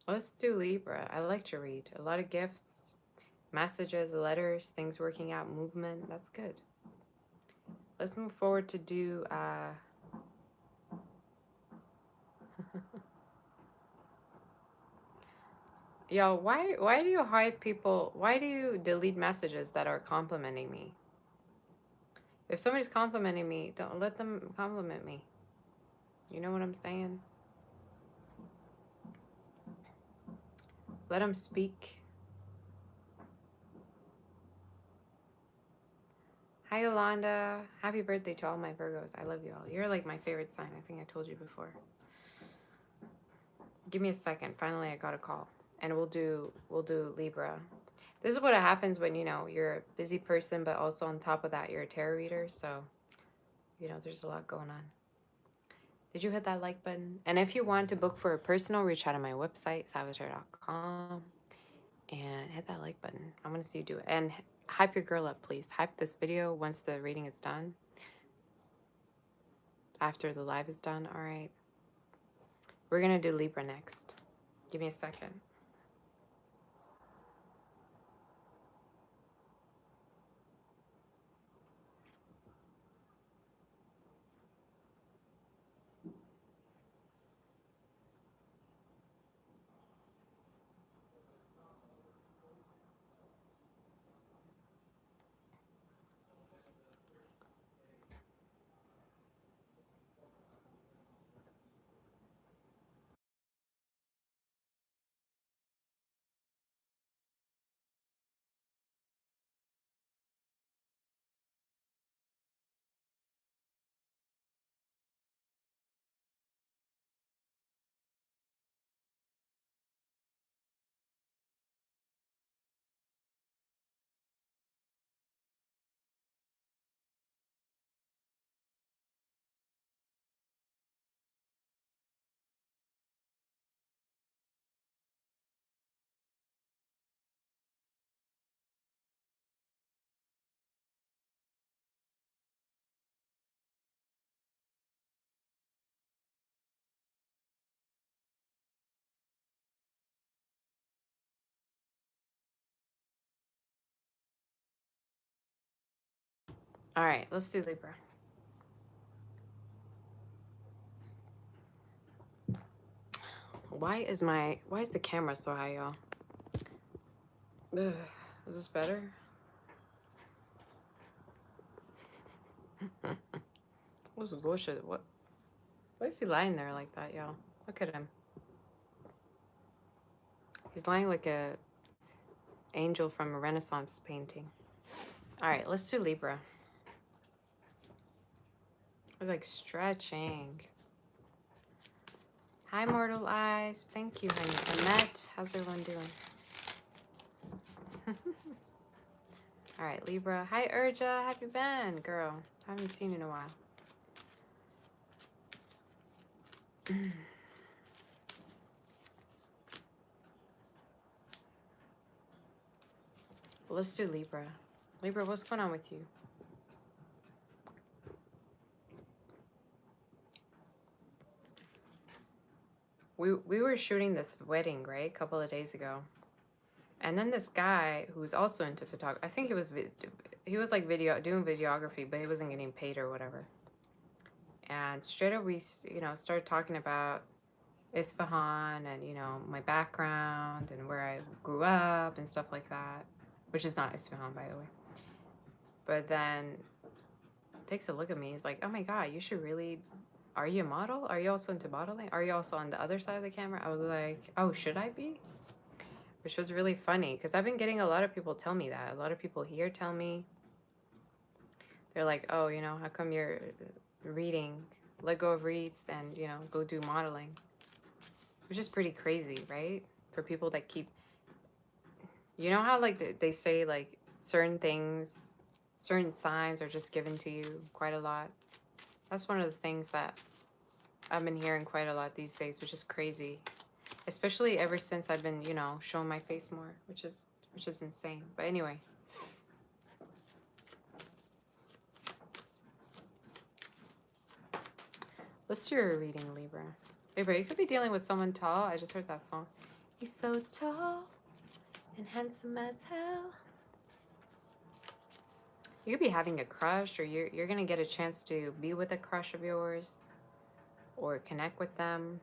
Let's do Libra. I liked your read. A lot of gifts, messages, letters, things working out, movement. That's good. Let's move forward to do yo, why do you hide people? Why do you delete messages that are complimenting me? If somebody's complimenting me, don't let them compliment me. You know what I'm saying? Let them speak. Hi, Yolanda. Happy birthday to all my Virgos. I love you all. You're like my favorite sign. I think I told you before. Give me a second. Finally, I got a call. And we'll do Libra. This is what happens when, you know, you're a busy person, but also on top of that, you're a tarot reader. So, you know, there's a lot going on. Did you hit that like button? And if you want to book for a personal, reach out on my website, saboteur.com, and hit that like button. I want to see you do it. And hype your girl up, please. Hype this video once the reading is done. After the live is done, all right. We're going to do Libra next. Give me a second. All right, let's do Libra. Why is the camera so high, y'all? Is this better? What's the bullshit? Why is he lying there like that, y'all? Look at him. He's lying like a angel from a Renaissance painting. All right, let's do Libra. It's like stretching. Hi, Mortal Eyes. Thank you, honey. Annette, how's everyone doing? All right, Libra. Hi, Urja. How have you been, girl? Haven't seen you in a while. Let's do Libra. Libra, what's going on with you? We were shooting this wedding, right? A couple of days ago. And then this guy who's also into photography, I think he was like doing videography, but he wasn't getting paid or whatever. And straight up we, you know, started talking about Isfahan and, you know, my background and where I grew up and stuff like that, which is not Isfahan, by the way. But then takes a look at me. He's like, oh my God, you should really, are you a model? Are you also into modeling? Are you also on the other side of the camera? I was like, oh, should I be? Which was really funny because I've been getting a lot of people tell me that. A lot of people here tell me, they're like, oh, you know, how come you're reading, let go of reads and, you know, go do modeling? Which is pretty crazy, right? For people that keep, you know how like they say like certain things, certain signs are just given to you quite a lot. That's one of the things that I've been hearing quite a lot these days, which is crazy. Especially ever since I've been, you know, showing my face more, which is insane. But anyway. Let's do your reading, Libra. Libra, you could be dealing with someone tall. I just heard that song. He's so tall and handsome as hell. You could be having a crush, or you're gonna get a chance to be with a crush of yours or connect with them.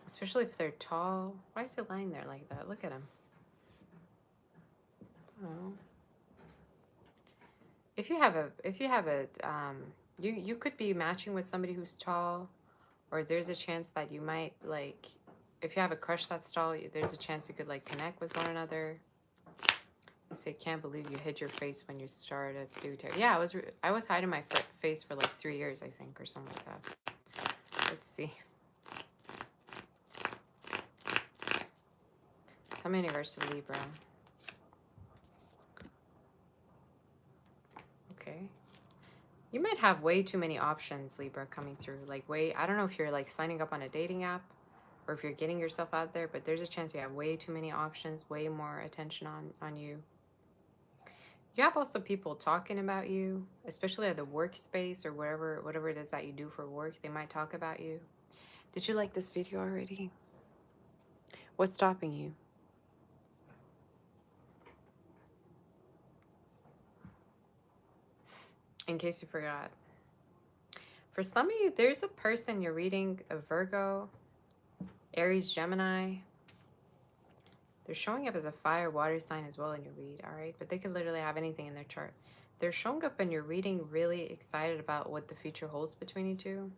Especially if they're tall. Why is he lying there like that? Look at him. Oh. If you have you could be matching with somebody who's tall, or there's a chance that you might like, if you have a crush that's tall, there's a chance you could like connect with one another. You say, can't believe you hid your face when you started due to. Yeah, I was hiding my face for like 3 years, I think, or something like that. Let's see. Tell me in regards to Libra. Okay. You might have way too many options, Libra, coming through. Like I don't know if you're like signing up on a dating app or if you're getting yourself out there, but there's a chance you have way too many options, way more attention on you. You have also people talking about you, especially at the workspace or whatever it is that you do for work. They might talk about you. Did you like this video already? What's stopping you? In case you forgot. For some of you, there's a person you're reading, a Virgo, Aries, Gemini. They're showing up as a fire, water sign as well in your read, all right? But they could literally have anything in their chart. They're showing up in your reading really excited about what the future holds between you two.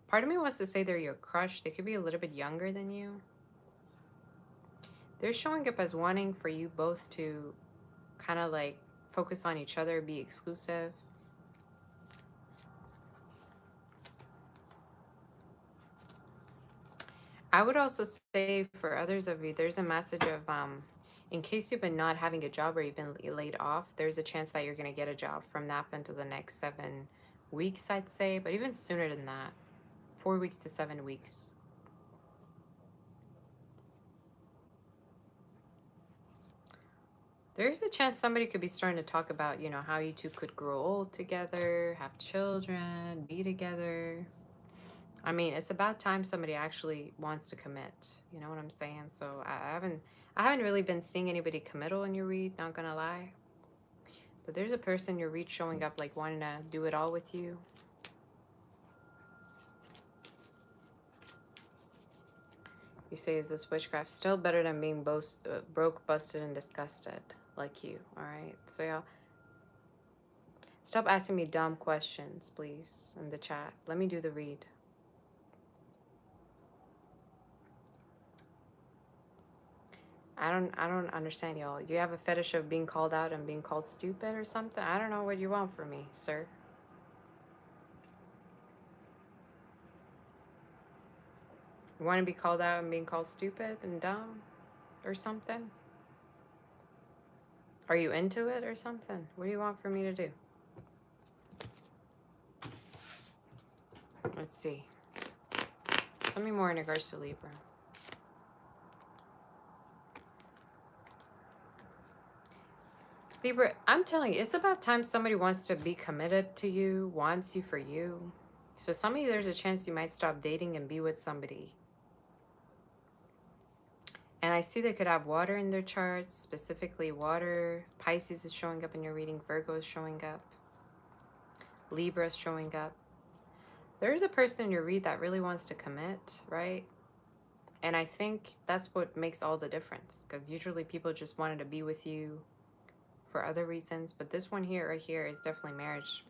Part of me wants to say they're your crush. They could be a little bit younger than you. They're showing up as wanting for you both to kind of like focus on each other, be exclusive. I would also say for others of you, there's a message of, in case you've been not having a job or you've been laid off, there's a chance that you're going to get a job from now into the next 7 weeks, I'd say, but even sooner than that, 4 weeks to 7 weeks. There's a chance somebody could be starting to talk about, you know, how you two could grow old together, have children, be together. I mean, it's about time somebody actually wants to commit. You know what I'm saying? So I haven't really been seeing anybody committal in your read, not gonna lie. But there's a person in your read showing up like wanting to do it all with you. You say, is this witchcraft? Still better than being broke, busted, and disgusted like you. All right. So y'all, stop asking me dumb questions, please, in the chat. Let me do the read. I don't understand, y'all. You have a fetish of being called out and being called stupid or something? I don't know what you want from me, sir. You want to be called out and being called stupid and dumb or something? Are you into it or something? What do you want from me to do? Let's see. Tell me more in regards to Libra. Libra, I'm telling you, it's about time somebody wants to be committed to you, wants you for you. So some of you, there's a chance you might stop dating and be with somebody. And I see they could have water in their charts, specifically water. Pisces is showing up in your reading. Virgo is showing up. Libra is showing up. There's a person in your read that really wants to commit, right? And I think that's what makes all the difference. Because usually people just wanted to be with you for other reasons, but this one here, right here, is definitely marriage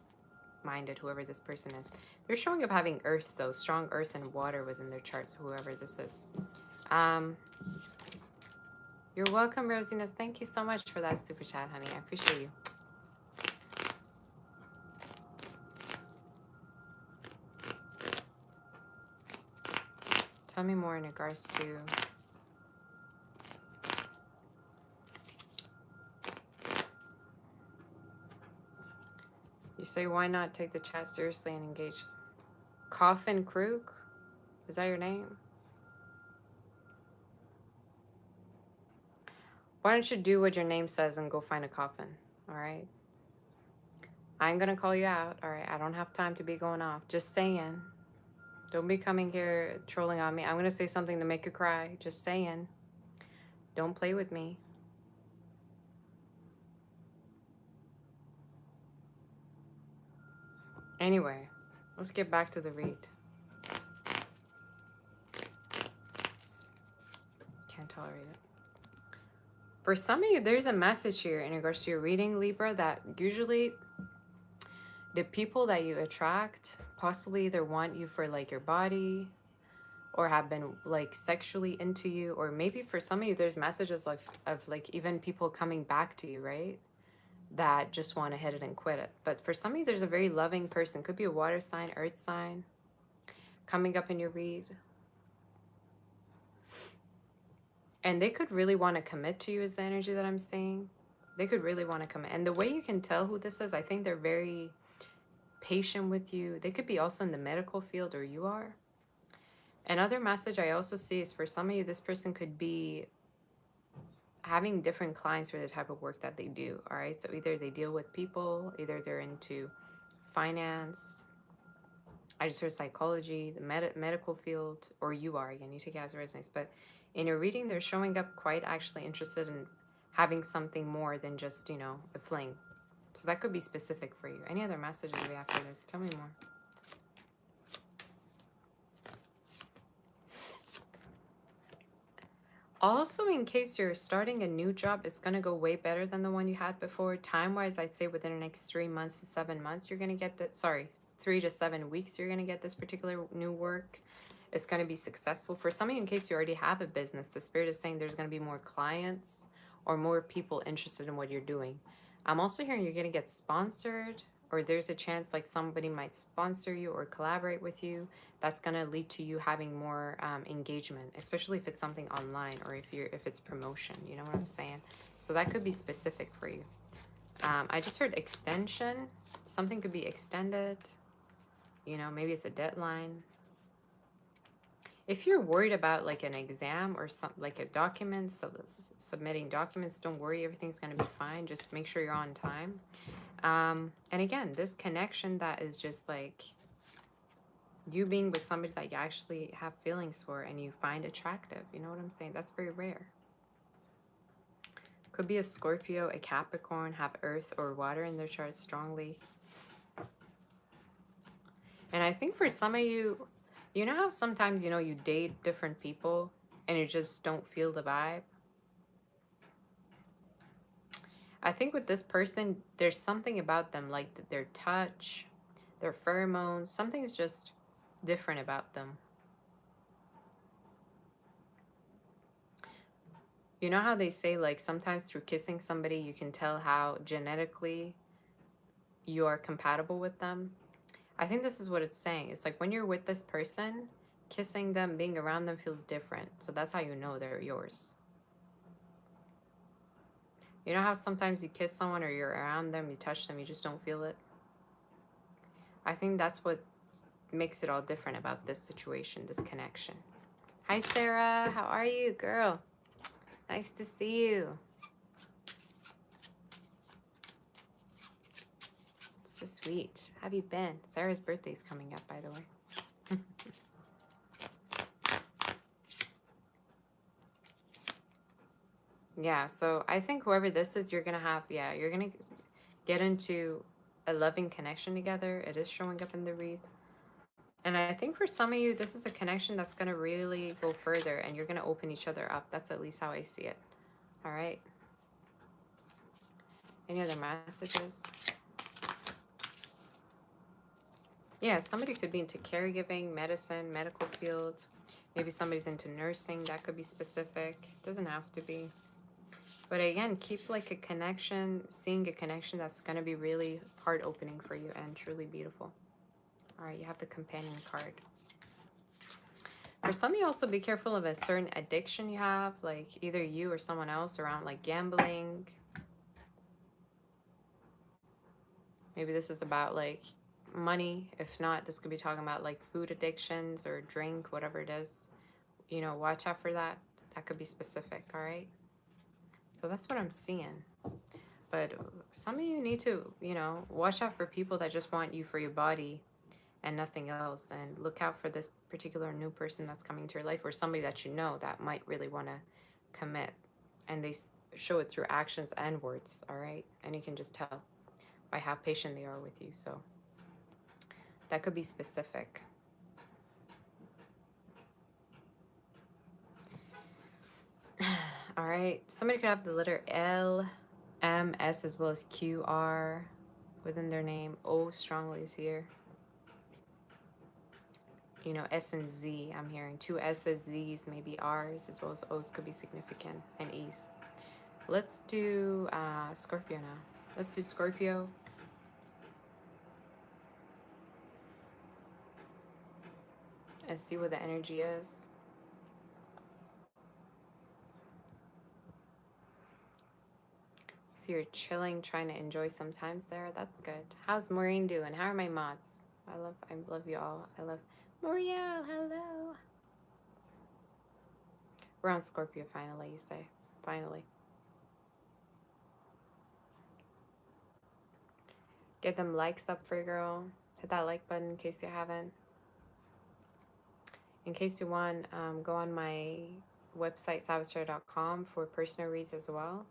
minded, whoever this person is. They're showing up having earth though, strong earth and water within their charts, whoever this is. You're welcome, Rosiness. Thank you so much for that super chat, honey. I appreciate you. Tell me more in regards to you say, why not take the chat seriously and engage? Coffin Krug? Is that your name? Why don't you do what your name says and go find a coffin, all right? I ain't gonna call you out, all right? I don't have time to be going off. Just saying. Don't be coming here trolling on me. I'm going to say something to make you cry. Just saying. Don't play with me. Anyway, let's get back to the read. Can't tolerate it. For some of you, there's a message here in regards to your reading, Libra, that usually the people that you attract possibly either want you for like your body or have been like sexually into you, or maybe for some of you there's messages like of like even people coming back to you, right? That just want to hit it and quit it. But for some of you there's a very loving person, could be a water sign, earth sign, coming up in your read. And they could really want to commit to you is the energy that I'm seeing. They could really want to commit. And the way you can tell who this is, I think they're very patient with you. They could be also in the medical field, or you are. Another message I also see is for some of you, this person could be having different clients for the type of work that they do. All right. So either they deal with people, either they're into finance. I just heard psychology, the medical field, or you are. Again, you take it as it resonates. But in your reading, they're showing up quite actually interested in having something more than just, you know, a fling. So that could be specific for you. Any other messages we have for this? Tell me more. Also, in case you're starting a new job, it's going to go way better than the one you had before. Time-wise, I'd say within the next 3 months to 7 months, you're going to get that. Sorry, 3 to 7 weeks, you're going to get this particular new work. It's going to be successful. For some of you, in case you already have a business, the Spirit is saying there's going to be more clients or more people interested in what you're doing. I'm also hearing you're going to get sponsored, or there's a chance like somebody might sponsor you or collaborate with you. That's going to lead to you having more engagement, especially if it's something online, or if it's promotion, you know what I'm saying? So that could be specific for you. I just heard extension. Something could be extended. You know, maybe it's a deadline. If you're worried about like an exam or something, like a document, so submitting documents, don't worry, everything's going to be fine. Just make sure you're on time. And again, this connection that is just like you being with somebody that you actually have feelings for and you find attractive, you know what I'm saying? That's very rare. Could be a Scorpio, a Capricorn, have earth or water in their chart strongly. And I think for some of you, you know how sometimes, you know, you date different people and you just don't feel the vibe? I think with this person, there's something about them, like their touch, their pheromones, something's just different about them. You know how they say, like, sometimes through kissing somebody, you can tell how genetically you are compatible with them? I think this is what it's saying. It's like when you're with this person, kissing them, being around them feels different. So that's how you know they're yours. You know how sometimes you kiss someone or you're around them, you touch them, you just don't feel it? I think that's what makes it all different about this situation, this connection. Hi, Sarah. How are you, girl? Nice to see you. It's so sweet. How have you been? Sarah's birthday's coming up, by the way. Yeah, so I think whoever this is, you're going to have, yeah, you're going to get into a loving connection together. It is showing up in the read. And I think for some of you, this is a connection that's going to really go further and you're going to open each other up. That's at least how I see it. All right. Any other messages? Yeah, somebody could be into caregiving, medicine, medical field. Maybe somebody's into nursing. That could be specific. Doesn't have to be. But again, keep like a connection, seeing a connection that's going to be really heart-opening for you and truly beautiful. All right, you have the companion card. For some of you, also be careful of a certain addiction you have, like either you or someone else around like gambling. Maybe this is about like money. If not, this could be talking about like food addictions or drink, whatever it is. You know, watch out for that. That could be specific, all right? So that's what I'm seeing. But some of you need to, you know, watch out for people that just want you for your body and nothing else. And look out for this particular new person that's coming into your life, or somebody that you know that might really want to commit. And they show it through actions and words, all right? And you can just tell by how patient they are with you. So that could be specific. All right, somebody could have the letter L, M, S, as well as Q, R within their name. O strongly is here. You know, S and Z, I'm hearing 2 S's, Z's, maybe R's, as well as O's could be significant, and E's. Let's do Scorpio now. Let's do Scorpio. And see what the energy is. So you're chilling, trying to enjoy some times there. That's good. How's Maureen doing? How are my mods? I love you all. I love Muriel. Hello. We're on Scorpio finally, you say. Finally. Get them likes up for your girl. Hit that like button in case you haven't. In case you want, go on my website, sagittarius.com, for personal reads as well.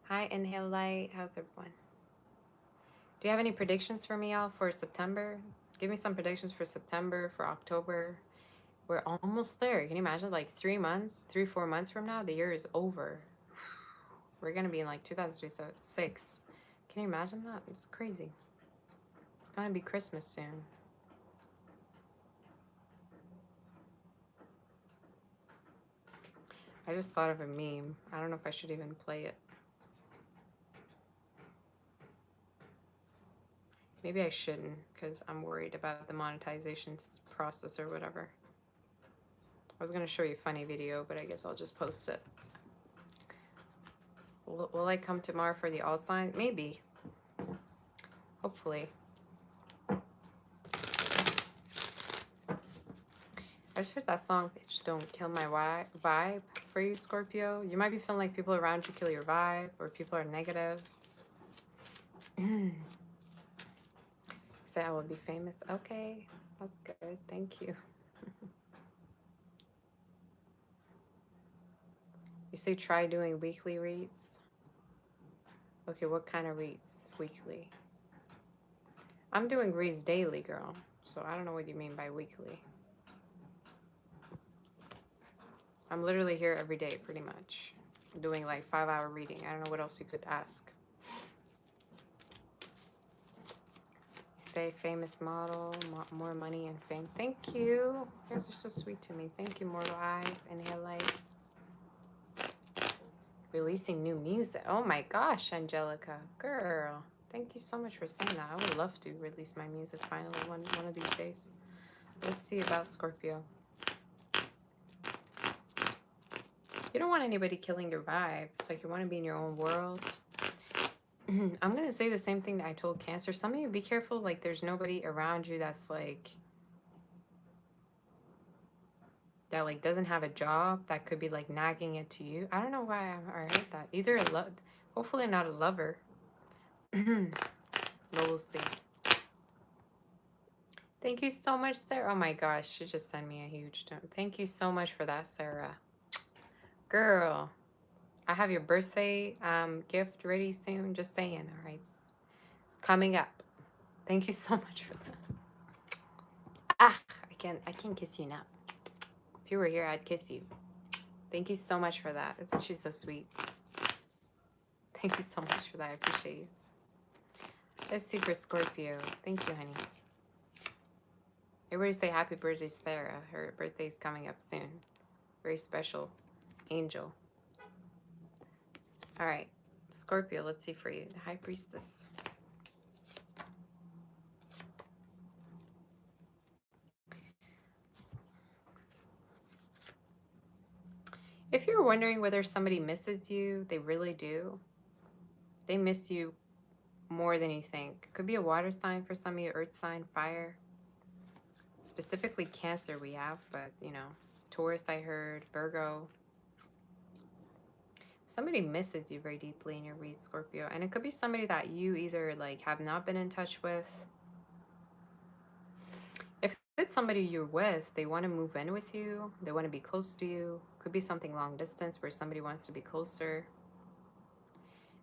Hi, Inhale Light. How's everyone? Do you have any predictions for me, all, for September? Give me some predictions for September, for October. We're almost there. Can you imagine? Like 3 months, 4 months from now, the year is over. We're going to be in like 2026. Can you imagine that? It's crazy. It's going to be Christmas soon. I just thought of a meme. I don't know if I should even play it. Maybe I shouldn't, because I'm worried about the monetization process or whatever. I was going to show you a funny video, but I guess I'll just post it. Will I come tomorrow for the all sign? Maybe. Hopefully. I just heard that song, Bitch Don't Kill My Vibe, for you, Scorpio. You might be feeling like people around you kill your vibe, or people are negative. Say I will be famous. Okay, that's good. Thank you. You say try doing weekly reads. Okay, what kind of reads weekly? I'm doing reads daily, girl. So I don't know what you mean by weekly. I'm literally here every day, pretty much. Doing like 5-hour reading. I don't know what else you could ask. Say famous model, more money and fame. Thank you. You guys are so sweet to me. Thank you, Mortal Eyes. Inhale Light. Releasing new music. Oh my gosh, Angelica. Girl. Thank you so much for saying that. I would love to release my music finally one of these days. Let's see about Scorpio. You don't want anybody killing your vibe. It's like you want to be in your own world. I'm going to say the same thing that I told Cancer. Some of you, be careful. Like, there's nobody around you that's like, that like doesn't have a job, that could be like nagging it to you. I don't know why I heard that. Either a hopefully not a lover. But we'll see. Thank you so much, Sarah. Oh my gosh, she just sent me a huge tone. Thank you so much for that, Sarah. Girl, I have your birthday gift ready soon. Just saying, all right? It's coming up. Thank you so much for that. Ah, I can't kiss you enough. If you were here, I'd kiss you. Thank you so much for that. It's actually so sweet. Thank you so much for that. I appreciate you. Let's see for Scorpio. Thank you, honey. Everybody say happy birthday, Sarah. Her birthday is coming up soon. Very special angel. All right, Scorpio, let's see for you. The High Priestess. If you're wondering whether somebody misses you, they really do. They miss you more than you think. Could be a water sign for some of you, earth sign, fire. Specifically Cancer we have, but you know, Taurus I heard, Virgo. Somebody misses you very deeply in your read, Scorpio. And it could be somebody that you either like have not been in touch with, somebody you're with, they want to move in with you. They want to be close to you. Could be something long distance where somebody wants to be closer.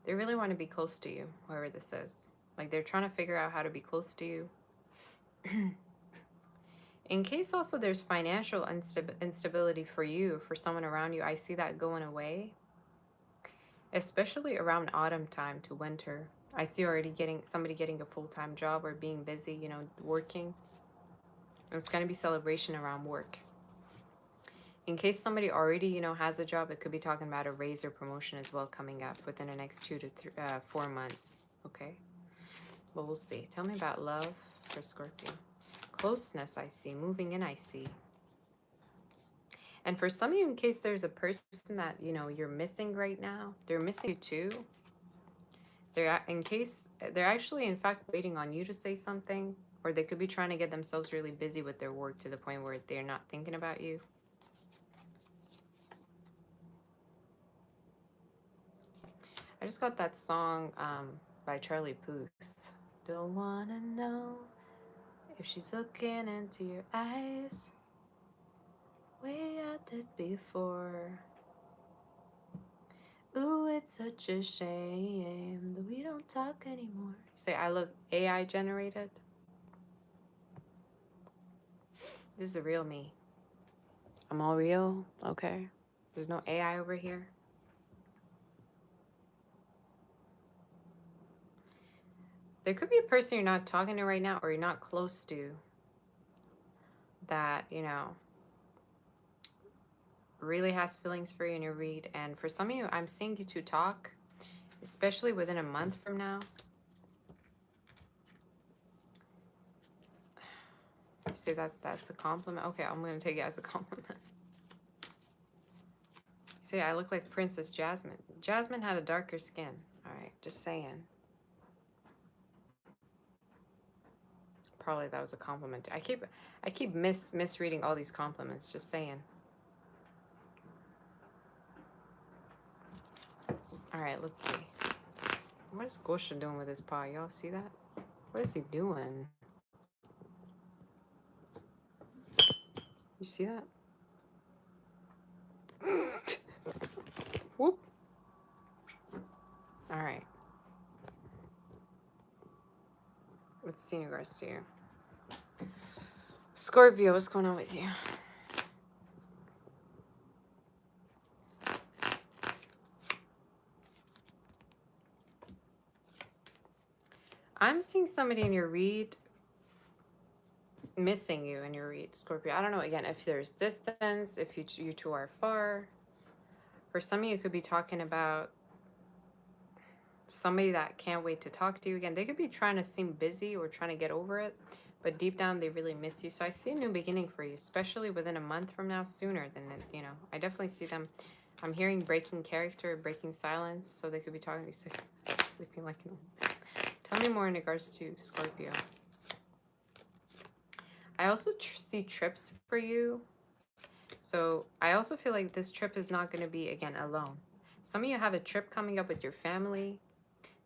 They really want to be close to you, whoever this is. Like they're trying to figure out how to be close to you. In case also there's financial instability for you, for someone around you, I see that going away. Especially around autumn time to winter. I see already somebody getting a full-time job or being busy, you know, working. And it's going to be celebration around work. In case somebody already, you know, has a job, it could be talking about a raise or promotion as well coming up within the next 2 to 4 months. Okay. Well, we'll see. Tell me about love for Scorpio. Closeness, I see. Moving in, I see. And for some of you, in case there's a person that, you know, you're missing right now, they're missing you too. They're actually, in fact, waiting on you to say something, or they could be trying to get themselves really busy with their work to the point where they're not thinking about you. I just got that song by Charlie Puth. Don't wanna know if she's looking into your eyes. Way I did before. Ooh, it's such a shame that we don't talk anymore. Say, I look AI generated. This is the real me. I'm all real, okay? There's no AI over here. There could be a person you're not talking to right now or you're not close to that, you know, really has feelings for you in your read. And for some of you, I'm seeing you two talk, especially within a month from now. You say that's a compliment? Okay, I'm going to take it as a compliment. See, I look like Princess Jasmine. Jasmine had a darker skin. All right, just saying. Probably that was a compliment. I keep misreading all these compliments. Just saying. All right, let's see. What is Gosha doing with his paw? Y'all see that? What is he doing? You see that? Whoop. All right. Let's see in regards to you. Scorpio, what's going on with you? I'm seeing somebody in your read missing you in your read, Scorpio. I don't know, again, if there's distance, if you two are far. For some of you, could be talking about somebody that can't wait to talk to you again. They could be trying to seem busy or trying to get over it, but deep down, they really miss you. So I see a new beginning for you, especially within a month from now, sooner than, you know, I definitely see them. I'm hearing breaking character, breaking silence. So they could be talking to you, sleeping like an old. Tell me more in regards to Scorpio. I also see trips for you. So I also feel like this trip is not going to be, again, alone. Some of you have a trip coming up with your family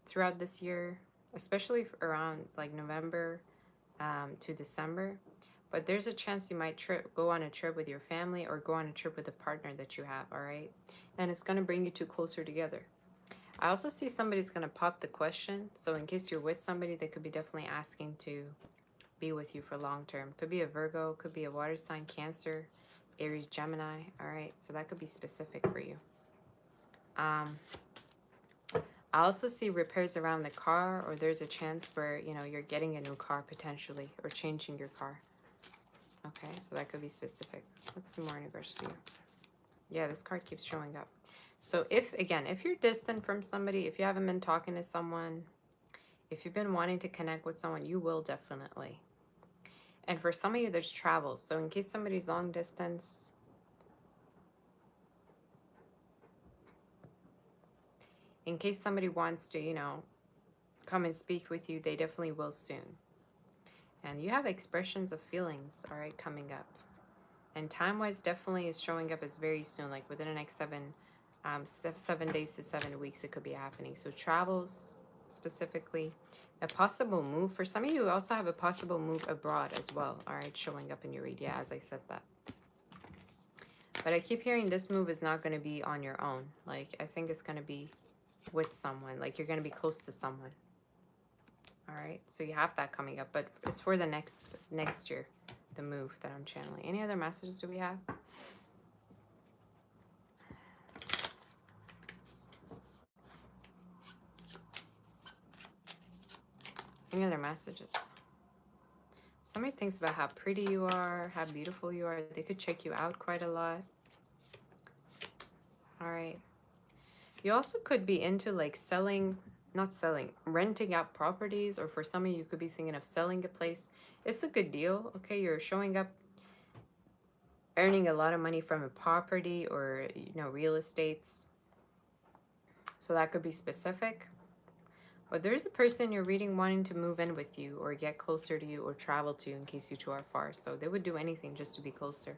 throughout this year, especially around like November to December. But there's a chance you might go on a trip with your family or go on a trip with a partner that you have, all right? And it's going to bring you two closer together. I also see somebody's going to pop the question. So in case you're with somebody, they could be definitely asking to be with you for long term. Could be a Virgo, could be a water sign, Cancer, Aries, Gemini. All right, so that could be specific for you. I also see repairs around the car, or there's a chance where, you know, you're getting a new car potentially, or changing your car. Okay, so that could be specific. Let's see more in regards to you. Yeah, this card keeps showing up. So if you're distant from somebody, if you haven't been talking to someone, if you've been wanting to connect with someone, you will definitely. And for some of you, there's travel. So in case somebody's long distance, in case somebody wants to, you know, come and speak with you, they definitely will soon. And you have expressions of feelings, all right, coming up. And time-wise, definitely is showing up as very soon, like within the next 7 days to 7 weeks, it could be happening. So travels specifically, A possible move. For some of you, also have a possible move abroad as well. All right, showing up in your read. Yeah, as I said that. But I keep hearing this move is not going to be on your own. Like, I think it's going to be with someone. Like, you're going to be close to someone. All right, so you have that coming up. But it's for the next year, the move that I'm channeling. Any other messages do we have? Any other messages? Somebody thinks about how pretty you are, how beautiful you are. They could check you out quite a lot. All right. You also could be into like renting out properties, or for some of you, you could be thinking of selling a place. It's a good deal. Okay, you're showing up earning a lot of money from a property or, real estates. So that could be specific. But there's a person you're reading wanting to move in with you or get closer to you or travel to you in case you two are far. So they would do anything just to be closer.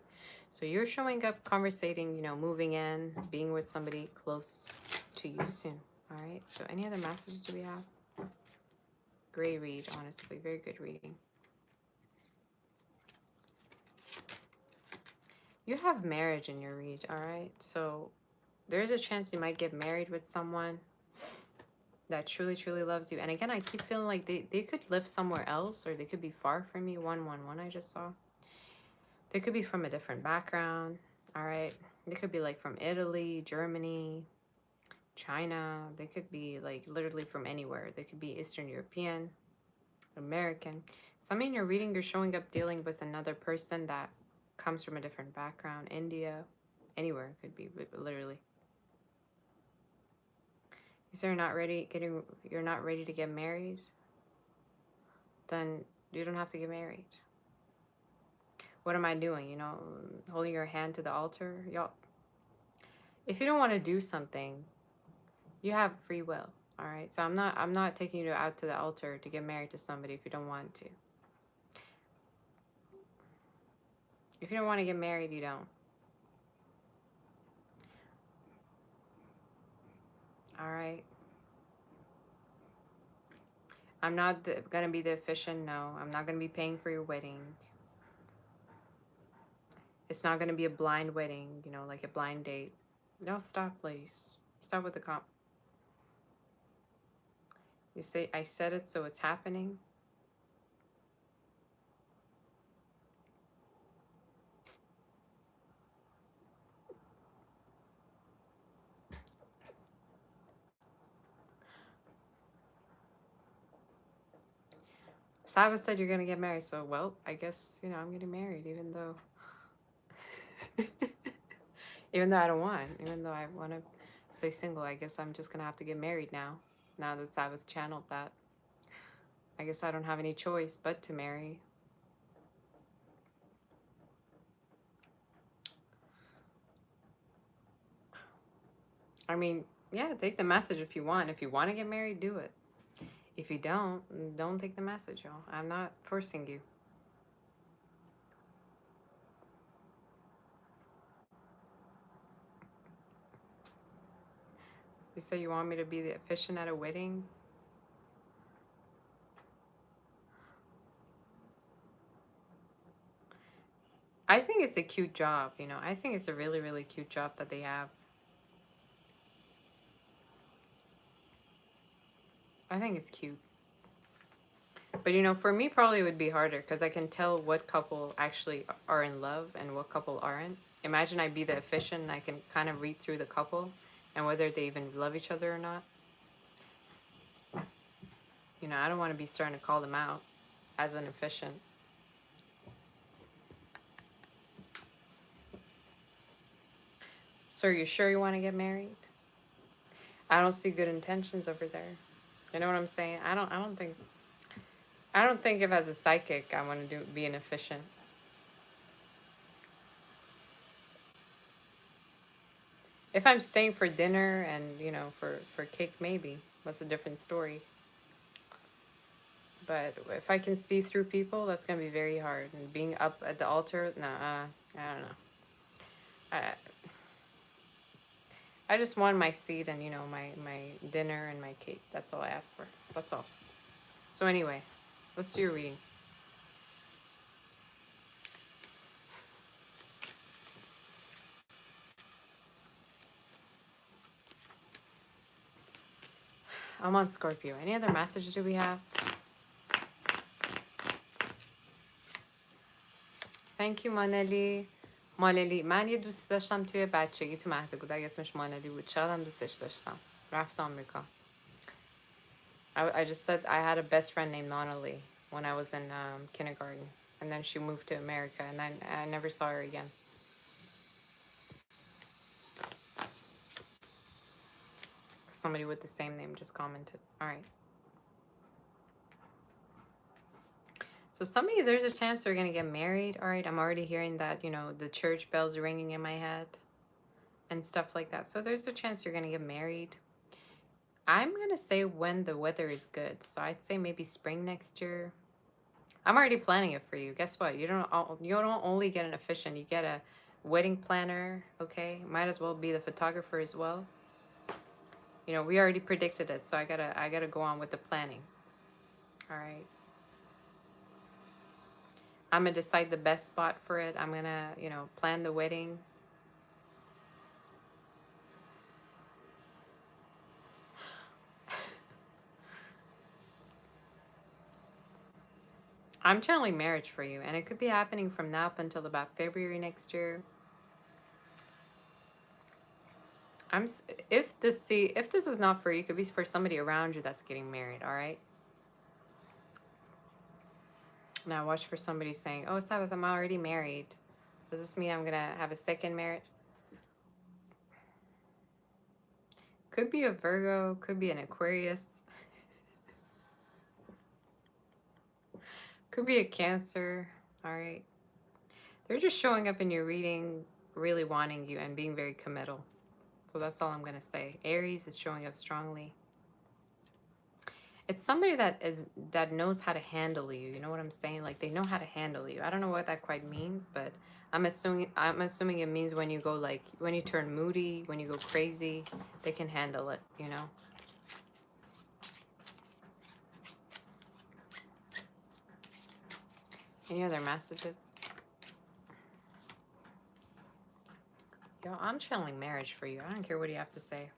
So you're showing up, conversating, moving in, being with somebody close to you soon. All right. So any other messages do we have? Great read, honestly. Very good reading. You have marriage in your read. All right. So there's a chance you might get married with someone that truly, truly loves you. And again, I keep feeling like they could live somewhere else, or they could be far from you. 111 I just saw. They could be from a different background. All right. They could be like from Italy, Germany, China. They could be like literally from anywhere. They could be Eastern European, American. Some in your reading, you're showing up dealing with another person that comes from a different background. India, anywhere it could be, literally. So you're not ready to get married, then you don't have to get married. What am I doing? Holding your hand to the altar? Y'all, if you don't want to do something, you have free will. All right. So I'm not taking you out to the altar to get married to somebody if you don't want to. If you don't want to get married, you don't. All right. I'm not going to be the officiant. No, I'm not going to be paying for your wedding. It's not going to be a blind wedding, like a blind date. No, stop, please. Stop with the comp. You say, I said it, so it's happening. Saba said you're going to get married, so, well, I guess, I'm getting married, even though... even though I don't want. Even though I want to stay single, I guess I'm just going to have to get married now. Now that Saba's channeled that. I guess I don't have any choice but to marry. I mean, yeah, take the message if you want. If you want to get married, do it. If you don't take the message, y'all. I'm not forcing you. You say you want me to be the officiant at a wedding? I think it's a cute job, I think it's a really, really cute job that they have. I think it's cute. But for me, probably it would be harder because I can tell what couple actually are in love and what couple aren't. Imagine I be the officiant and I can kind of read through the couple and whether they even love each other or not. I don't want to be starting to call them out as an officiant. So are you sure you want to get married? I don't see good intentions over there. You know what I'm saying? I don't think if as a psychic I want to be an officiant. If I'm staying for dinner and, for cake, maybe. That's a different story. But if I can see through people, that's going to be very hard. And being up at the altar, I don't know. I just want my seat and, my dinner and my cake. That's all I ask for. That's all. So anyway, let's do your reading. I'm on Scorpio. Any other messages do we have? Thank you مانلی. ماللی من یه دوست داشتم توی بچگی تو مهد کودک اسمش مانلی بود. چقدرم دوستش داشتم. رفت آمریکا. I just said I had a best friend named Monali when I was in kindergarten. And then she moved to America and then I never saw her again. Somebody with the same name just commented. All right. So some of you, there's a chance they're going to get married. All right. I'm already hearing that, you know, the church bells ringing in my head and stuff like that. So there's a chance you're going to get married. I'm going to say when the weather is good. So I'd say maybe spring next year. I'm already planning it for you. Guess what? You don't only get an officiant. You get a wedding planner. Okay. Might as well be the photographer as well. You know, we already predicted it. So I gotta go on with the planning. All right. I'm going to decide the best spot for it. I'm going to, you know, plan the wedding. I'm channeling marriage for you, and it could be happening from now up until about February next year. If this is not for you, it could be for somebody around you that's getting married, all right? Now watch for somebody saying, "Oh, Sabbath, I'm already married. Does this mean I'm going to have a second marriage?" Could be a Virgo, could be an Aquarius. Could be a Cancer, all right? They're just showing up in your reading, really wanting you and being very committal. So that's all I'm going to say. Aries is showing up strongly. It's somebody that knows how to handle you. You know what I'm saying? Like they know how to handle you. I don't know what that quite means, but I'm assuming it means when you go like when you turn moody, when you go crazy, they can handle it, you know? Any other messages? Yo, I'm channeling marriage for you. I don't care what you have to say.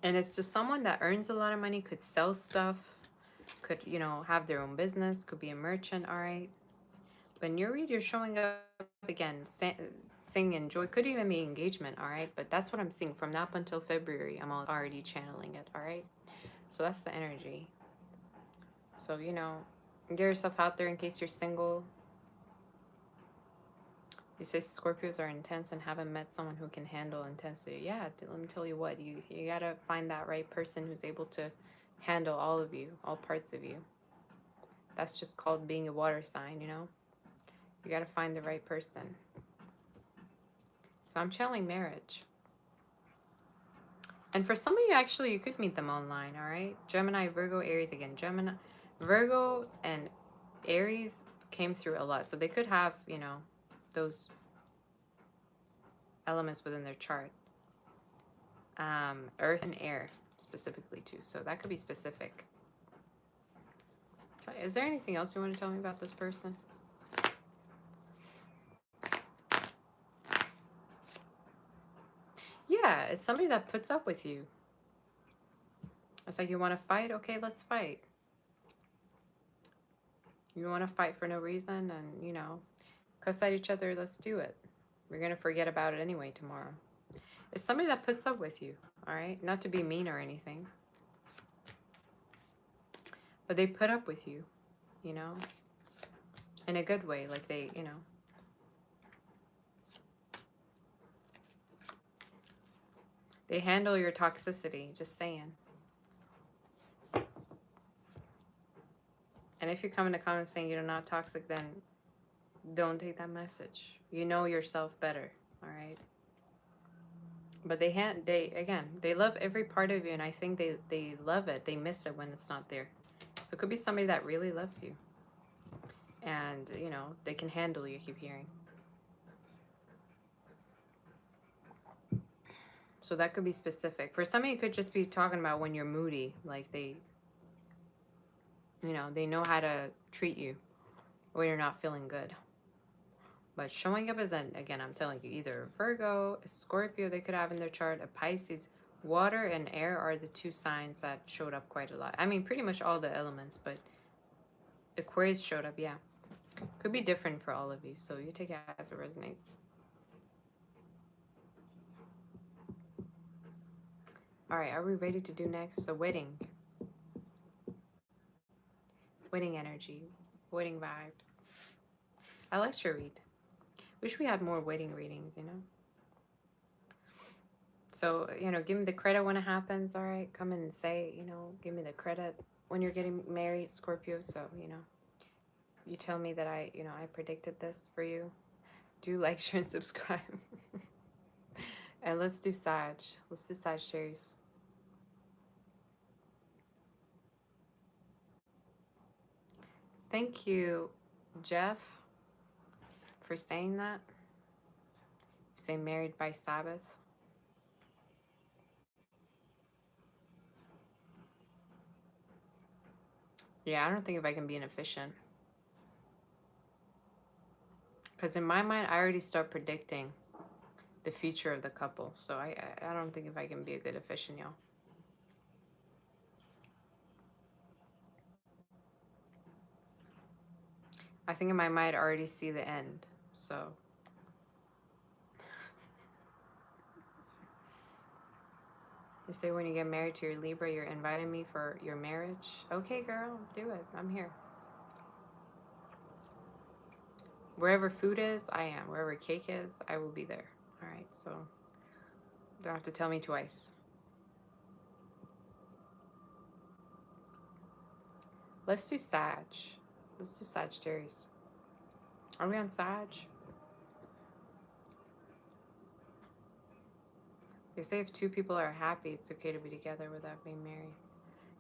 And it's just someone that earns a lot of money, could sell stuff, could, you know, have their own business, could be a merchant, all right? But in your read, you're showing up again, sing, enjoy, could even be engagement, all right? But that's what I'm seeing from now up until February. I'm already channeling it, all right? So that's the energy. So, you know, get yourself out there in case you're single. You say Scorpios are intense and haven't met someone who can handle intensity. Yeah, let me tell you what, you gotta find that right person who's able to handle all of you, all parts of you. That's just called being a water sign, you know? You gotta find the right person. So I'm channeling marriage. And for some of you, actually, you could meet them online, all right? Gemini, Virgo, Aries again. Gemini, Virgo, and Aries came through a lot. So they could have, you know, those elements within their chart. Earth and air specifically too. So that could be specific. Is there anything else you want to tell me about this person? Yeah, it's somebody that puts up with you. It's like, you want to fight? Okay, let's fight. You want to fight for no reason and, you know, cuss at each other, let's do it. We're going to forget about it anyway tomorrow. It's somebody that puts up with you, all right? Not to be mean or anything. But they put up with you, you know? In a good way, like they, you know. They handle your toxicity, just saying. And if you come in the comments saying you're not toxic, then don't take that message. You know yourself better, all right? But they love every part of you, and I think they love it. They miss it when it's not there. So it could be somebody that really loves you. And, you know, they can handle you, keep hearing. So that could be specific. For some of you, it could just be talking about when you're moody. Like they, you know, they know how to treat you when you're not feeling good. But showing up as an, again, I'm telling you, either a Virgo, a Scorpio they could have in their chart, a Pisces. Water and air are the two signs that showed up quite a lot. I mean, pretty much all the elements, but Aquarius showed up, yeah. Could be different for all of you, so you take it as it resonates. All right, are we ready to do next? So wedding. Wedding energy. Wedding vibes. I liked your read. Wish we had more wedding readings, you know? So, you know, give me the credit when it happens, all right? Come in and say, you know, give me the credit when you're getting married, Scorpio. So, you know, you tell me that I predicted this for you. Do like, share, and subscribe. And let's do Sag. Let's do Sagittarius. Thank you, Jeff, for saying that. Say married by Sabbath. Yeah, I don't think if I can be inefficient. Because in my mind, I already start predicting the future of the couple. So I don't think if I can be a good efficient, y'all. I think in my mind, I already see the end. So you say when you get married to your Libra, you're inviting me for your marriage. Okay, girl, do it. I'm here. Wherever food is, I am. Wherever cake is, I will be there. All right, so don't have to tell me twice. Let's do Sag. Let's do Sagittarius. Are we on Sag? They say if two people are happy, it's okay to be together without being married.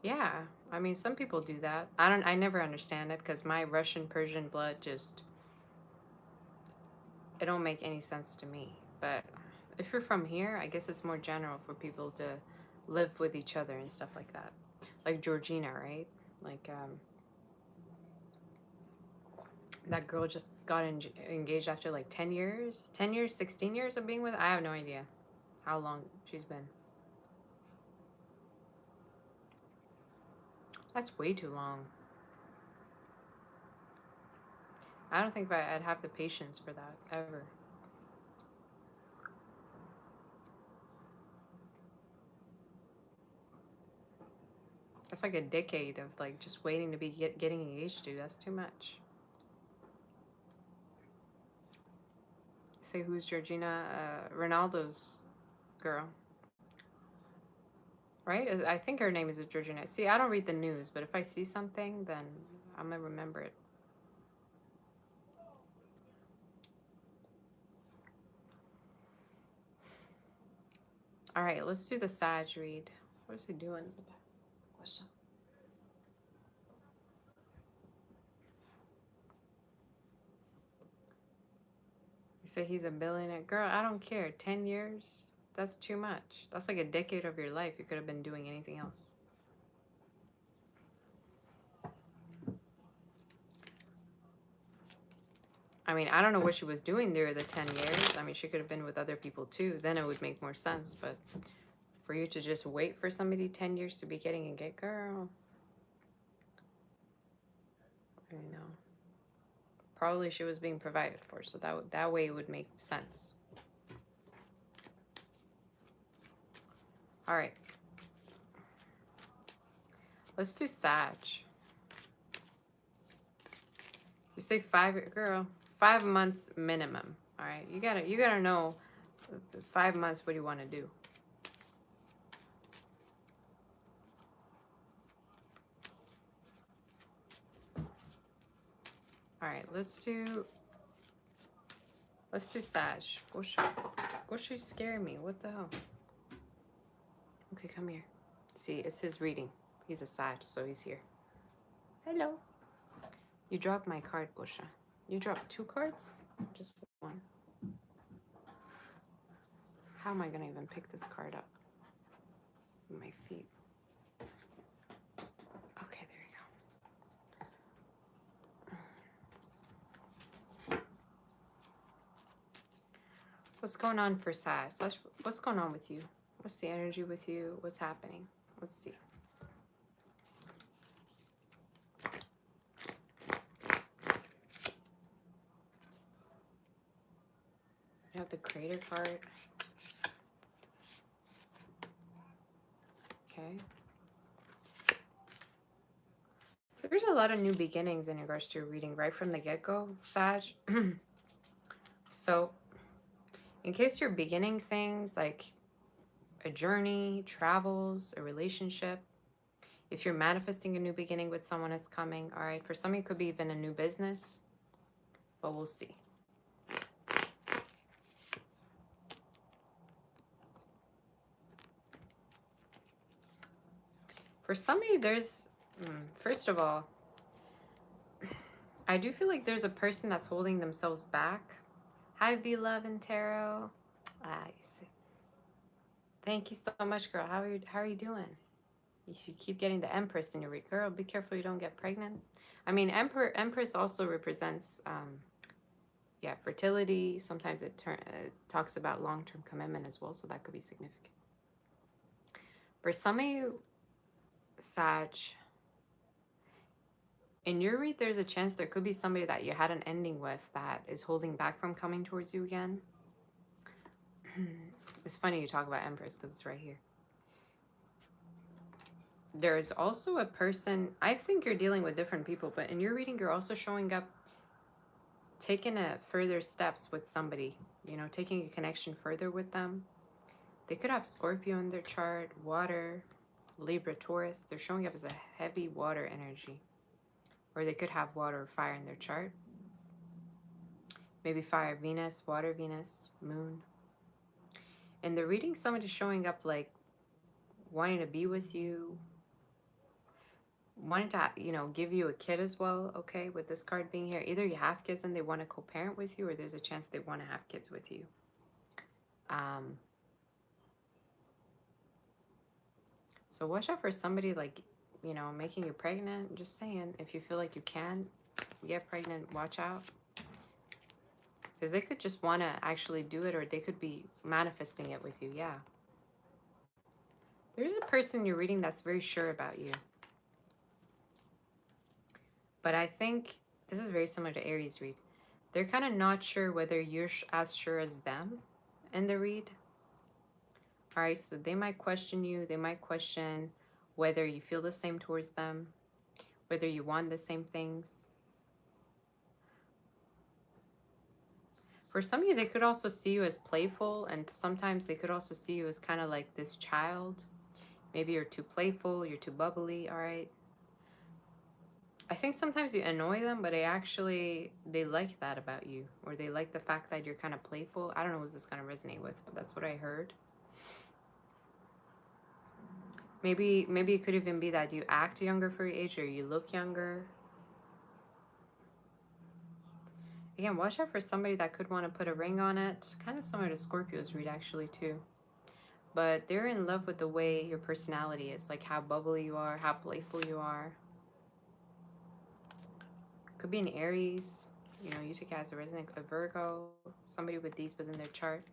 Yeah, I mean, some people do that. I never understand it because my Russian Persian blood just, it don't make any sense to me. But if you're from here, I guess it's more general for people to live with each other and stuff like that. Like Georgina, right? Like, that girl just got engaged after like 10 years? 10 years, 16 years of being with? I have no idea how long she's been. That's way too long. I don't think I'd have the patience for that, ever. That's like a decade of like just waiting to be getting engaged to. That's too much. Say who's Georgina? Ronaldo's girl. Right? I think her name is Georgina. See, I don't read the news, but if I see something, then I'm going to remember it. All right, let's do the Sag read. What is he doing? Question. You say he's a billionaire. Girl, I don't care. 10 years? That's too much. That's like a decade of your life. You could have been doing anything else. I mean, I don't know what she was doing there the 10 years. I mean, she could have been with other people too. Then it would make more sense. But for you to just wait for somebody 10 years to be getting engaged, girl. I know. Probably she was being provided for. So that way it would make sense. All right. Let's do Sag. You say 5 months minimum. All right. You gotta know 5 months what do you want to do. All right, let's do Sag. Gosha's scaring me. What the hell? Okay, come here. See, it's his reading. He's a Sag, so he's here. Hello. You dropped my card, Gosha. You dropped 2 cards? Just 1. How am I going to even pick this card up? With my feet. Okay, there you go. What's going on for Sag? What's going on with you? What's the energy with you? What's happening? Let's see. You have the Creator card. Okay. There's a lot of new beginnings in regards to your reading right from the get-go, Sag. So, in case you're beginning things like a journey, travels, a relationship, if you're manifesting a new beginning with someone that's coming, all right, for some it could be even a new business, but we'll see. For somebody, there's, first of all, I do feel like there's a person that's holding themselves back. Hi, V-Love and Tarot. I see. Thank you so much, girl. How are you doing? You keep getting the Empress in your read. Girl, be careful you don't get pregnant. I mean, Empress also represents, yeah, fertility. Sometimes it talks about long-term commitment as well, so that could be significant. For some of you, Sag, in your read, there's a chance there could be somebody that you had an ending with that is holding back from coming towards you again. It's funny you talk about Empress because it's right here. There's also a person, I think you're dealing with different people, but in your reading, you're also showing up taking a further steps with somebody, you know, taking a connection further with them. They could have Scorpio in their chart, water, Libra, Taurus. They're showing up as a heavy water energy. Or they could have water or fire in their chart. Maybe fire, Venus, water, Venus, moon. In the reading, somebody's showing up like wanting to be with you, wanting to, you know, give you a kid as well, okay, with this card being here. Either you have kids and they want to co-parent with you, or there's a chance they want to have kids with you. So watch out for somebody like, you know, making you pregnant. I'm just saying, if you feel like you can get pregnant, watch out. Because they could just want to actually do it, or they could be manifesting it with you, yeah. There's a person you're reading that's very sure about you. But I think this is very similar to Aries read. They're kind of not sure whether you're as sure as them in the read. All right, so they might question you. They might question whether you feel the same towards them, whether you want the same things. For some of you, they could also see you as playful, and sometimes they could also see you as kind of like this child. Maybe you're too playful, you're too bubbly, all right? I think sometimes you annoy them, but they like that about you, or they like the fact that you're kind of playful. I don't know what this kind of resonate with, but that's what I heard. Maybe it could even be that you act younger for your age, or you look younger. Again, watch out for somebody that could want to put a ring on it. Kind of similar to Scorpio's read, actually, too. But they're in love with the way your personality is, like how bubbly you are, how playful you are. Could be an Aries, you know, you take it as a resident, a Virgo, somebody with these within their chart.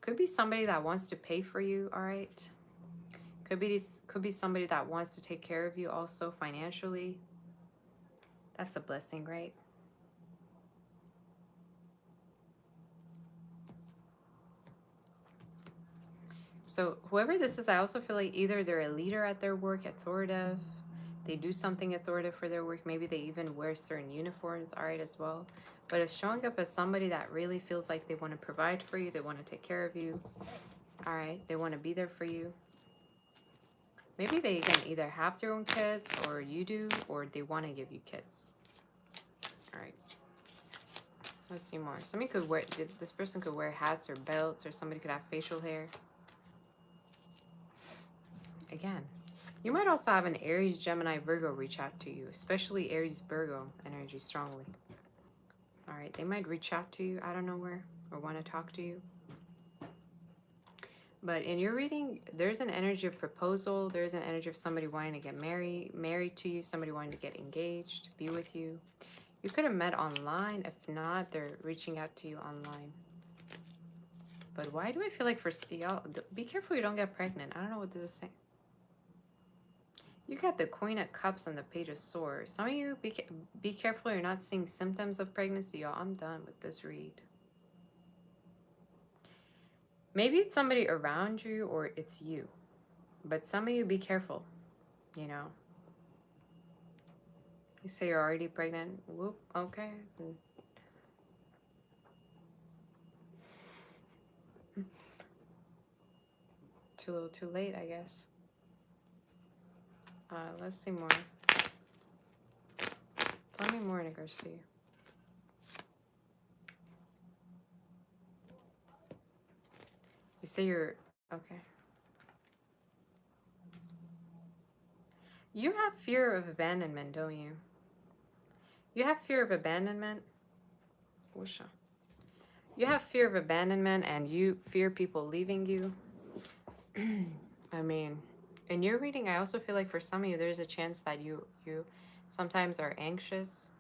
Could be somebody that wants to pay for you, all right? Could be somebody that wants to take care of you also financially. That's a blessing, right? So whoever this is, I also feel like either they're a leader at their work, authoritative. They do something authoritative for their work. Maybe they even wear certain uniforms, all right, as well. But it's showing up as somebody that really feels like they want to provide for you. They want to take care of you, all right? They want to be there for you. Maybe they can either have their own kids, or you do, or they want to give you kids. All right. Let's see more. Somebody could wear, this person could wear hats or belts, or somebody could have facial hair. Again, you might also have an Aries, Gemini, Virgo reach out to you, especially Aries, Virgo energy strongly. All right, they might reach out to you out of nowhere or want to talk to you. But in your reading, there's an energy of proposal. There's an energy of somebody wanting to get married to you, somebody wanting to get engaged, be with you. You could have met online. If not, they're reaching out to you online. But why do I feel like for y'all, be careful you don't get pregnant. I don't know what this is saying. You got the Queen of Cups and the Page of Swords. Some of you, be careful you're not seeing symptoms of pregnancy. Y'all, I'm done with this read. Maybe it's somebody around you or it's you. But some of you, be careful, you know. You say you're already pregnant. Whoop, okay. Too little, too late, I guess. Let's see more. Tell me more in regards to you. You say you're, okay. You have fear of abandonment, don't you? You have fear of abandonment. Whoosha. You have fear of abandonment and you fear people leaving you. I mean, in your reading, I also feel like for some of you, there's a chance that you sometimes are anxious.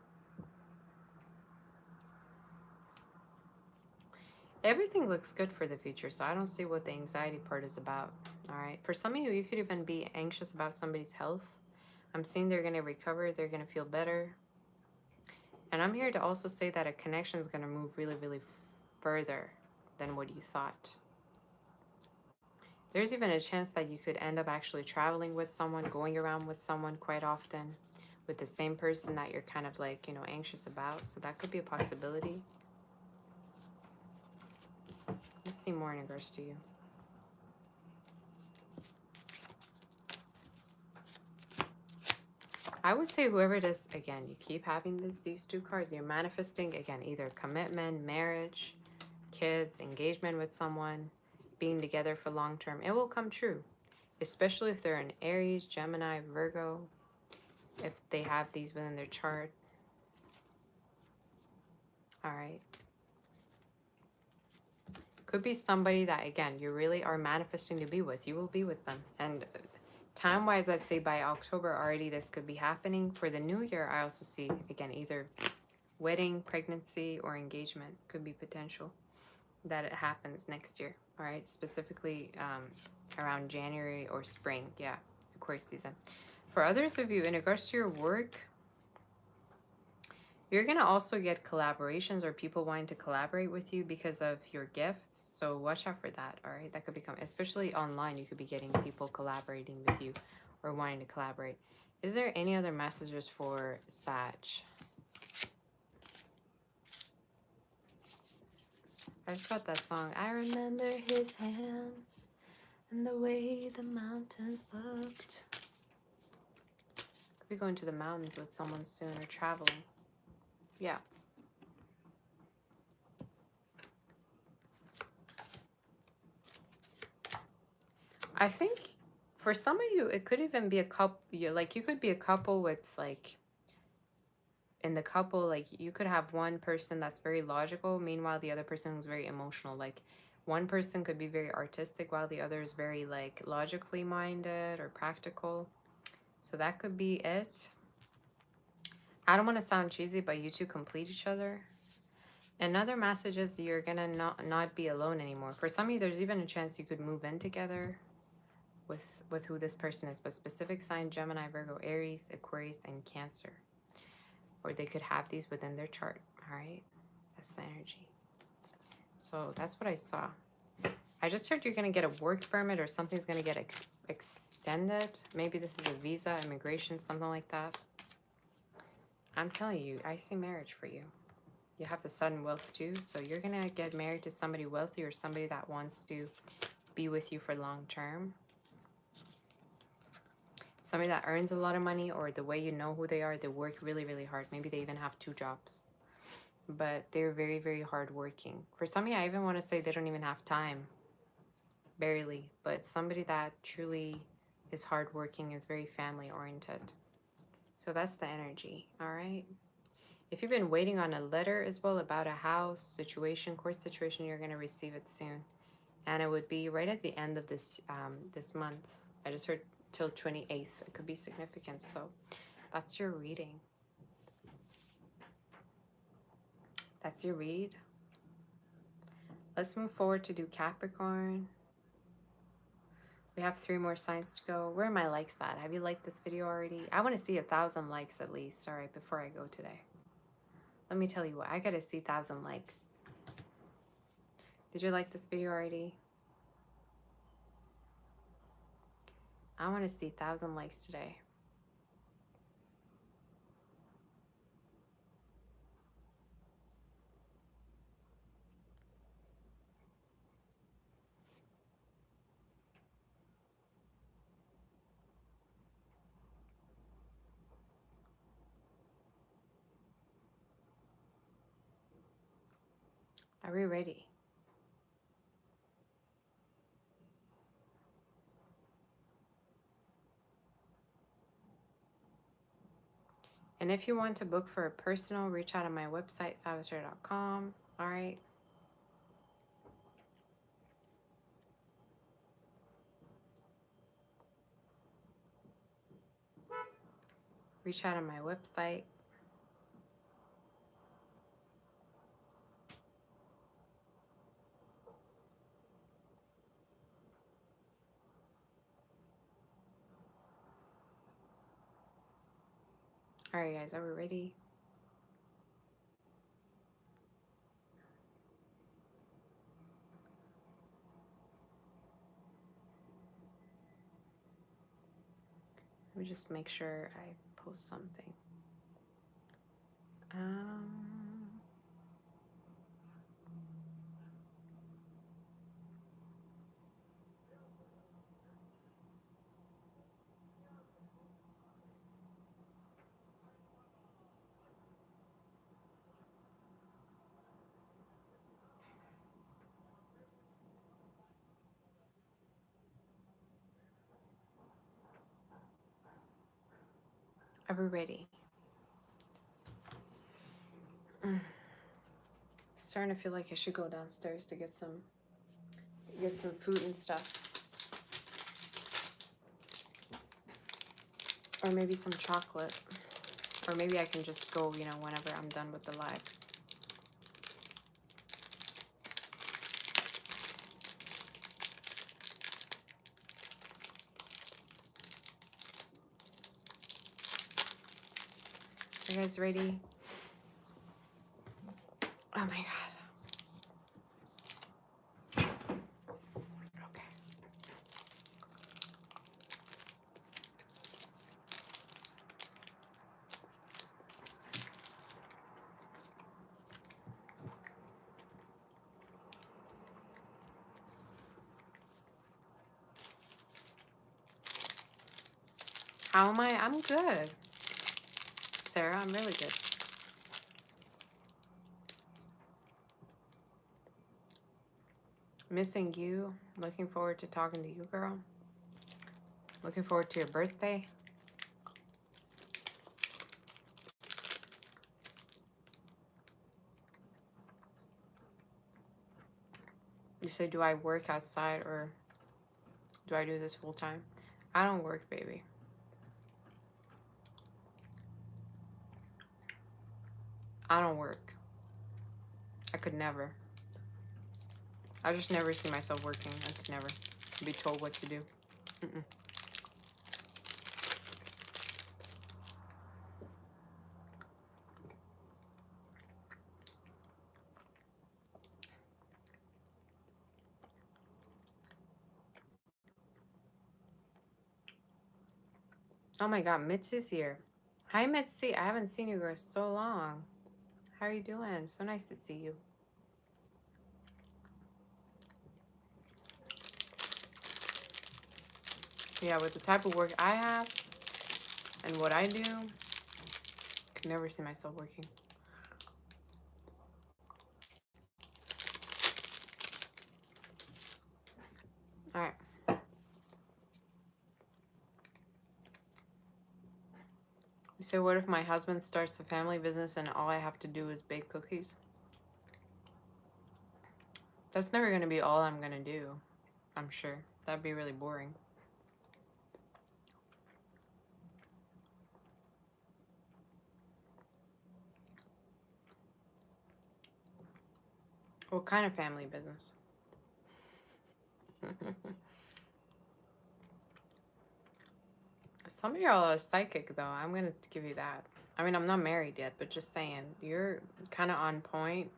Everything looks good for the future, so I don't see what the anxiety part is about. All right. For some of you, you could even be anxious about somebody's health. I'm seeing they're going to recover. They're going to feel better. And I'm here to also say that a connection is going to move really, really further than what you thought. There's even a chance that you could end up actually traveling with someone, going around with someone quite often, with the same person that you're kind of like, you know, anxious about. So that could be a possibility. Let's see more in regards to you. I would say whoever it is, again, you keep having these two cards. You're manifesting, again, either commitment, marriage, kids, engagement with someone, being together for long term. It will come true, especially if they're an Aries, Gemini, Virgo, if they have these within their chart. All right. Could be somebody that, again, you really are manifesting to be with. You will be with them. And time-wise, I'd say by October already this could be happening. For the new year, I also see, again, either wedding, pregnancy, or engagement could be potential that it happens next year. All right, specifically around January or spring. Yeah, Aquarius season. For others of you, in regards to your work, you're going to also get collaborations or people wanting to collaborate with you because of your gifts. So watch out for that, all right? That could become, especially online, you could be getting people collaborating with you or wanting to collaborate. Is there any other messages for Sag? I just got that song. I remember his hands and the way the mountains looked. Could be going to the mountains with someone soon or traveling. Yeah. I think for some of you, it could even be a couple. Like you could be a couple with like, in the couple, like you could have one person that's very logical. Meanwhile, the other person who's very emotional. Like one person could be very artistic while the other is very like logically minded or practical. So that could be it. I don't want to sound cheesy, but you two complete each other. Another message is you're gonna not be alone anymore. For some of you, there's even a chance you could move in together with who this person is, but specific sign: Gemini, Virgo, Aries, Aquarius, and Cancer. Or they could have these within their chart. All right, that's the energy. So that's what I saw. I just heard you're gonna get a work permit or something's gonna get extended. Maybe this is a visa, immigration, something like that. I'm telling you, I see marriage for you. You have the sudden wealth too, so you're gonna get married to somebody wealthy or somebody that wants to be with you for long term. Somebody that earns a lot of money, or the way you know who they are, they work really, really hard. Maybe they even have 2 jobs, but they're very, very hardworking. For some of you, I even want to say they don't even have time, barely, but somebody that truly is hardworking, is very family oriented. So that's the energy, all right? If you've been waiting on a letter as well about a house situation, court situation, you're going to receive it soon. And it would be right at the end of this this month. I just heard till 28th. It could be significant. So that's your reading. That's your read. Let's move forward to do Capricorn. We have 3 more signs to go. Where are my likes at? Have you liked this video already? I want to see 1,000 likes at least. All right, before I go today. Let me tell you what. I got to see 1,000 likes. Did you like this video already? I want to see 1,000 likes today. Are we ready? And if you want to book for a personal, reach out on my website, salvatore.com. All right. Reach out on my website. All right, guys, are we ready? Let me just make sure I post something. Are we ready? Starting to feel like I should go downstairs to get some food and stuff. Or maybe some chocolate. Or maybe I can just go, you know, whenever I'm done with the live. Are you guys ready? Oh my God. Okay. How am I? I'm good. Sarah, I'm really good. Missing you. Looking forward to talking to you, girl. Looking forward to your birthday. You say, do I work outside or do I do this full time? I don't work, baby. I don't work. I could never. I just never see myself working. I could never be told what to do. Mm-mm. Oh my God, Mitzi's here. Hi, Mitzi. I haven't seen you for so long. How are you doing? So nice to see you. Yeah, with the type of work I have and what I do, I could never see myself working. All right. So what if my husband starts a family business and all I have to do is bake cookies? That's never going to be all I'm going to do, I'm sure. That'd be really boring. What kind of family business? Some of y'all are psychic, though. I'm going to give you that. I mean, I'm not married yet, but just saying, you're kind of on point.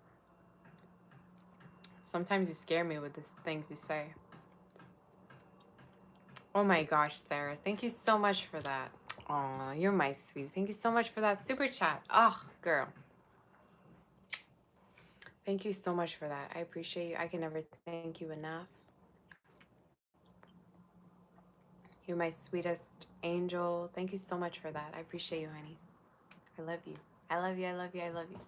Sometimes you scare me with the things you say. Oh my gosh, Sarah. Thank you so much for that. Oh, you're my sweet. Thank you so much for that super chat. Oh, girl. Thank you so much for that. I appreciate you. I can never thank you enough. You're my sweetest angel. Thank you so much for that. I appreciate you, honey. I love you. I love you. I love you. I love you.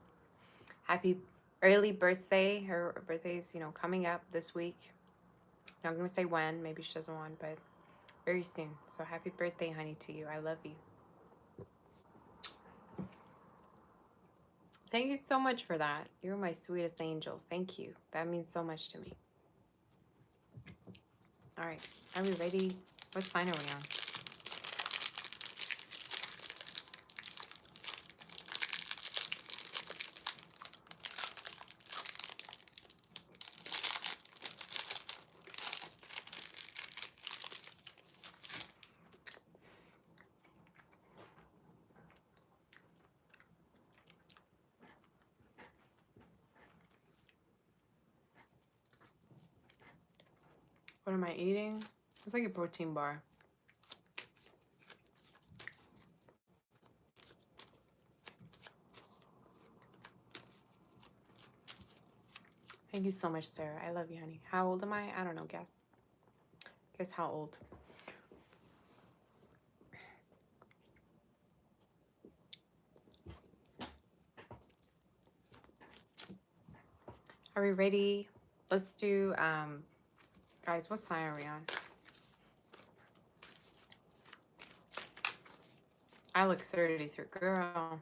Happy early birthday. Her birthday's, coming up this week. Not going to say when. Maybe she doesn't want, but very soon. So happy birthday, honey, to you. I love you. Thank you so much for that. You're my sweetest angel. Thank you. That means so much to me. All right. Are we ready? What sign are we on? What am I eating? It's like a protein bar. Thank you so much, Sarah. I love you, honey. How old am I? I don't know. Guess. Guess how old? Are we ready? Let's do, guys, what sign are we on? I look 33. Girl,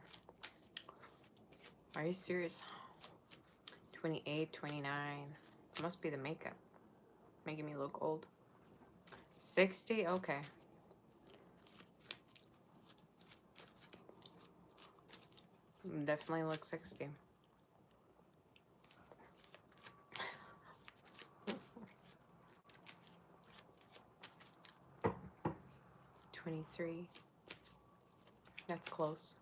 are you serious? 28, 29. It must be the makeup. Making me look old. 60? Okay. Definitely look 60. 23. That's close.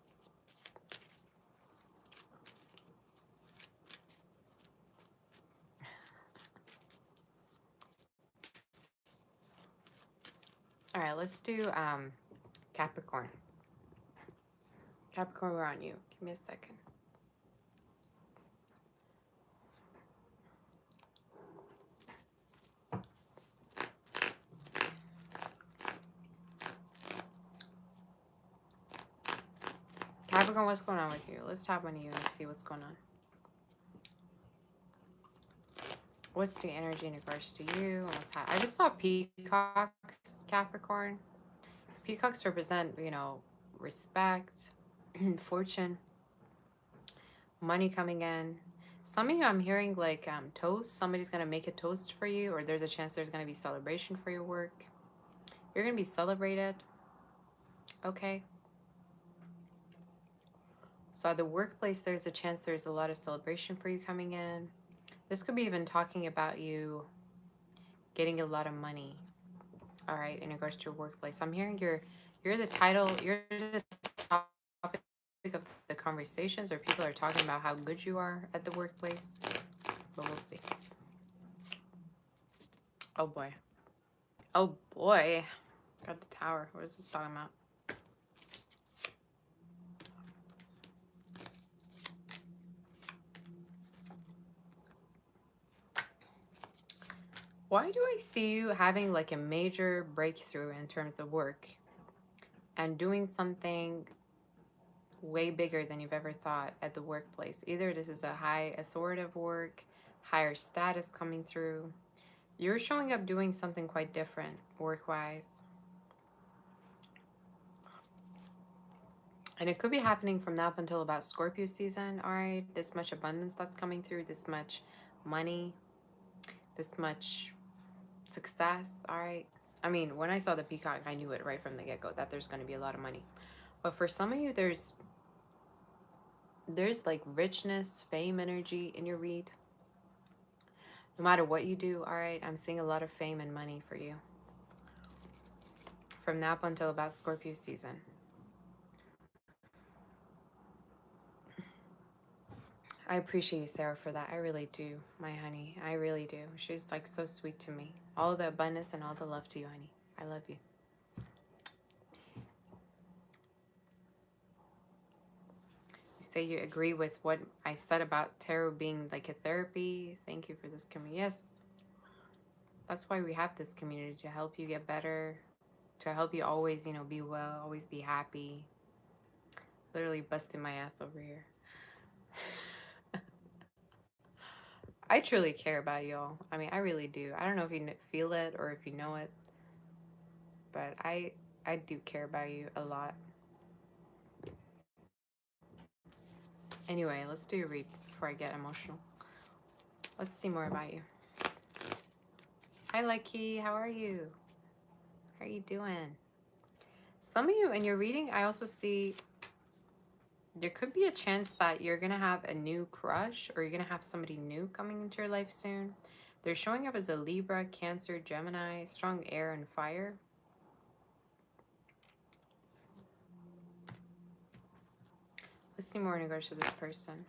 All right, let's do Capricorn. Capricorn, we're on you. Give me a second. Capricorn, what's going on with you? Let's tap on you and see what's going on. What's the energy in regards to you? What's I just saw peacocks, Capricorn. Peacocks represent, respect, fortune, money coming in. Some of you, I'm hearing like toast. Somebody's going to make a toast for you, or there's a chance there's going to be celebration for your work. You're going to be celebrated. Okay. So at the workplace, there's a chance there's a lot of celebration for you coming in. This could be even talking about you getting a lot of money. All right, in regards to your workplace. I'm hearing you're the title, you're the topic of the conversations, or people are talking about how good you are at the workplace. But we'll see. Oh boy. Oh boy. Got the tower. What is this talking about? Why do I see you having like a major breakthrough in terms of work and doing something way bigger than you've ever thought at the workplace? Either this is a high authoritative work, higher status coming through. You're showing up doing something quite different work-wise. And it could be happening from now up until about Scorpio season, all right? This much abundance that's coming through, this much money. this much success, all right? I mean, when I saw the peacock, I knew it right from the get-go that there's going to be a lot of money. But for some of you, there's like richness, fame energy in your read. No matter what you do, all right, I'm seeing a lot of fame and money for you. From now up until about Scorpio season. I appreciate you, Sarah, for that. I really do, my honey. I really do. She's like so sweet to me. All the abundance and all the love to you, honey. I love you. You say you agree with what I said about tarot being like a therapy. Thank you for this community. Yes, that's why we have this community, to help you get better, to help you always, you know, be well, always be happy. Literally busting my ass over here. I truly care about y'all. I mean, I really do. I don't know if you feel it or if you know it, but I do care about you a lot. Anyway, let's do your read before I get emotional. Let's see more about you. Hi, Lucky. How are you? How are you doing? Some of you in your reading, I also see there could be a chance that you're going to have a new crush, or you're going to have somebody new coming into your life soon. They're showing up as a Libra, Cancer, Gemini, strong air and fire. Let's see more in regards to this person.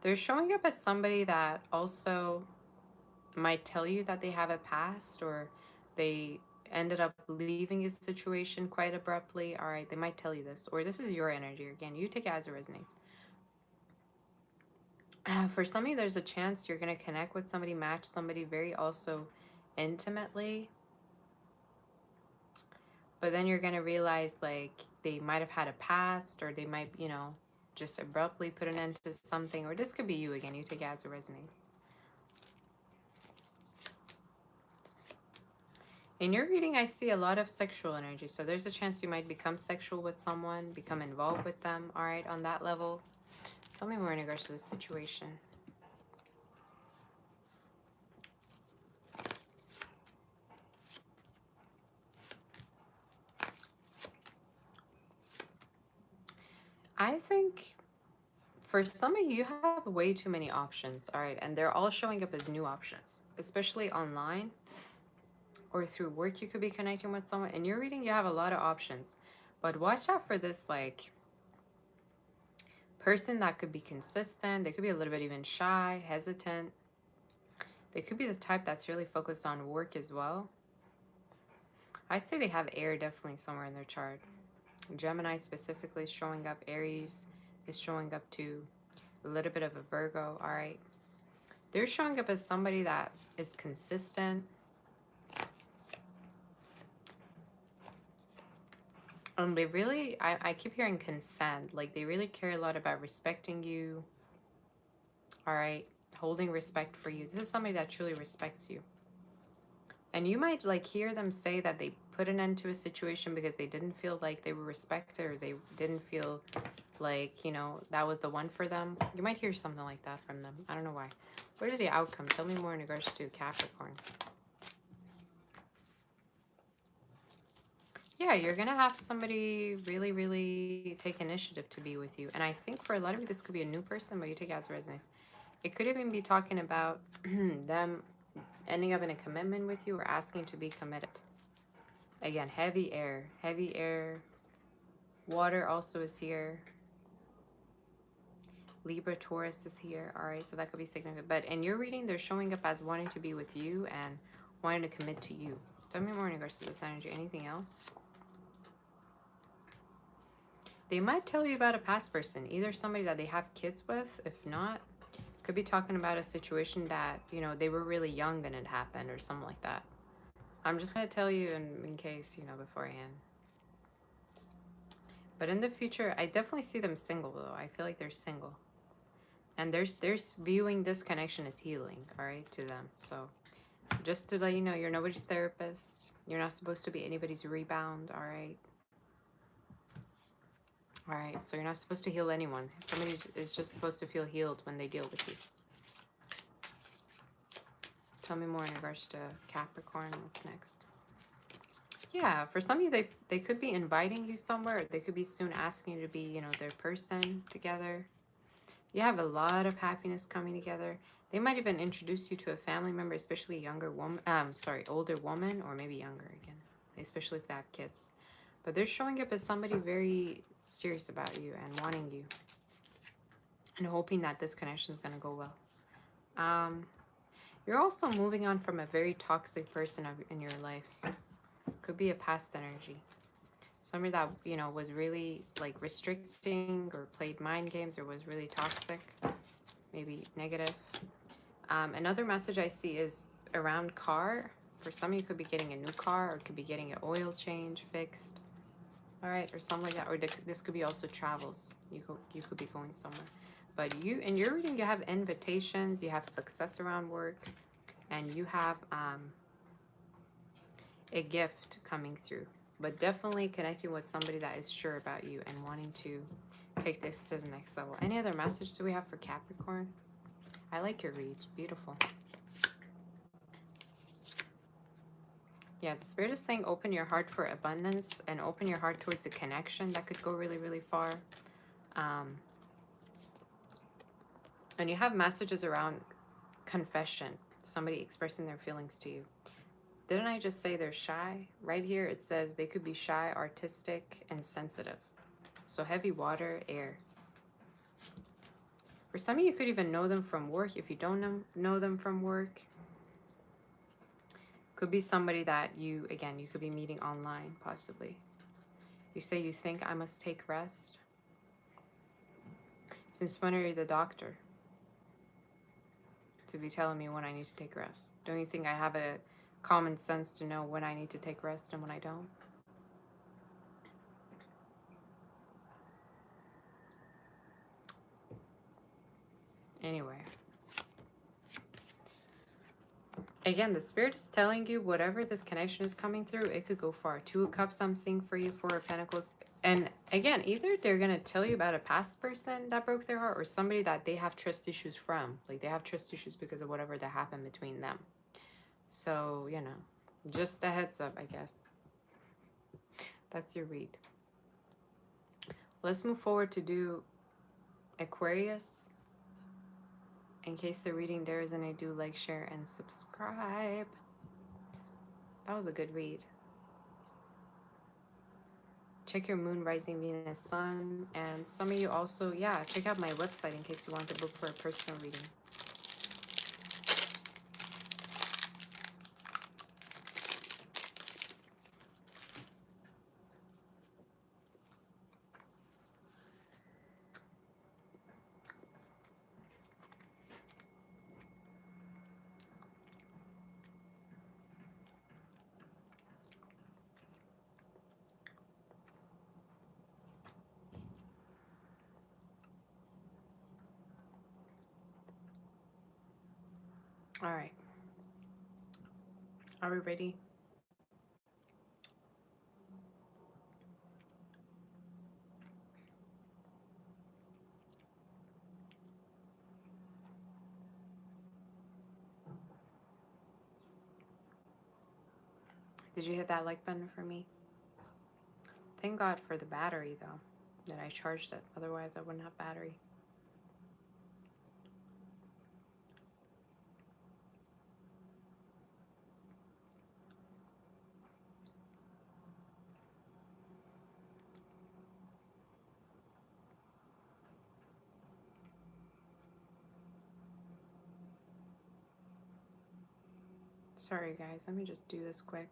They're showing up as somebody that also might tell you that they have a past, or they ended up leaving a situation quite abruptly. All right, they might tell you this, or this is your energy. Again, you take it as it resonates. For some of you, there's a chance you're going to connect with somebody, match somebody very also intimately. But then you're going to realize like they might have had a past, or they might, you know, just abruptly put an end to something. Or this could be you again. You take it as it resonates. In your reading, I see a lot of sexual energy. So there's a chance you might become sexual with someone, become involved with them, all right, on that level. Tell me more in regards to this situation. I think for some of you, you have way too many options, all right, and they're all showing up as new options, especially online or through work. You could be connecting with someone. In your reading, you have a lot of options, but watch out for this like person that could be consistent. They could be a little bit even shy, hesitant. They could be the type that's really focused on work as well. I say they have air definitely somewhere in their chart. Gemini specifically is showing up. Aries is showing up too. A little bit of a Virgo, all right. They're showing up as somebody that is consistent. They really, I keep hearing consent. Like they really care a lot about respecting you. All right. Holding respect for you. This is somebody that truly respects you. And you might like hear them say that they put an end to a situation because they didn't feel like they were respected, or they didn't feel like, you know, that was the one for them. You might hear something like that from them. I don't know why. What is the outcome? Tell me more in regards to Capricorn. Yeah, you're going to have somebody really, really take initiative to be with you. And I think for a lot of you, this could be a new person, but you take it as resonates. It could even be talking about them ending up in a commitment with you, or asking to be committed. Again, heavy air, heavy air. Water also is here. Libra, Taurus is here. All right, so that could be significant. But in your reading, they're showing up as wanting to be with you and wanting to commit to you. Tell me more in regards to this energy. Anything else? They might tell you about a past person, either somebody that they have kids with. If not, could be talking about a situation that, you know, they were really young and it happened, or something like that. I'm just going to tell you in case, you know, beforehand. But in the future, I definitely see them single, though. I feel like they're single. And there's viewing this connection as healing, all right, to them. So just to let you know, you're nobody's therapist. You're not supposed to be anybody's rebound, all right? All right, so you're not supposed to heal anyone. Somebody is just supposed to feel healed when they deal with you. Tell me more in regards to Capricorn. What's next? Yeah, for some of you, they could be inviting you somewhere. They could be soon asking you to be, you know, their person together. You have a lot of happiness coming together. They might even introduce you to a family member, especially a younger woman. Older woman, or maybe younger again, especially if they have kids. But they're showing up as somebody very serious about you and wanting you, and hoping that this connection is going to go well. You're also moving on from a very toxic person in your life. Could be a past energy. Somebody that, you know, was really like restricting or played mind games or was really toxic, maybe negative. Another message I see is around car. For some of you, could be getting a new car, or could be getting an oil change fixed. All right, or something like that. Or this could be also travels. You could be going somewhere. But you, in your reading, you have invitations, you have success around work, and you have a gift coming through. But definitely connecting with somebody that is sure about you and wanting to take this to the next level. Any other message do we have for Capricorn? I like your read. Beautiful. Yeah, the Spirit is saying open your heart for abundance and open your heart towards a connection that could go really, really far. And you have messages around confession, somebody expressing their feelings to you. Didn't I just say they're shy? Right here it says they could be shy, artistic, and sensitive. So heavy water, air. For some of you, could even know them from work. If you don't know them from work, could be somebody that you could be meeting online, possibly. You say you think I must take rest. Since when are you the doctor to be telling me when I need to take rest? Don't you think I have a common sense to know when I need to take rest and when I don't? Anyway. Again, the Spirit is telling you whatever this connection is coming through, it could go far. 2 of Cups I'm seeing for you, 4 of Pentacles. And again, either they're going to tell you about a past person that broke their heart, or somebody that they have trust issues from. Like they have trust issues because of whatever that happened between them. So, you know, just a heads up, I guess. That's your read. Let's move forward to do Aquarius. In case the reading there isn't, I do like, share, and subscribe. That was a good read. Check your moon, rising, Venus, sun. And some of you also, yeah, check out my website in case you want to book for a personal reading. All right. Are we ready? Did you hit that like button for me? Thank God for the battery, though, that I charged it. Otherwise, I wouldn't have battery. Sorry, guys. Let me just do this quick.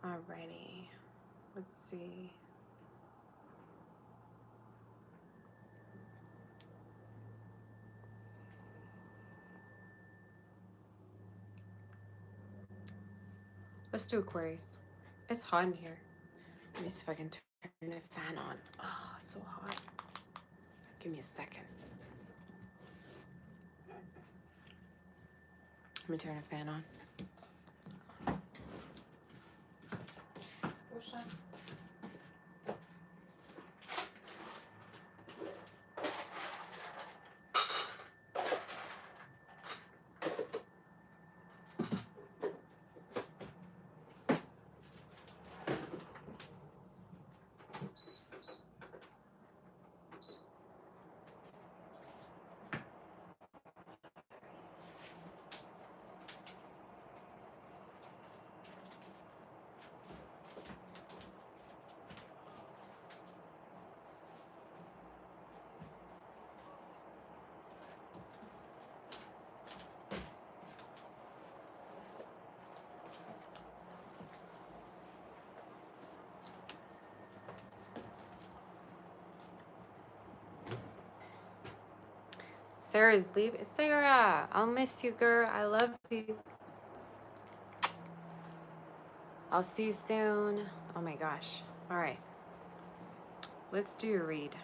Alrighty. Let's see. Let's do Aquarius. It's hot in here. Let me see if I can turn the fan on. Oh, it's so hot. Give me a second. Let me turn the fan on. Sarah's leaving. Sarah, I'll miss you, girl. I love you. I'll see you soon. Oh my gosh. All right. Let's do a read.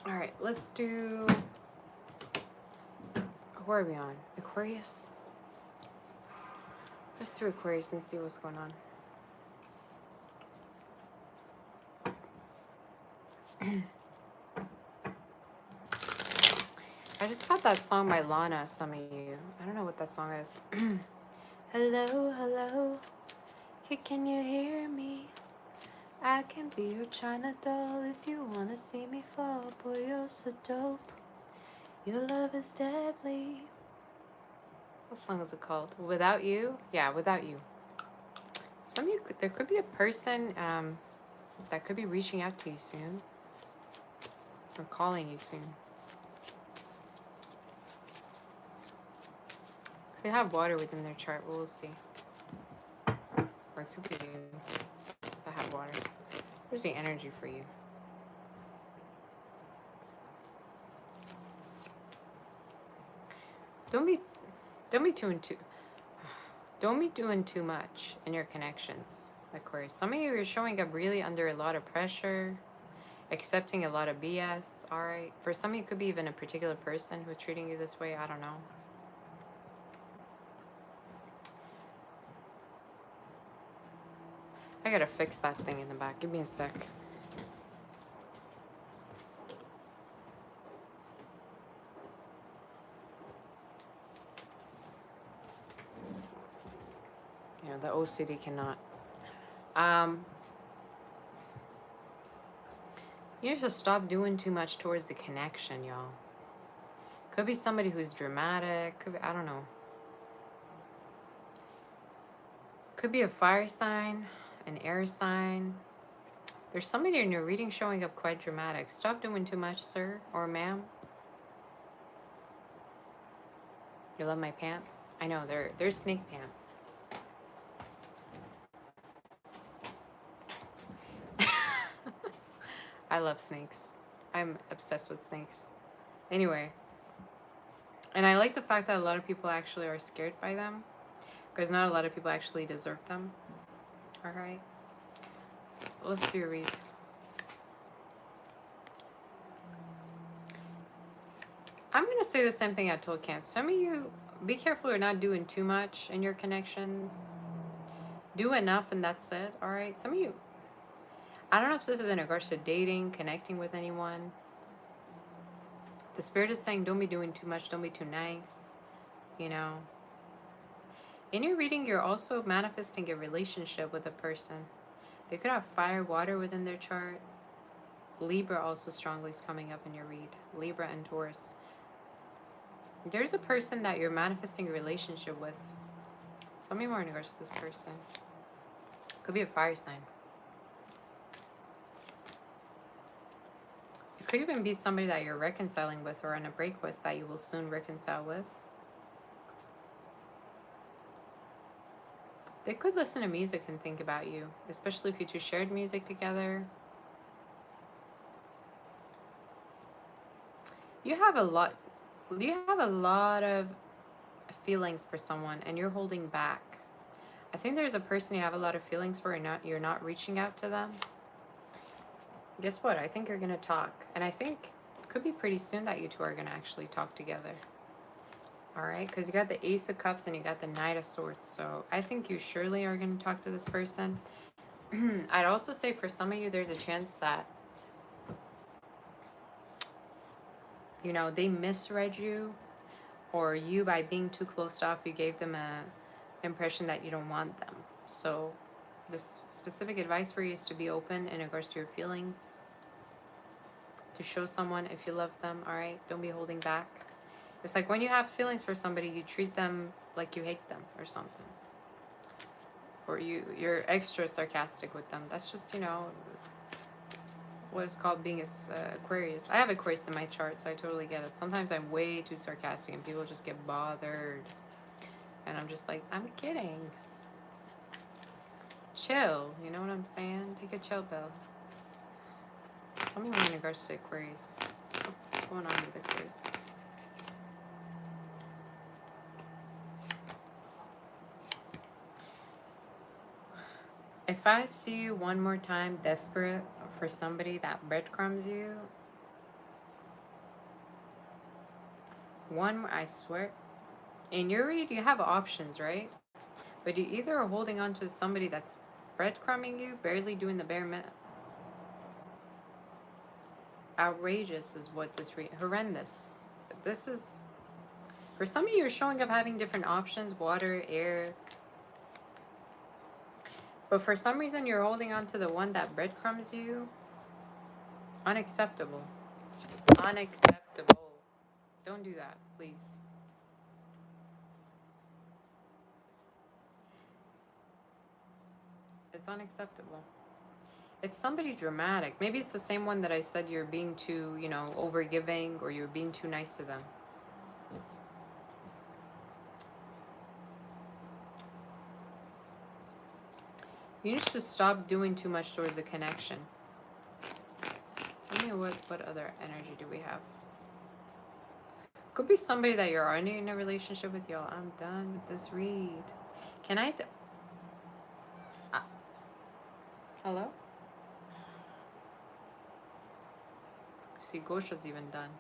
All right, let's do... Who are we on? Aquarius? Let's do Aquarius and see what's going on. I just got that song by Lana, some of you. I don't know what that song is. Hello, hello. Can you hear me? I can be your China doll if you wanna see me fall. Boy, you're so dope. Your love is deadly. What song is it called? Without You? Yeah, Without You. Some of you, there could be a person that could be reaching out to you soon. Or calling you soon. They have water within their chart, but we'll see. Or it could be you that have water. Where's the energy for you? Don't be doing too much in your connections, Aquarius. Some of you are showing up really under a lot of pressure, accepting a lot of BS. All right. For some of you, it could be even a particular person who's treating you this way. I don't know. I gotta fix that thing in the back. Give me a sec. You know, the OCD cannot. You need to stop doing too much towards the connection, y'all. Could be somebody who's dramatic. Could be, I don't know. Could be a fire sign, an air sign. There's somebody in your reading showing up quite dramatic. Stop doing too much, sir or ma'am. You love my pants? I know, they're snake pants. I love snakes. I'm obsessed with snakes. Anyway. And I like the fact that a lot of people actually are scared by them. Because not a lot of people actually deserve them. Alright. Let's do a read. I'm going to say the same thing I told Cancer. Some of you, be careful you're not doing too much in your connections. Do enough and that's it. Alright. Some of you, I don't know if this is in regards to dating, connecting with anyone. The Spirit is saying don't be doing too much. Don't be too nice. You know. In your reading, you're also manifesting a relationship with a person. They could have fire, water within their chart. Libra also strongly is coming up in your read. Libra and Taurus. There's a person that you're manifesting a relationship with. Tell me more in regards to this person. Could be a fire sign. It could even be somebody that you're reconciling with or on a break with that you will soon reconcile with. They could listen to music and think about you, especially if you two shared music together. You have a lot of feelings for someone and you're holding back. I think there's a person you have a lot of feelings for and you're not reaching out to them. Guess what? I think you're going to talk. And I think it could be pretty soon that you two are going to actually talk together. All right? Because you got the Ace of Cups and you got the Knight of Swords. So I think you surely are going to talk to this person. I'd also say for some of you, there's a chance that, you know, they misread you. Or you, by being too closed off, you gave them a impression that you don't want them. So this specific advice for you is to be open in regards to your feelings, to show someone if you love them. All right, don't be holding back. It's like when you have feelings for somebody, you treat them like you hate them or something, or you're extra sarcastic with them. That's just, you know, what is called being Aquarius. I have Aquarius in my chart, so I totally get it. Sometimes I'm way too sarcastic and people just get bothered. And I'm just like, I'm kidding. Chill, you know what I'm saying? Take a chill pill. Tell me more in regards to Aquarius. What's going on with Aquarius? If I see you one more time desperate for somebody that breadcrumbs you, I swear, in your read, you have options, right? But you either are holding on to somebody that's breadcrumbing you, barely doing the bare minimum. Outrageous is what this horrendous. This is, for some of you, you're showing up having different options, water, air. But for some reason, you're holding on to the one that breadcrumbs you. Unacceptable. Unacceptable. Don't do that, please. It's unacceptable. It's somebody dramatic. Maybe it's the same one that I said you're being too, you know, overgiving, or you're being too nice to them. You need to stop doing too much towards the connection. Tell me what other energy do we have? Could be somebody that you're already in a relationship with. Y'all, I'm done with this read. Can I... hello? See, Gosha's even done.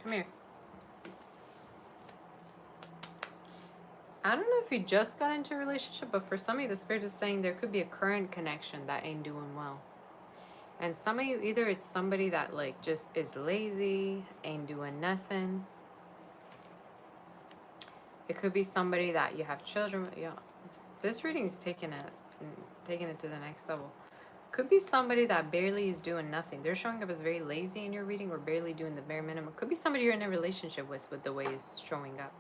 Come here. I don't know if you just got into a relationship, but for some of you, the spirit is saying there could be a current connection that ain't doing well. And some of you, either it's somebody that like just is lazy, ain't doing nothing. It could be somebody that you have children with. Yeah, this reading is taking it to the next level. Could be somebody that barely is doing nothing. They're showing up as very lazy in your reading, or barely doing the bare minimum. Could be somebody you're in a relationship with the way it's showing up.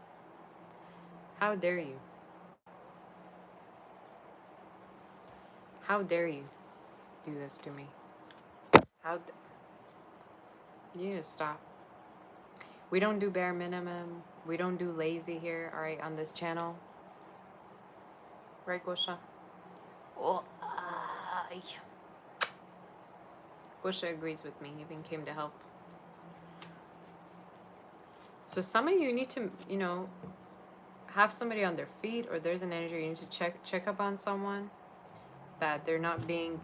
How dare you? How dare you do this to me? You need to stop. We don't do bare minimum. We don't do lazy here, all right, on this channel. Right, Gosha? Oh, Gosha agrees with me. He even came to help. So some of you need to, you know, have somebody on their feet, or there's an energy you need to check up on someone, that they're not being,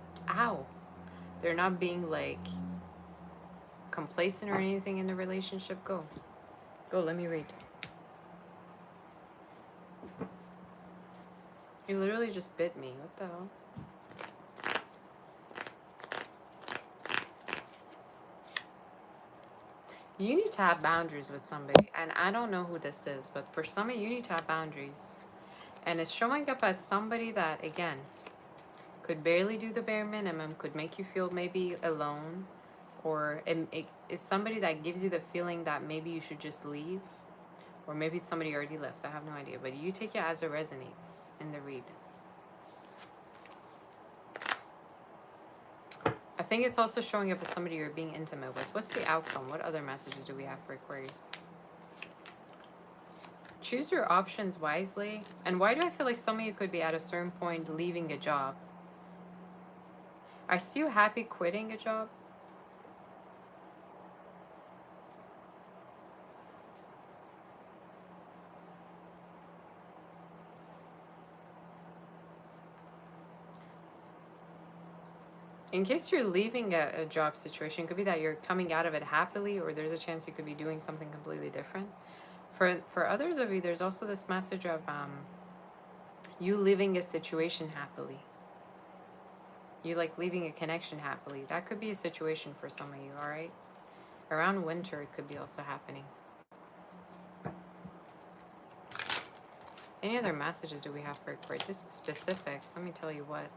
they're not being like complacent or anything in the relationship. Go, let me read. You literally just bit me. What the hell? You need to have boundaries with somebody. And I don't know who this is, but for some of you, you need to have boundaries. And it's showing up as somebody that, again, could barely do the bare minimum, could make you feel maybe alone, or it is somebody that gives you the feeling that maybe you should just leave, or maybe it's somebody already left. I have no idea, but you take it as it resonates in the read. I think it's also showing up as somebody you're being intimate with. What's the outcome? What other messages do we have for Aquarius? choose your options wisely. And why do I feel like some of you could be at a certain point leaving a job? Are you happy quitting a job? In case you're leaving a job situation, it could be that you're coming out of it happily, or there's a chance you could be doing something completely different. For others of you, there's also this message of you leaving a situation happily. You like leaving a connection happily. That could be a situation for some of you, all right? Around winter, it could be also happening. Any other messages do we have for Aquarius? This is specific. Let me tell you what.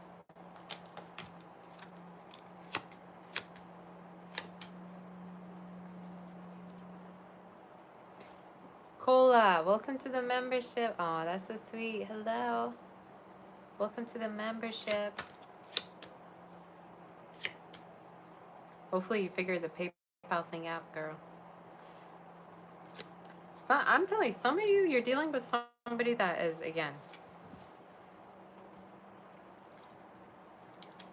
Cola, welcome to the membership. Oh, that's so sweet. Hello. Welcome to the membership. Hopefully you figured the PayPal thing out, girl. So, I'm telling you, some of you, you're dealing with somebody that is, again,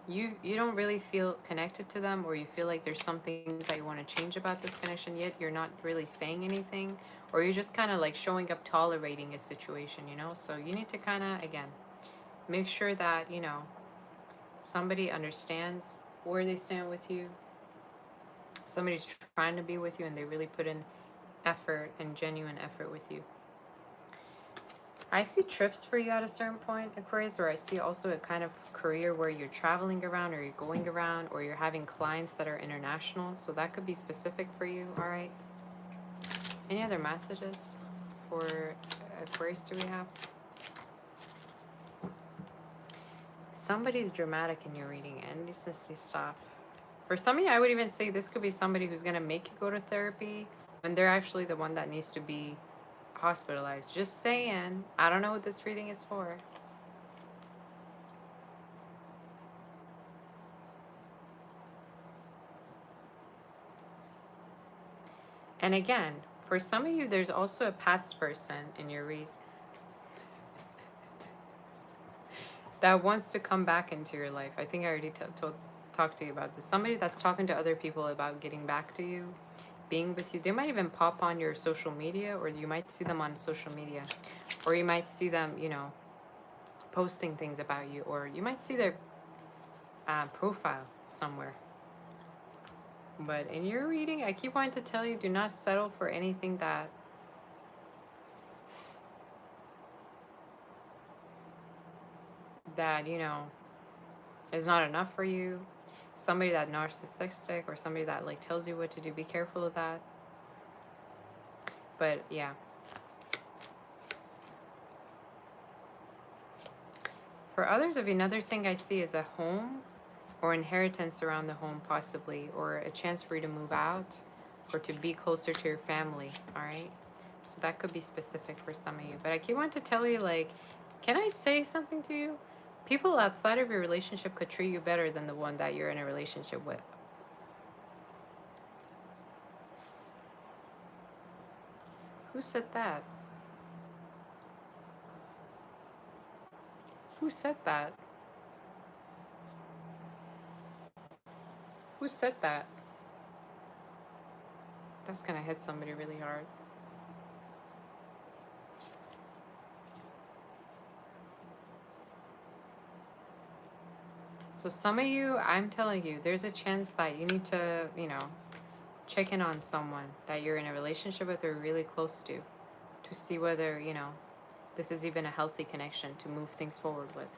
you don't really feel connected to them, or you feel like there's some things that you want to change about this connection, yet you're not really saying anything, or you're just kind of like showing up tolerating a situation, you know? So you need to kind of, again, make sure that, you know, somebody understands where they stand with you. Somebody's trying to be with you and they really put in effort and genuine effort with you. I see trips for you at a certain point, Aquarius, or I see also a kind of career where you're traveling around, or you're going around, or you're having clients that are international. So that could be specific for you, all right? Any other messages for Aquarius do we have? Somebody's dramatic in your reading, and this needs to stop. For some of you, I would even say this could be somebody who's going to make you go to therapy when they're actually the one that needs to be hospitalized. Just saying. I don't know what this reading is for. And again, for some of you, there's also a past person in your read that wants to come back into your life. I think I already talked to you about this. Somebody that's talking to other people about getting back to you, being with you. They might even pop on your social media, or you might see them on social media, or you might see them, you know, posting things about you, or you might see their profile somewhere. But in your reading, I keep wanting to tell you, do not settle for anything that you know is not enough for you. Somebody that narcissistic, or somebody that like tells you what to do. Be careful of that. But yeah, for others of you, another thing I see is a home or inheritance around the home, possibly, or a chance for you to move out or to be closer to your family, all right? So that could be specific for some of you. But I keep wanting to tell you, like, can I say something to you? People outside of your relationship could treat you better than the one that you're in a relationship with. Who said that? Who said that? Who said that? That's gonna hit somebody really hard. So some of you, I'm telling you, there's a chance that you need to, you know, check in on someone that you're in a relationship with or really close to see whether, you know, this is even a healthy connection to move things forward with.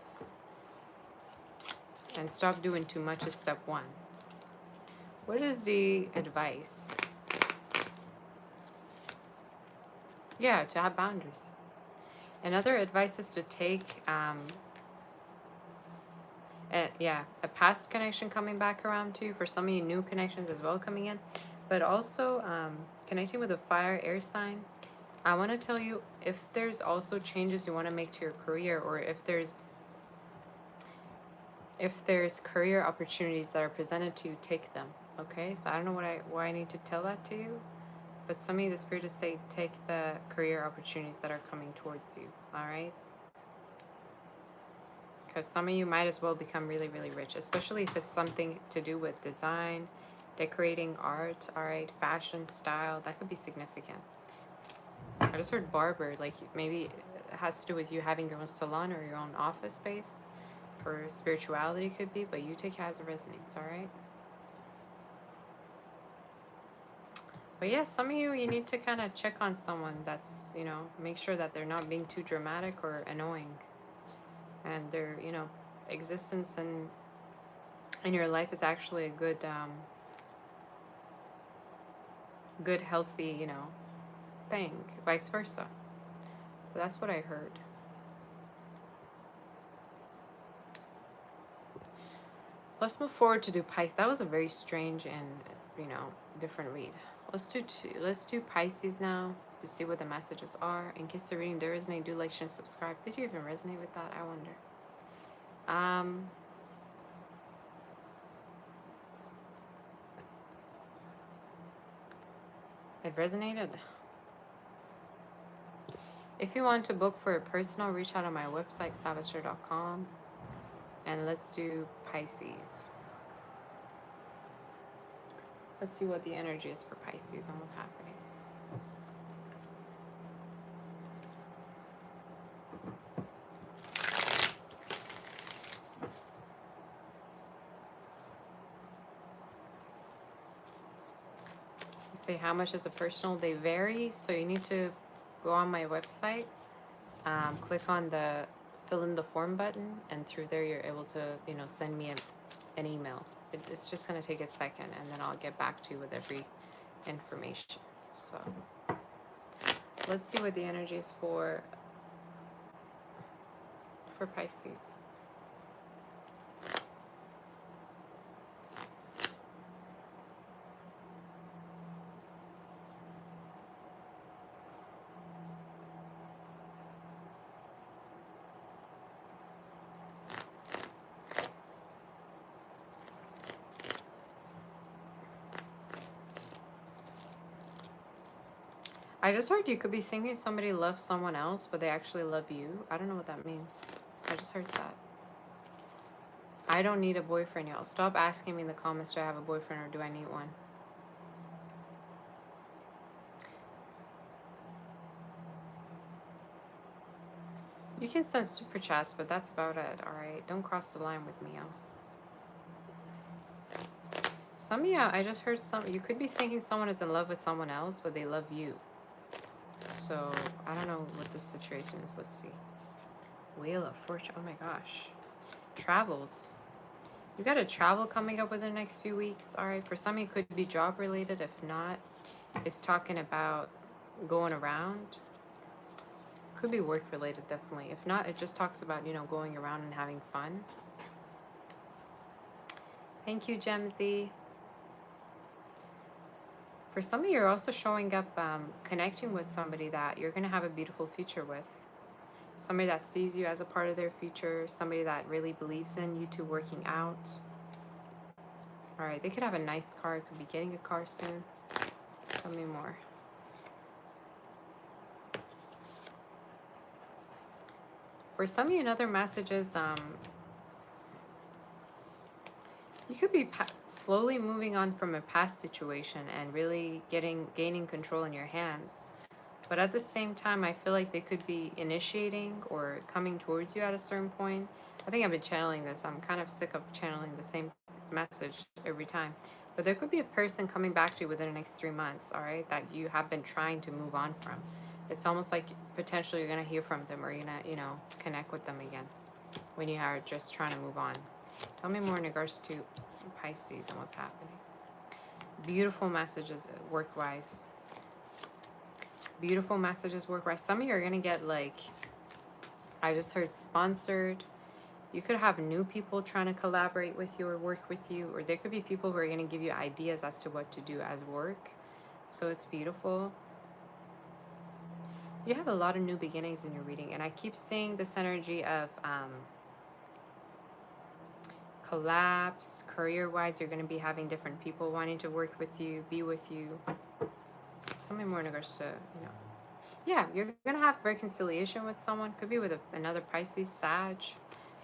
And stop doing too much is step one. What is the advice? Yeah, to have boundaries. Another advice is to take, a past connection coming back around to you. For some of you, new connections as well coming in. But also connecting with a fire air sign. I want to tell you, if there's also changes you want to make to your career, or if there's career opportunities that are presented to you, take them. Okay, so I don't know why I need to tell that to you, But some of you, the Spirit is saying, take the career opportunities that are coming towards you, all right? Because some of you might as well become really, really rich, especially if it's something to do with design, decorating, art, all right? Fashion, style, that could be significant. I just heard barber, like maybe it has to do with you having your own salon or your own office space. For spirituality could be, but you take it as it resonates, all right? But yeah, some of you, you need to kind of check on someone that's, you know, make sure that they're not being too dramatic or annoying. And their, you know, existence in your life is actually a good, good, healthy, you know, thing. Vice versa. But that's what I heard. Let's move forward to do Pisces. That was a very strange and, you know, different read. Let's do Pisces now to see what the messages are. In case the reading does resonate, do like, share, and subscribe. Did you even resonate with that? I wonder. It resonated. If you want to book for a personal, reach out on my website, savasher.com. And let's do Pisces. Let's see what the energy is for Pisces and what's happening. Say how much is a personal? They vary, so you need to go on my website, click on the fill in the form button, and through there you're able to, you know, send me an email. It's just going to take a second, and then I'll get back to you with every information. So let's see what the energy is for Pisces. I just heard you could be thinking somebody loves someone else, but they actually love you. I don't know what that means. I just heard that. I don't need a boyfriend, y'all. Stop asking me in the comments, do I have a boyfriend or do I need one? You can send super chats, but that's about it, alright? Don't cross the line with me, y'all. Some of you, I just heard you could be thinking someone is in love with someone else, but they love you. So, I don't know what the situation is. Let's see. Wheel of Fortune. Oh my gosh. Travels. You got a travel coming up within the next few weeks. All right. For some, it could be job related. If not, it's talking about going around. Could be work related, definitely. If not, it just talks about, you know, going around and having fun. Thank you, Gemzy. For some of you, you're also showing up, connecting with somebody that you're going to have a beautiful future with. Somebody that sees you as a part of their future. Somebody that really believes in you two working out. All right, they could have a nice car. Could be getting a car soon. Tell me more. For some of you, another message is, you could be slowly moving on from a past situation and really gaining control in your hands. But at the same time, I feel like they could be initiating or coming towards you at a certain point. I think I've been channeling this. I'm kind of sick of channeling the same message every time. But there could be a person coming back to you within the next 3 months, all right, that you have been trying to move on from. It's almost like potentially you're going to hear from them or you're going to, you know, connect with them again when you are just trying to move on. Tell me more in regards to Pisces and what's happening. Beautiful messages work-wise. Beautiful messages work-wise. Some of you are going to get, like, I just heard sponsored. You could have new people trying to collaborate with you or work with you. Or there could be people who are going to give you ideas as to what to do as work. So it's beautiful. You have a lot of new beginnings in your reading. And I keep seeing this energy of... collapse, career-wise, you're going to be having different people wanting to work with you, be with you. Tell Tell me more in regards to, you know. Yeah, you're going to have reconciliation with someone. Could be with another Pisces, Sag.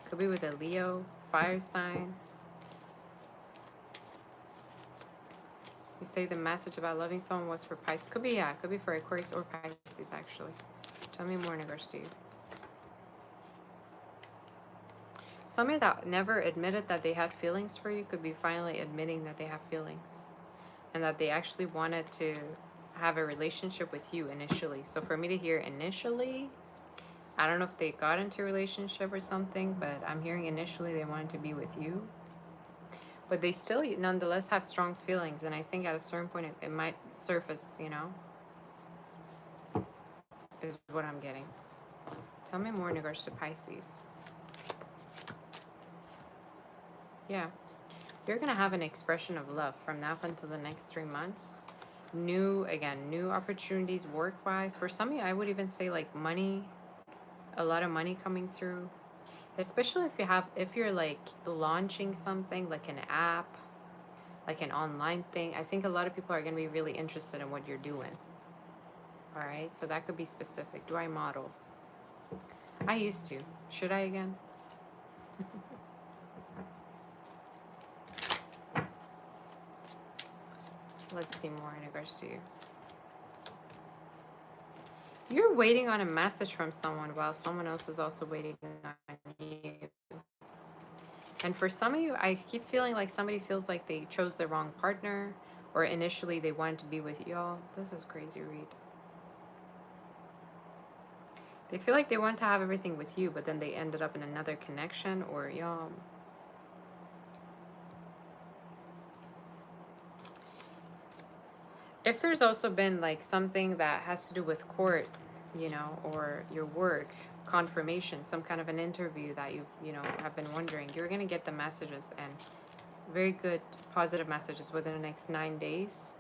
Could be with a Leo, fire sign. You say the message about loving someone was for Pisces. Could be, yeah, could be for Aquarius or Pisces, actually. Tell me more in regards to you. Somebody that never admitted that they had feelings for you could be finally admitting that they have feelings. And that they actually wanted to have a relationship with you initially. So for me to hear initially, I don't know if they got into a relationship or something, but I'm hearing initially they wanted to be with you. But they still nonetheless have strong feelings, and I think at a certain point it might surface, you know, is what I'm getting. Tell me more in regards to Pisces. Yeah. You're going to have an expression of love from now until the next 3 months. New opportunities work-wise. For some of you, I would even say like money, a lot of money coming through. Especially if you're like launching something like an app, like an online thing. I think a lot of people are going to be really interested in what you're doing. All right, so that could be specific. Do I model? I used to. Should I again? Let's see more in regards to you. You're waiting on a message from someone while someone else is also waiting on you. And for some of you, I keep feeling like somebody feels like they chose the wrong partner, or initially they wanted to be with y'all. This is crazy read. They feel like they want to have everything with you, but then they ended up in another connection, or y'all. If there's also been like something that has to do with court, you know, or your work, confirmation, some kind of an interview that you know, have been wondering, you're going to get the messages, and very good positive messages within the next 9 days.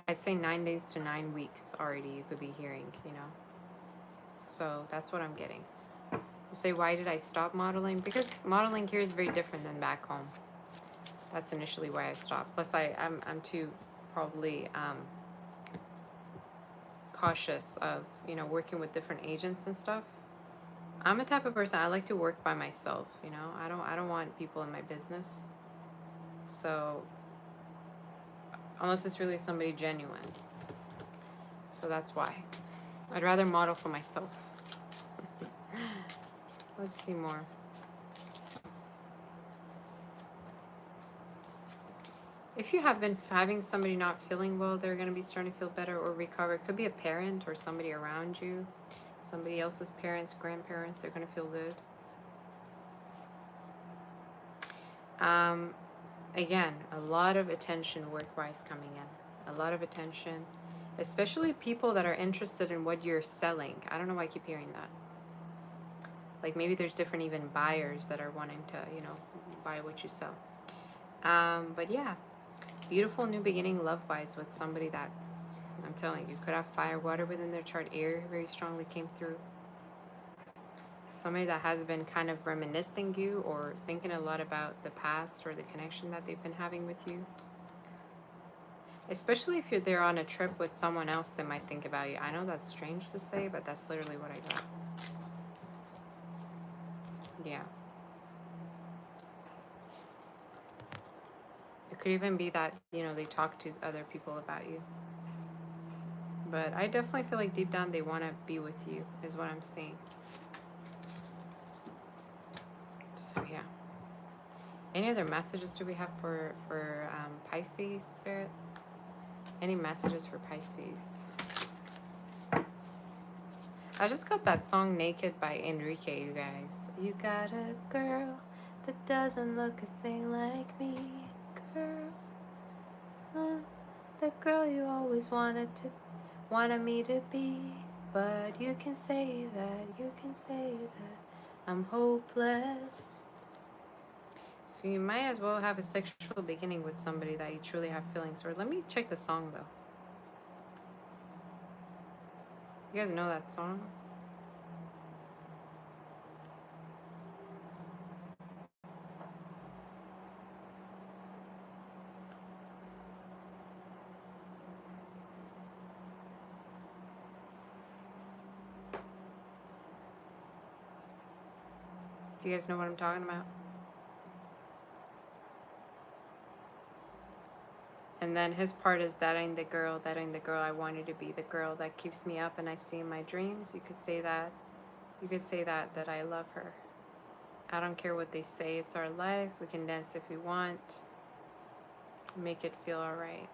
I'd say 9 days to 9 weeks already you could be hearing, you know. So that's what I'm getting. You say, why did I stop modeling? Because modeling here is very different than back home. That's initially why I stopped. Plus, I'm too probably cautious of, you know, working with different agents and stuff. I'm a type of person, I like to work by myself, you know. I don't want people in my business. So unless it's really somebody genuine. So that's why. I'd rather model for myself. Let's see more. If you have been having somebody not feeling well, they're going to be starting to feel better or recover. It could be a parent or somebody around you. Somebody else's parents, grandparents, they're going to feel good. Again, a lot of attention work-wise coming in. A lot of attention. Especially people that are interested in what you're selling. I don't know why I keep hearing that. Like maybe there's different even buyers that are wanting to, you know, buy what you sell. But yeah, beautiful new beginning love-wise with somebody that, I'm telling you, could have fire, water within their chart. Air very strongly came through. Somebody that has been kind of reminiscing you or thinking a lot about the past or the connection that they've been having with you. Especially if they're on a trip with someone else, they might think about you. I know that's strange to say, but that's literally what I got. Yeah. It could even be that, you know, they talk to other people about you. But I definitely feel like deep down they want to be with you, is what I'm seeing. So yeah. Any other messages do we have for Pisces, Spirit? Any messages for Pisces? I just got that song Naked by Enrique, you guys. You got a girl that doesn't look a thing like me, girl. The girl you always wanted me to be. But you can say that I'm hopeless. So you might as well have a sexual beginning with somebody that you truly have feelings for. Let me check the song though. You guys know that song? Do you guys know what I'm talking about? And then his part is that ain't the girl, that ain't the girl I wanted to be, the girl that keeps me up and I see in my dreams. You could say that. You could say that I love her. I don't care what they say. It's our life. We can dance if we want. Make it feel all right.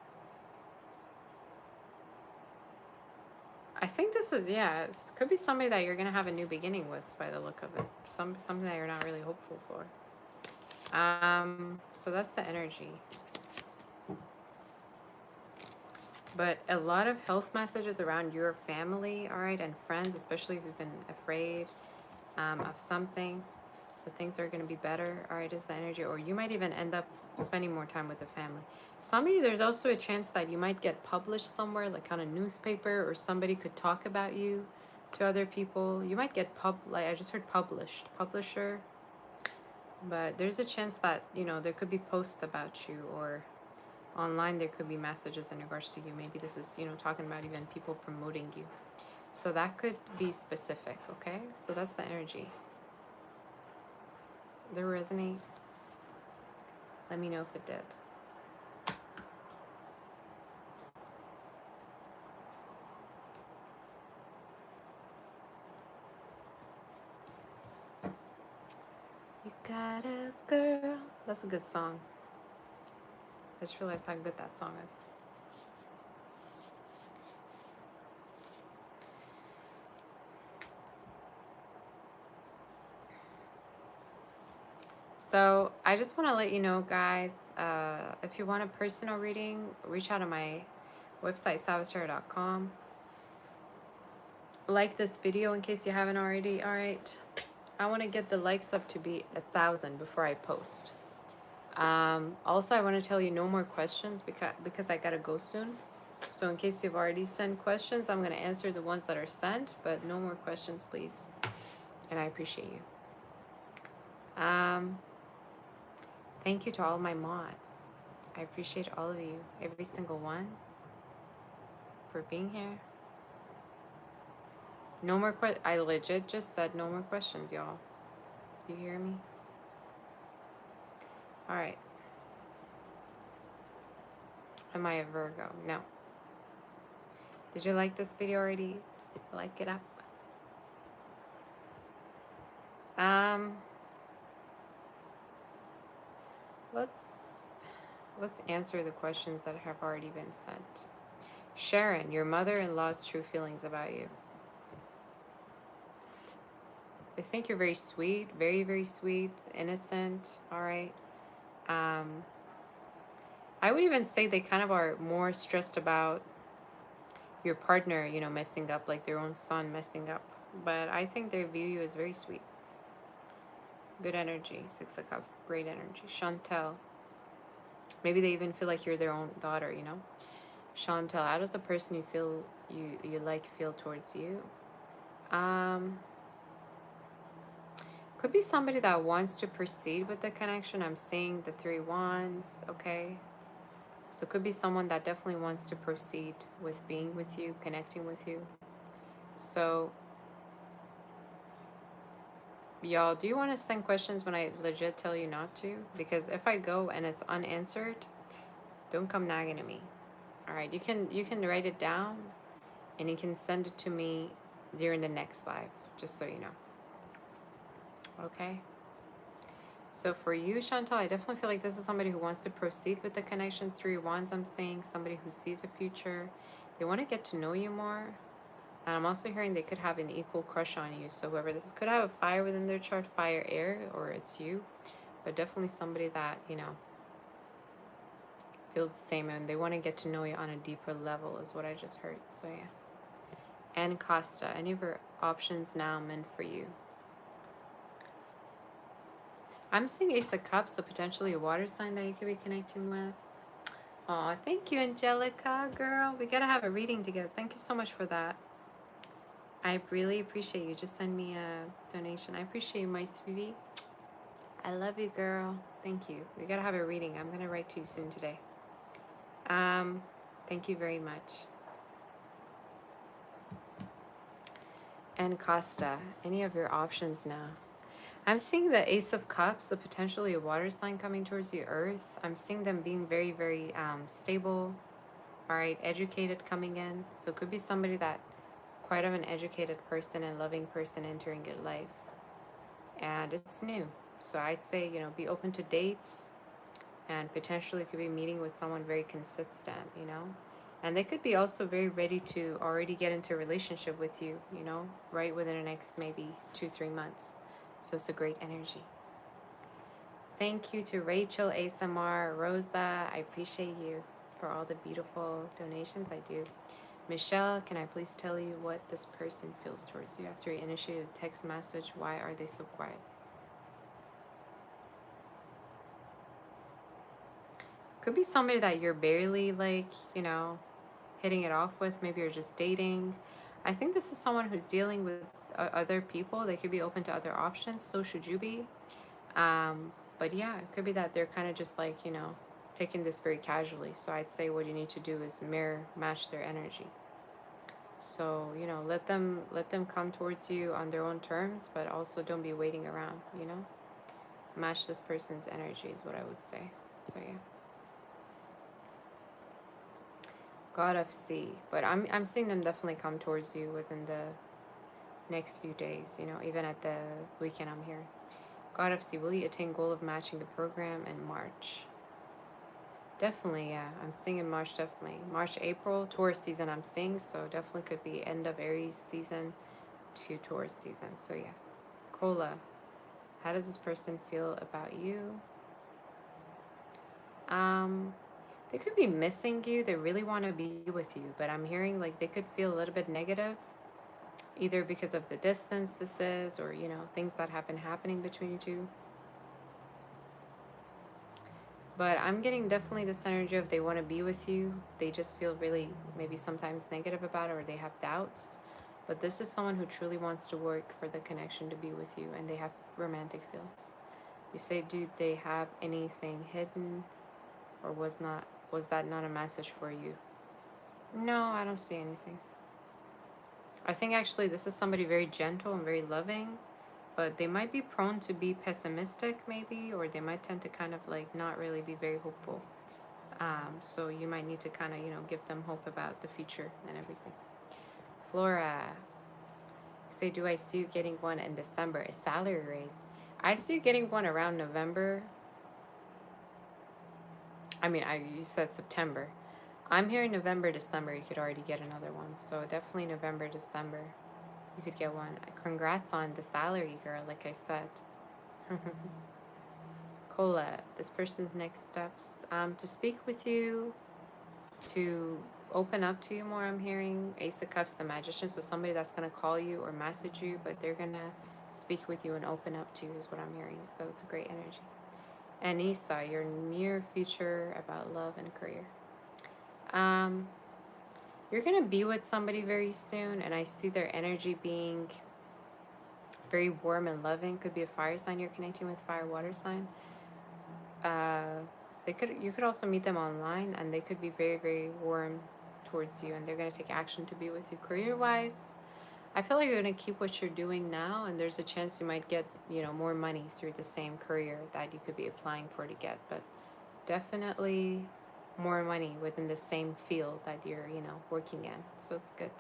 I think this is, yeah, it could be somebody that you're going to have a new beginning with by the look of it. Something that you're not really hopeful for. So that's the energy. But a lot of health messages around your family, all right, and friends, especially if you've been afraid of something. But things are going to be better, all right, is the energy. Or you might even end up spending more time with the family. Some of you, there's also a chance that you might get published somewhere, like on a newspaper, or somebody could talk about you to other people. You might get like I just heard publisher. But there's a chance that, you know, there could be posts about you, or online there could be messages in regards to you. Maybe this is, you know, talking about even people promoting you. So that could be specific, okay? So that's the energy. Did it resonate? Let me know if it did. You got a girl. That's a good song. I just realized how good that song is. So I just want to let you know, guys, if you want a personal reading, reach out to my website, sagittarius.com. Like this video in case you haven't already. All right. I want to get the likes up to be 1,000 before I post. Also, I want to tell you no more questions because I gotta go soon. So in case you've already sent questions, I'm gonna answer the ones that are sent, but no more questions, please. And I appreciate you. Thank you to all my mods. I appreciate all of you, every single one, for being here. No more I legit just said no more questions, y'all. Do you hear me? All right. Am I a Virgo? No. Did you like this video already? Like it up. Let's answer the questions that have already been sent. Sharon, your mother-in-law's true feelings about you. I think you're very sweet, very, very sweet, innocent, all right? I would even say they kind of are more stressed about your partner, you know, messing up, like their own son messing up. But I think they view you as very sweet. Good energy. 6 of Cups, great energy. Chantel. Maybe they even feel like you're their own daughter, you know? Chantel, how does the person you feel you like feel towards you? Could be somebody that wants to proceed with the connection. I'm seeing the 3 wands, okay? So it could be someone that definitely wants to proceed with being with you, connecting with you. So, y'all, do you want to send questions when I legit tell you not to? Because if I go and it's unanswered, don't come nagging at me. All right, you can write it down and you can send it to me during the next live, just so you know. Okay? So for you, Chantal, I definitely feel like this is somebody who wants to proceed with the connection. 3 wands, I'm saying. Somebody who sees a future. They want to get to know you more. And I'm also hearing they could have an equal crush on you. So whoever this is could have a fire within their chart, fire, air, or it's you. But definitely somebody that, you know, feels the same. And they want to get to know you on a deeper level is what I just heard. So yeah. And Costa, any of your options now meant for you? I'm seeing Ace of Cups, so potentially a water sign that you could be connecting with. Aw, thank you, Angelica, girl. We gotta have a reading together. Thank you so much for that. I really appreciate you. Just send me a donation. I appreciate you, my sweetie. I love you, girl. Thank you. We gotta have a reading. I'm gonna write to you soon today. Thank you very much. And Costa, any of your options now? I'm seeing the Ace of Cups, so potentially a water sign coming towards the Earth. I'm seeing them being very, very stable, all right, educated coming in. So it could be somebody that quite of an educated person and loving person entering your life. And it's new. So I'd say, you know, be open to dates and potentially could be meeting with someone very consistent, you know. And they could be also very ready to already get into a relationship with you, you know, right within the next maybe 2-3 months. So it's a great energy. Thank you to Rachel, ASMR, Rosa. I appreciate you for all the beautiful donations. I do. Michelle, can I please tell you what this person feels towards you after you initiated a text message? Why are they so quiet? Could be somebody that you're barely like, you know, hitting it off with. Maybe you're just dating. I think this is someone who's dealing with other people. They could be open to other options. So should you be. But yeah, it could be that they're kind of just like, you know, taking this very casually. So I'd say what you need to do is mirror match their energy. So, you know, let them come towards you on their own terms, but also don't be waiting around, you know? Match this person's energy is what I would say. So yeah. God of Sea. But I'm seeing them definitely come towards you within the next few days, you know, even at the weekend I'm here. God of Sea, will you attain goal of matching the program in March? Definitely, yeah. I'm seeing in March, definitely. March, April, Taurus season I'm seeing, so definitely could be end of Aries season to Taurus season. So yes. Cola, how does this person feel about you? Um, they could be missing you. They really want to be with you, but I'm hearing like they could feel a little bit negative, either because of the distance this is, or you know, things that have been happening between you two. But I'm getting definitely this energy of they want to be with you. They just feel really maybe sometimes negative about it, or they have doubts. But this is someone who truly wants to work for the connection to be with you, and they have romantic feelings. You say, do they have anything hidden, or was that not a message for you? No, I don't see anything. I think actually this is somebody very gentle and very loving, but they might be prone to be pessimistic maybe, or they might tend to kind of like not really be very hopeful. So you might need to kind of, you know, give them hope about the future and everything. Flora, say, do I see you getting one in December? A salary raise. I see you getting one around November. I mean, you said September. I'm here in November, December. You could already get another one. So definitely November, December. You could get one. Congrats on the salary, girl, like I said. Cola, this person's next steps. To speak with you, to open up to you more, I'm hearing. Ace of Cups, the Magician. So somebody that's going to call you or message you, but they're going to speak with you and open up to you is what I'm hearing. So it's a great energy. And Isa, your near future about love and career. You're going to be with somebody very soon, and I see their energy being very warm and loving. Could be a fire sign you're connecting with, fire, water sign. You could also meet them online, and they could be very, very warm towards you, and they're going to take action to be with you. Career wise, I feel like you're going to keep what you're doing now, and there's a chance you might get, you know, more money through the same career that you could be applying for to get, but definitely more money within the same field that you're, you know, working in. So it's good.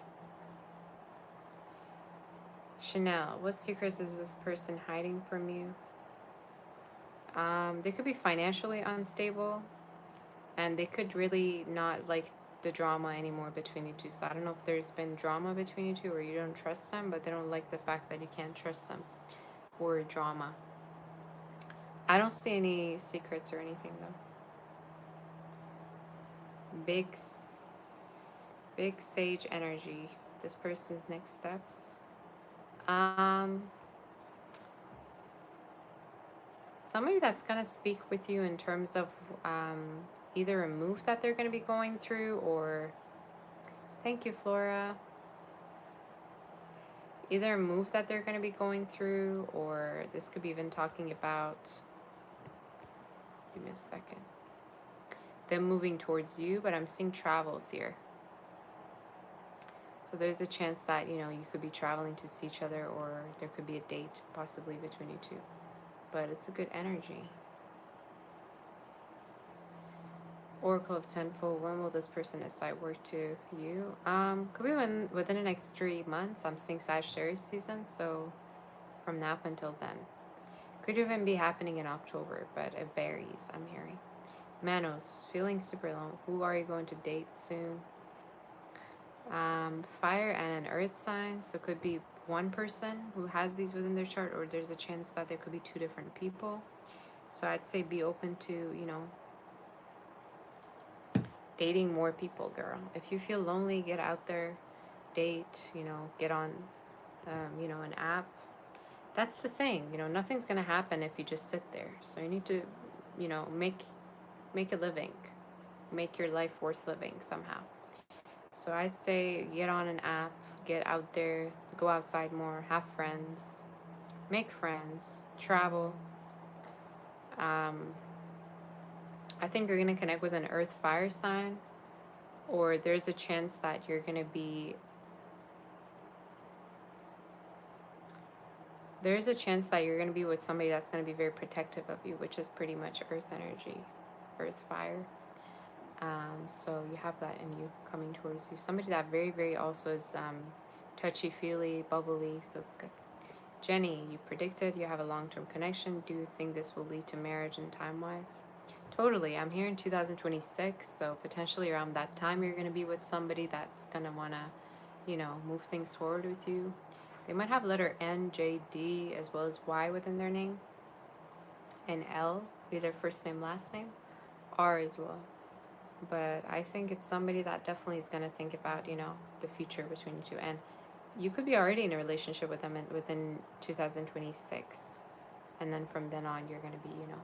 Chanel, what secrets is this person hiding from you? They could be financially unstable, and they could really not like the drama anymore between you two. So I don't know if there's been drama between you two, or you don't trust them, but they don't like the fact that you can't trust them, or drama. I don't see any secrets or anything though. Big sage energy. This person's next steps. Somebody that's going to speak with you in terms of either a move that they're going to be going through, or thank you, Flora. Either a move that they're going to be going through, or this could be even talking about, give me a second, them moving towards you, but I'm seeing travels here. So there's a chance that, you know, you could be traveling to see each other, or there could be a date possibly between you two. But it's a good energy. Oracle of Tenfold, when will this person decide work to you? Could be within the next 3 months. I'm seeing Sagittarius season, so from now up until then. Could even be happening in October, but it varies, I'm hearing. Manos, feeling super alone. Who are you going to date soon? Fire and an earth sign, so it could be one person who has these within their chart, or there's a chance that there could be two different people. So I'd say be open to, you know, dating more people, girl. If you feel lonely, get out there, date, you know, get on, you know, an app. That's the thing, you know, nothing's gonna happen if you just sit there. So you need to, you know, make a living, make your life worth living somehow. So I'd say get on an app, get out there, go outside more, have friends, make friends, travel. I think you're gonna connect with an earth fire sign, or there's a chance that you're gonna be with somebody that's going to be very protective of you, which is pretty much earth energy, earth fire. So you have that in you coming towards you. Somebody that very, very also is touchy-feely, bubbly, so it's good. Jenny, you predicted you have a long-term connection. Do you think this will lead to marriage in time-wise? Totally. I'm here in 2026, so potentially around that time you're going to be with somebody that's going to want to, you know, move things forward with you. They might have letter N, J, D, as well as Y within their name. And L, be their first name, last name. R as well. But I think it's somebody that definitely is going to think about, you know, the future between you two. And you could be already in a relationship with them within 2026. And then from then on, you're going to be, you know,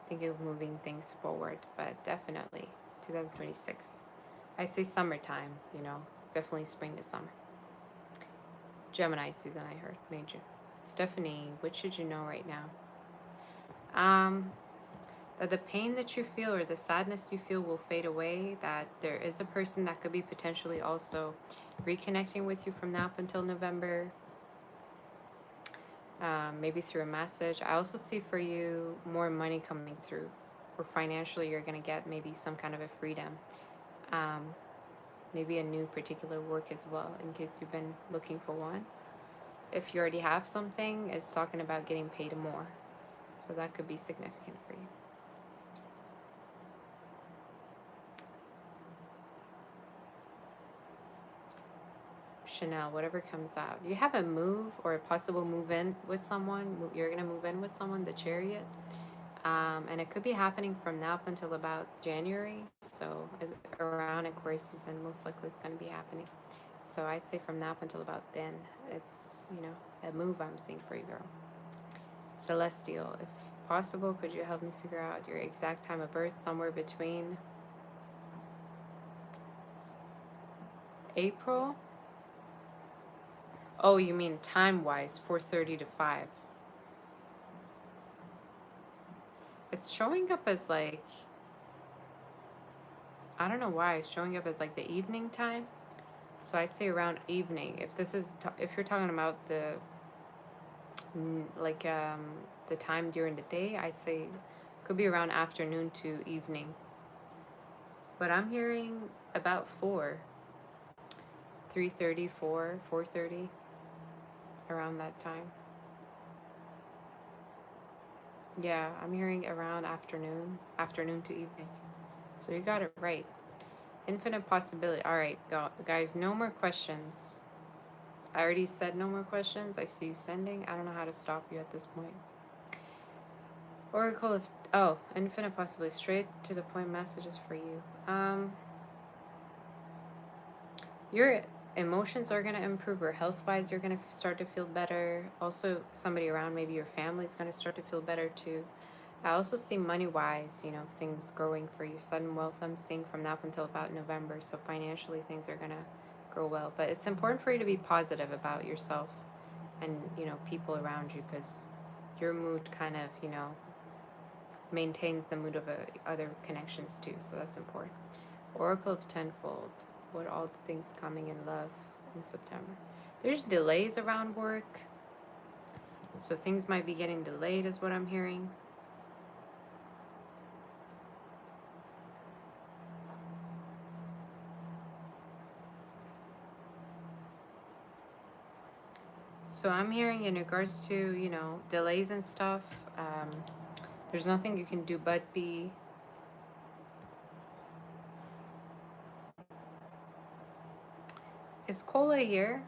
thinking of moving things forward. But definitely 2026. I'd say summertime, you know, definitely spring to summer. Gemini season, I heard, major. Stephanie, what should you know right now? That the pain that you feel or the sadness you feel will fade away, that there is a person that could be potentially also reconnecting with you from now up until November, maybe through a message. I also see for you more money coming through, or financially you're going to get maybe some kind of a freedom. Maybe a new particular work as well, in case you've been looking for one. If you already have something, it's talking about getting paid more. So that could be significant for you. Chanel, whatever comes out. You have a move or a possible move in with someone. You're going to move in with someone, the Chariot. And it could be happening from now up until about January. So around Aquarius season, most likely it's going to be happening. So I'd say from now up until about then, it's, you know, a move I'm seeing for you, girl. Celestial, if possible, could you help me figure out your exact time of birth? Somewhere between April. Oh, you mean time-wise, 4:30 to 5. It's showing up as like, I don't know why it's showing up as like the evening time. So I'd say around evening. If this is, if you're talking about the, like, the time during the day, I'd say could be around afternoon to evening. But I'm hearing about 4, 3:30, 4, 4:30, around that time. Yeah, I'm hearing around afternoon to evening. So you got it right. Infinite possibility. All right, guys, no more questions. I already said no more questions. I see you sending. I don't know how to stop you at this point. Oracle of, oh, infinite possibility. Straight to the point messages for you. Your emotions are going to improve, or health-wise, you're going to start to feel better. Also, somebody around, maybe your family, is going to start to feel better too. I also see money-wise, you know, things growing for you. Sudden wealth I'm seeing from now up until about November. So financially, things are going to grow well. But it's important for you to be positive about yourself and, you know, people around you, because your mood kind of, you know, maintains the mood of other connections too. So that's important. Oracle of Tenfold. What all the things coming in love in September? There's delays around work. So things might be getting delayed is what I'm hearing. So I'm hearing in regards to, you know, delays and stuff, there's nothing you can do but be. Is Cola here?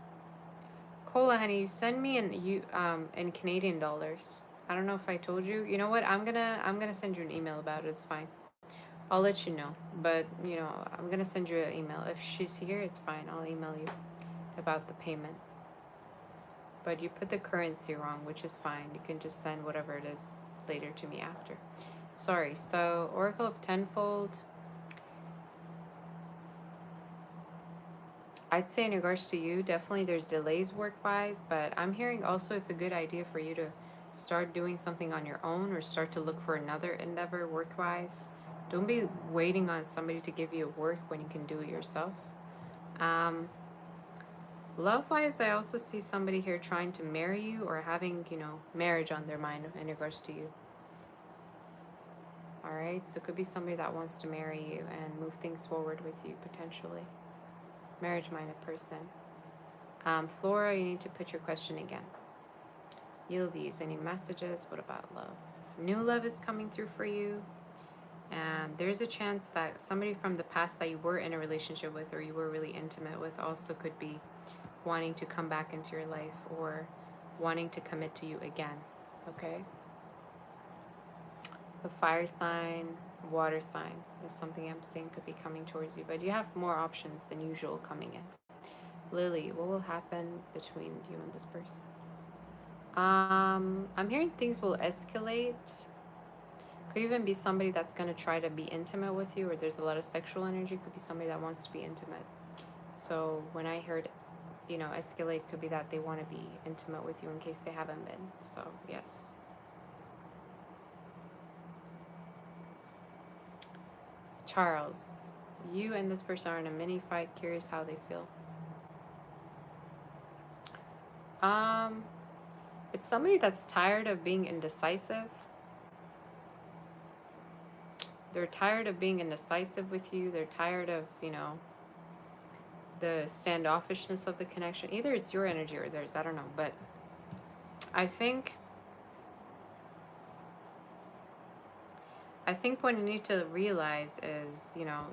Cola, honey, you send me in Canadian dollars. I don't know if I told you. You know what? I'm gonna send you an email about it. It's fine. I'll let you know. But you know, I'm gonna send you an email. If she's here, it's fine. I'll email you about the payment. But you put the currency wrong, which is fine. You can just send whatever it is later to me after. Sorry. So Oracle of Tenfold. I'd say in regards to you, definitely there's delays work-wise, but I'm hearing also it's a good idea for you to start doing something on your own or start to look for another endeavor work-wise. Don't be waiting on somebody to give you work when you can do it yourself. Love-wise, I also see somebody here trying to marry you or having, you know, marriage on their mind in regards to you. All right, so it could be somebody that wants to marry you and move things forward with you potentially. Marriage-minded person. Flora, you need to put your question again. Yildiz, any messages? What about love? New love is coming through for you. And there's a chance that somebody from the past that you were in a relationship with or you were really intimate with also could be wanting to come back into your life or wanting to commit to you again. Okay? The fire sign, water sign is something I'm seeing could be coming towards you. But you have more options than usual coming in. Lily, what will happen between you and this person? I'm hearing things will escalate. Could even be somebody that's going to try to be intimate with you, or there's a lot of sexual energy. Could be somebody that wants to be intimate. So when I heard, you know, escalate, could be that they want to be intimate with you in case they haven't been. So yes. Charles, you and this person are in a mini fight. Curious how they feel. It's somebody that's tired of being indecisive. They're tired of being indecisive with you. They're tired of, you know, the standoffishness of the connection. Either it's your energy or theirs. I don't know. But I think what you need to realize is, you know,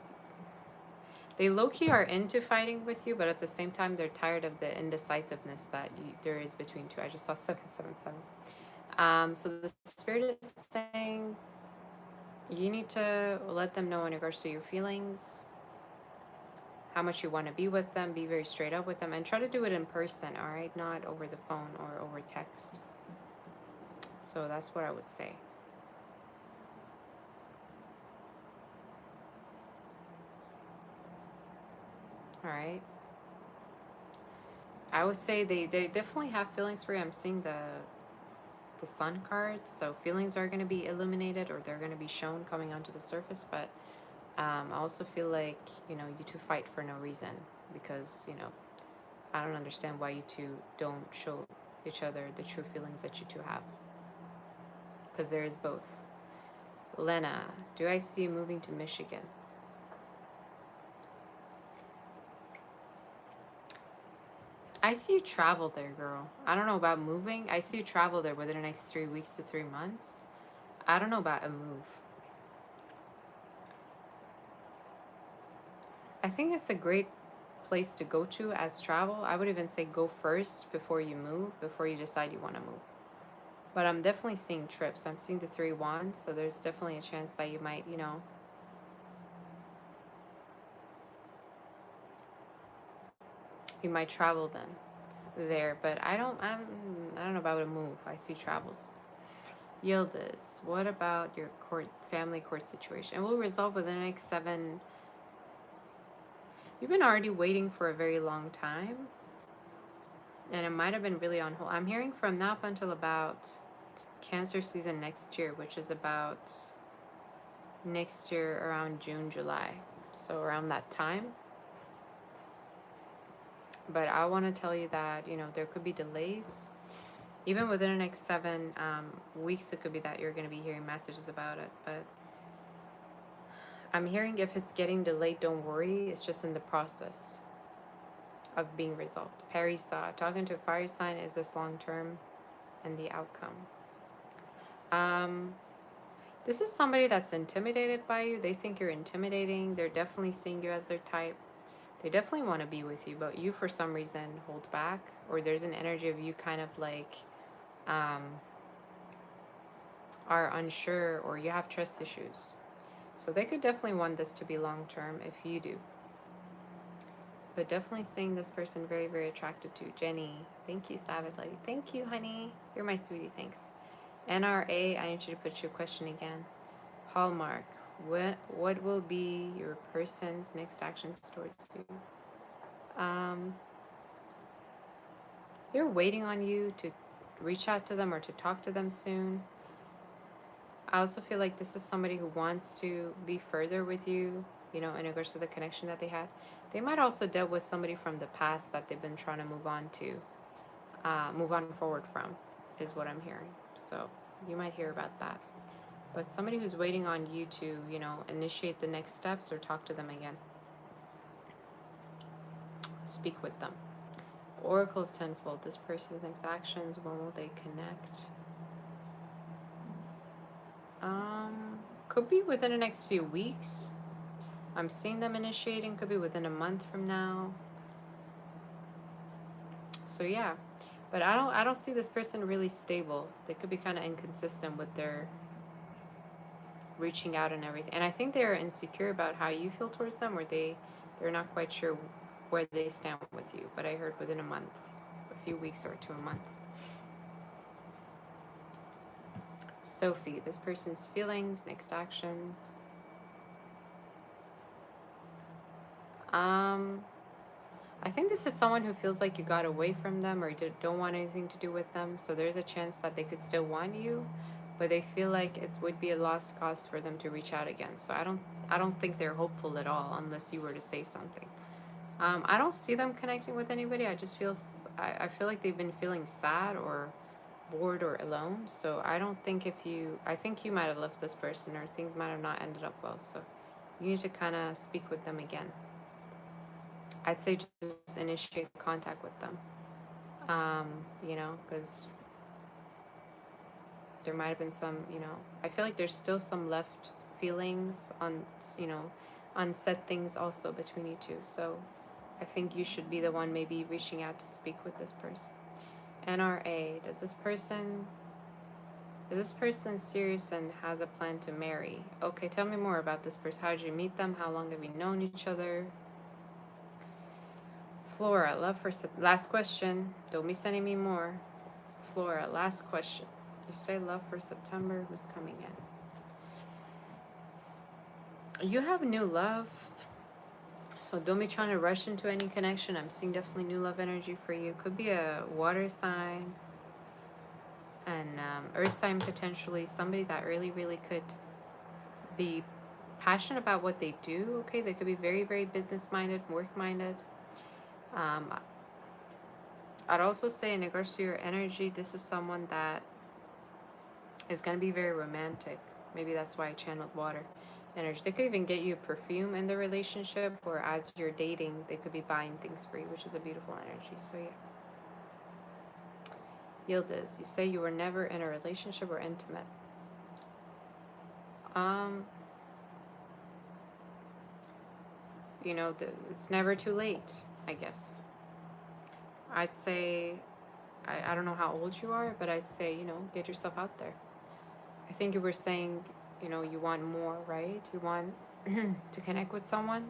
they low-key are into fighting with you, but at the same time, they're tired of the indecisiveness that there is between two. I just saw 777. So the spirit is saying you need to let them know in regards to your feelings, how much you want to be with them, be very straight up with them, and try to do it in person, all right? Not over the phone or over text. So that's what I would say. All right. I would say they definitely have feelings for you. I'm seeing the sun cards, so feelings are going to be illuminated or they're going to be shown coming onto the surface, but I also feel like, you know, you two fight for no reason because, you know, I don't understand why you two don't show each other the true feelings that you two have, because there is both. Lena, do I see you moving to Michigan? I see you travel there, girl. I don't know about moving. I see you travel there within the next 3 weeks to 3 months. I don't know about a move. I think it's a great place to go to as travel. I would even say go first before you move, before you decide you want to move. But I'm definitely seeing trips. I'm seeing the 3 wands, so there's definitely a chance that you might, you know, you might travel then there, but I don't know about a move. I see travels. Yildiz, what about your family court situation? It will resolve within the next 7. You've been already waiting for a very long time, and it might have been really on hold. I'm hearing from now up until about Cancer season next year, which is about next year around June, July. So around that time, But I want to tell you that, you know, there could be delays. Even within the next 7 weeks, it could be that you're going to be hearing messages about it. But I'm hearing if it's getting delayed, don't worry. It's just in the process of being resolved. Aries, talking to a fire sign is this long term and the outcome. This is somebody that's intimidated by you. They think you're intimidating. They're definitely seeing you as their type. They definitely want to be with you, but you for some reason hold back, or there's an energy of you kind of like are unsure, or you have trust issues. So they could definitely want this to be long term if you do. But definitely seeing this person very, very attracted to. Jenny, thank you, Savage Lady. Thank you, honey. You're my sweetie, thanks. NRA, I need you to put your question again. Hallmark, what will be your person's next actions towards you? They're waiting on you to reach out to them or to talk to them soon. I also feel like this is somebody who wants to be further with you, you know, in regards to the connection that they had. They might also deal with somebody from the past that they've been trying to move on forward from, is what I'm hearing. So you might hear about that. But somebody who's waiting on you to, you know, initiate the next steps or talk to them again. Speak with them. Oracle of Tenfold, this person's next actions, when will they connect? Could be within the next few weeks. I'm seeing them initiating, could be within a month from now. So yeah, but I don't see this person really stable. They could be kind of inconsistent with their reaching out and everything. And I think they're insecure about how you feel towards them, or they're not quite sure where they stand with you. But I heard within a month, a few weeks or to a month. Sophie, this person's feelings, next actions. I think this is someone who feels like you got away from them or don't want anything to do with them. So there's a chance that they could still want you, but they feel like it would be a lost cause for them to reach out again. So I don't think they're hopeful at all unless you were to say something. I don't see them connecting with anybody. I just feel I feel like they've been feeling sad or bored or alone. So I don't think I think you might have left this person or things might have not ended up well. So you need to kind of speak with them again. I'd say just initiate contact with them. You know, because there might have been some, you know, I feel like there's still some left feelings on, you know, unsaid things also between you two. So I think you should be the one maybe reaching out to speak with this person. NRA, is this person serious and has a plan to marry? Okay, tell me more about this person. How did you meet them? How long have you known each other? Flora, love for last question. Don't be sending me more. Flora, last question. You say love for September. Who's coming in? You have new love. So don't be trying to rush into any connection. I'm seeing definitely new love energy for you. Could be a water sign and earth sign potentially. Somebody that really, really could be passionate about what they do. Okay, they could be very, very business minded, work minded. I'd also say in regards to your energy, this is someone that is going to be very romantic. Maybe that's why I channeled water energy. They could even get you a perfume in the relationship, or as you're dating, they could be buying things for you, which is a beautiful energy. So yeah. Yildiz, you say you were never in a relationship or intimate. You know, it's never too late, I guess. I'd say, I don't know how old you are, but I'd say, you know, get yourself out there. I think you were saying, you know, you want more, right? You want to connect with someone.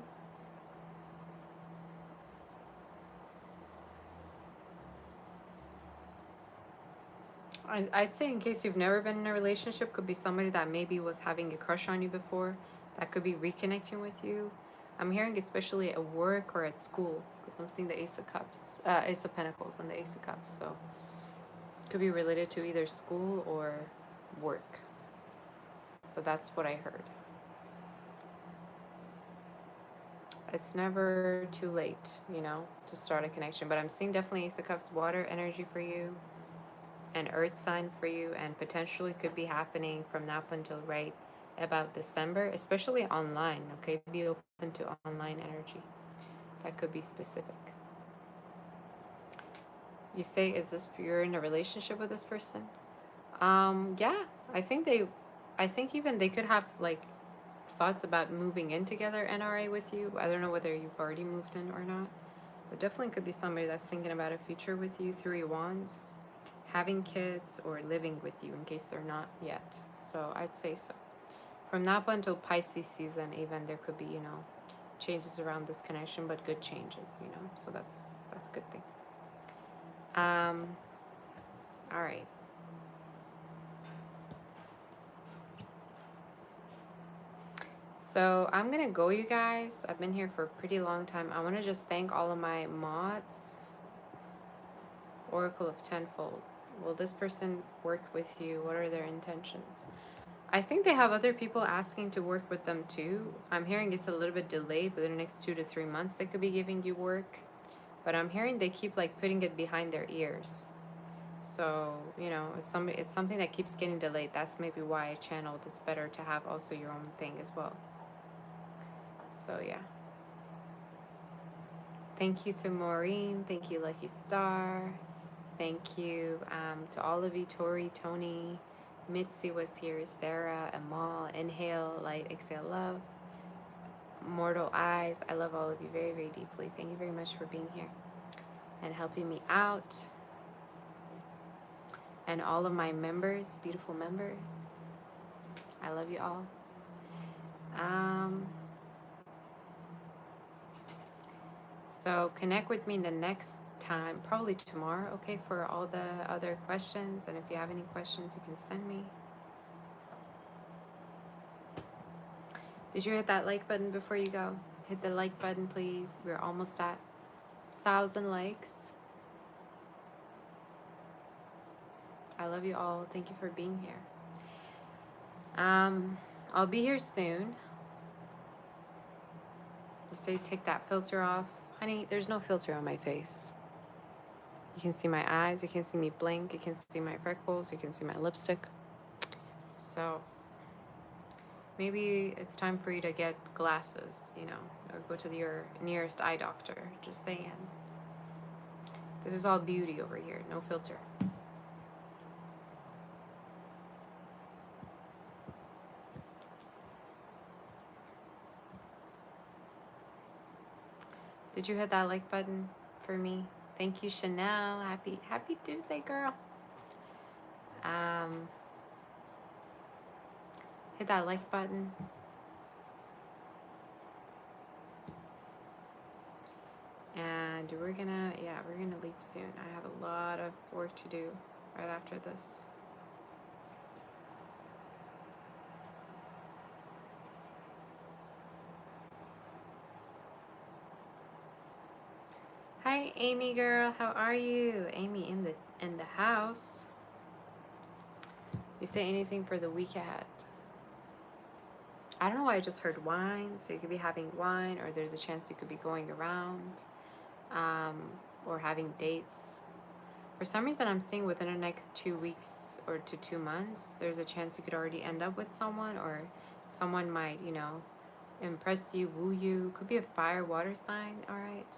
I'd say in case you've never been in a relationship, could be somebody that maybe was having a crush on you before, that could be reconnecting with you. I'm hearing especially at work or at school, because I'm seeing the Ace of Cups, Ace of Pentacles and the Ace of Cups. So it could be related to either school or work. But that's what I heard. It's never too late, you know, to start a connection. But I'm seeing definitely Ace of Cups water energy for you, an earth sign for you, and potentially could be happening from now up until right about December, especially online. Okay, be open to online energy. That could be specific. You say, is this, you're in a relationship with this person? Yeah, I think I think even they could have like thoughts about moving in together, NRA, with you. I don't know whether you've already moved in or not, but definitely could be somebody that's thinking about a future with you. Three of Wands, having kids or living with you in case they're not yet. So I'd say so. From now up until Pisces season, even there could be, you know, changes around this connection, but good changes, you know. So that's a good thing. All right. So I'm gonna go, you guys. I've been here for a pretty long time. I want to just thank all of my mods. Oracle of Tenfold. Will this person work with you? What are their intentions? I think they have other people asking to work with them too. I'm hearing it's a little bit delayed, within the next 2 to 3 months they could be giving you work. But I'm hearing they keep like putting it behind their ears. So, you know, it's something that keeps getting delayed. That's maybe why I channeled it's better to have also your own thing as well. So yeah. Thank you to Maureen. Thank you, Lucky Star. Thank you to all of you, Tori, Tony, Mitzi was here, Sarah, Amal, Inhale, Light, Exhale, Love, Mortal Eyes. I love all of you very, very deeply. Thank you very much for being here and helping me out. And all of my members, beautiful members, I love you all. So connect with me the next time, probably tomorrow, okay, for all the other questions. And if you have any questions, you can send me. Did you hit that like button before you go? Hit the like button, please. We're almost at 1,000 likes. I love you all. Thank you for being here. I'll be here soon. You say take that filter off. Honey, there's no filter on my face. You can see my eyes. You can see me blink. You can see my freckles. You can see my lipstick. So maybe it's time for you to get glasses, you know, or go to your nearest eye doctor. Just saying. This is all beauty over here. No filter. Did you hit that like button for me? Thank you, Chanel. Happy Tuesday, girl. Hit that like button. And we're gonna leave soon. I have a lot of work to do right after this. Hi, Amy girl. How are you? Amy in the house. You say anything for the week ahead? I don't know why I just heard wine. So you could be having wine, or there's a chance you could be going around, or having dates. For some reason, I'm seeing within the next 2 weeks or to 2 months, there's a chance you could already end up with someone, or someone might, you know, impress you, woo you. Could be a fire, water sign, all right?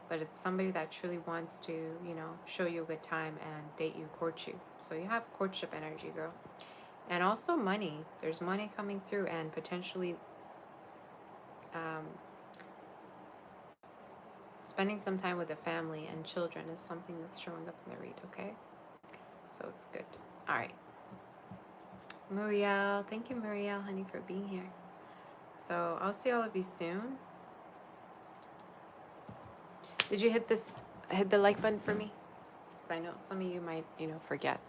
But it's somebody that truly wants to, you know, show you a good time and date you, court you. So you have courtship energy, girl. And also money. There's money coming through, and potentially spending some time with the family and children is something that's showing up in the read, okay? So it's good. All right. Muriel. Thank you, Muriel, honey, for being here. So I'll see all of you soon. Did you hit the like button for me? Because I know some of you might, you know, forget.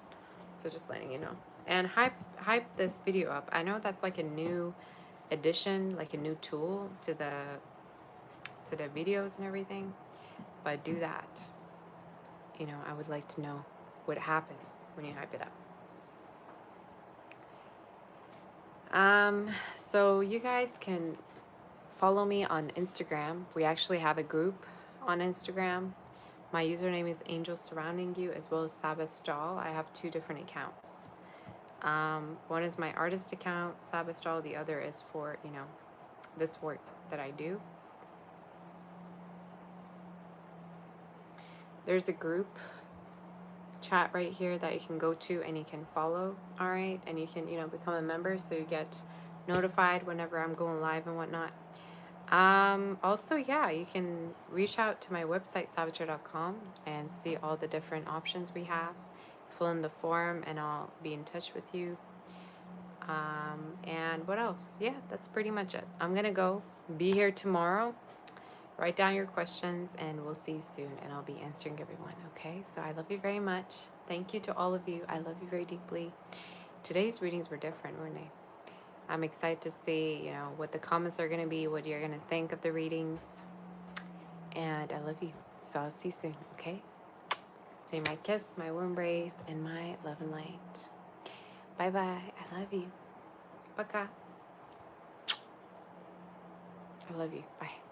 So just letting you know. And hype this video up. I know that's like a new addition, like a new tool to the videos and everything. But do that. You know, I would like to know what happens when you hype it up. So you guys can follow me on Instagram. We actually have a group on Instagram. My username is Angels Surrounding You, as well as Sabbath Doll. I have 2 different accounts. One is my artist account, Sabbath Doll. The other is for, you know, this work that I do. There's a group chat right here that you can go to and you can follow, all right? And you can, you know, become a member so you get notified whenever I'm going live and whatnot. Also, yeah, you can reach out to my website, saboteur.com, and see all the different options we have. Fill in the form and I'll be in touch with you. And what else? Yeah, that's pretty much it. I'm gonna go. Be here tomorrow. Write down your questions and we'll see you soon, and I'll be answering everyone, okay? So I love you very much. Thank you to all of you. I love you very deeply. Today's readings were different, weren't they? I'm excited to see, you know, what the comments are going to be, what you're going to think of the readings. And I love you. So I'll see you soon, okay? Say my kiss, my warm embrace, and my love and light. Bye-bye. I love you. Baka. I love you. Bye.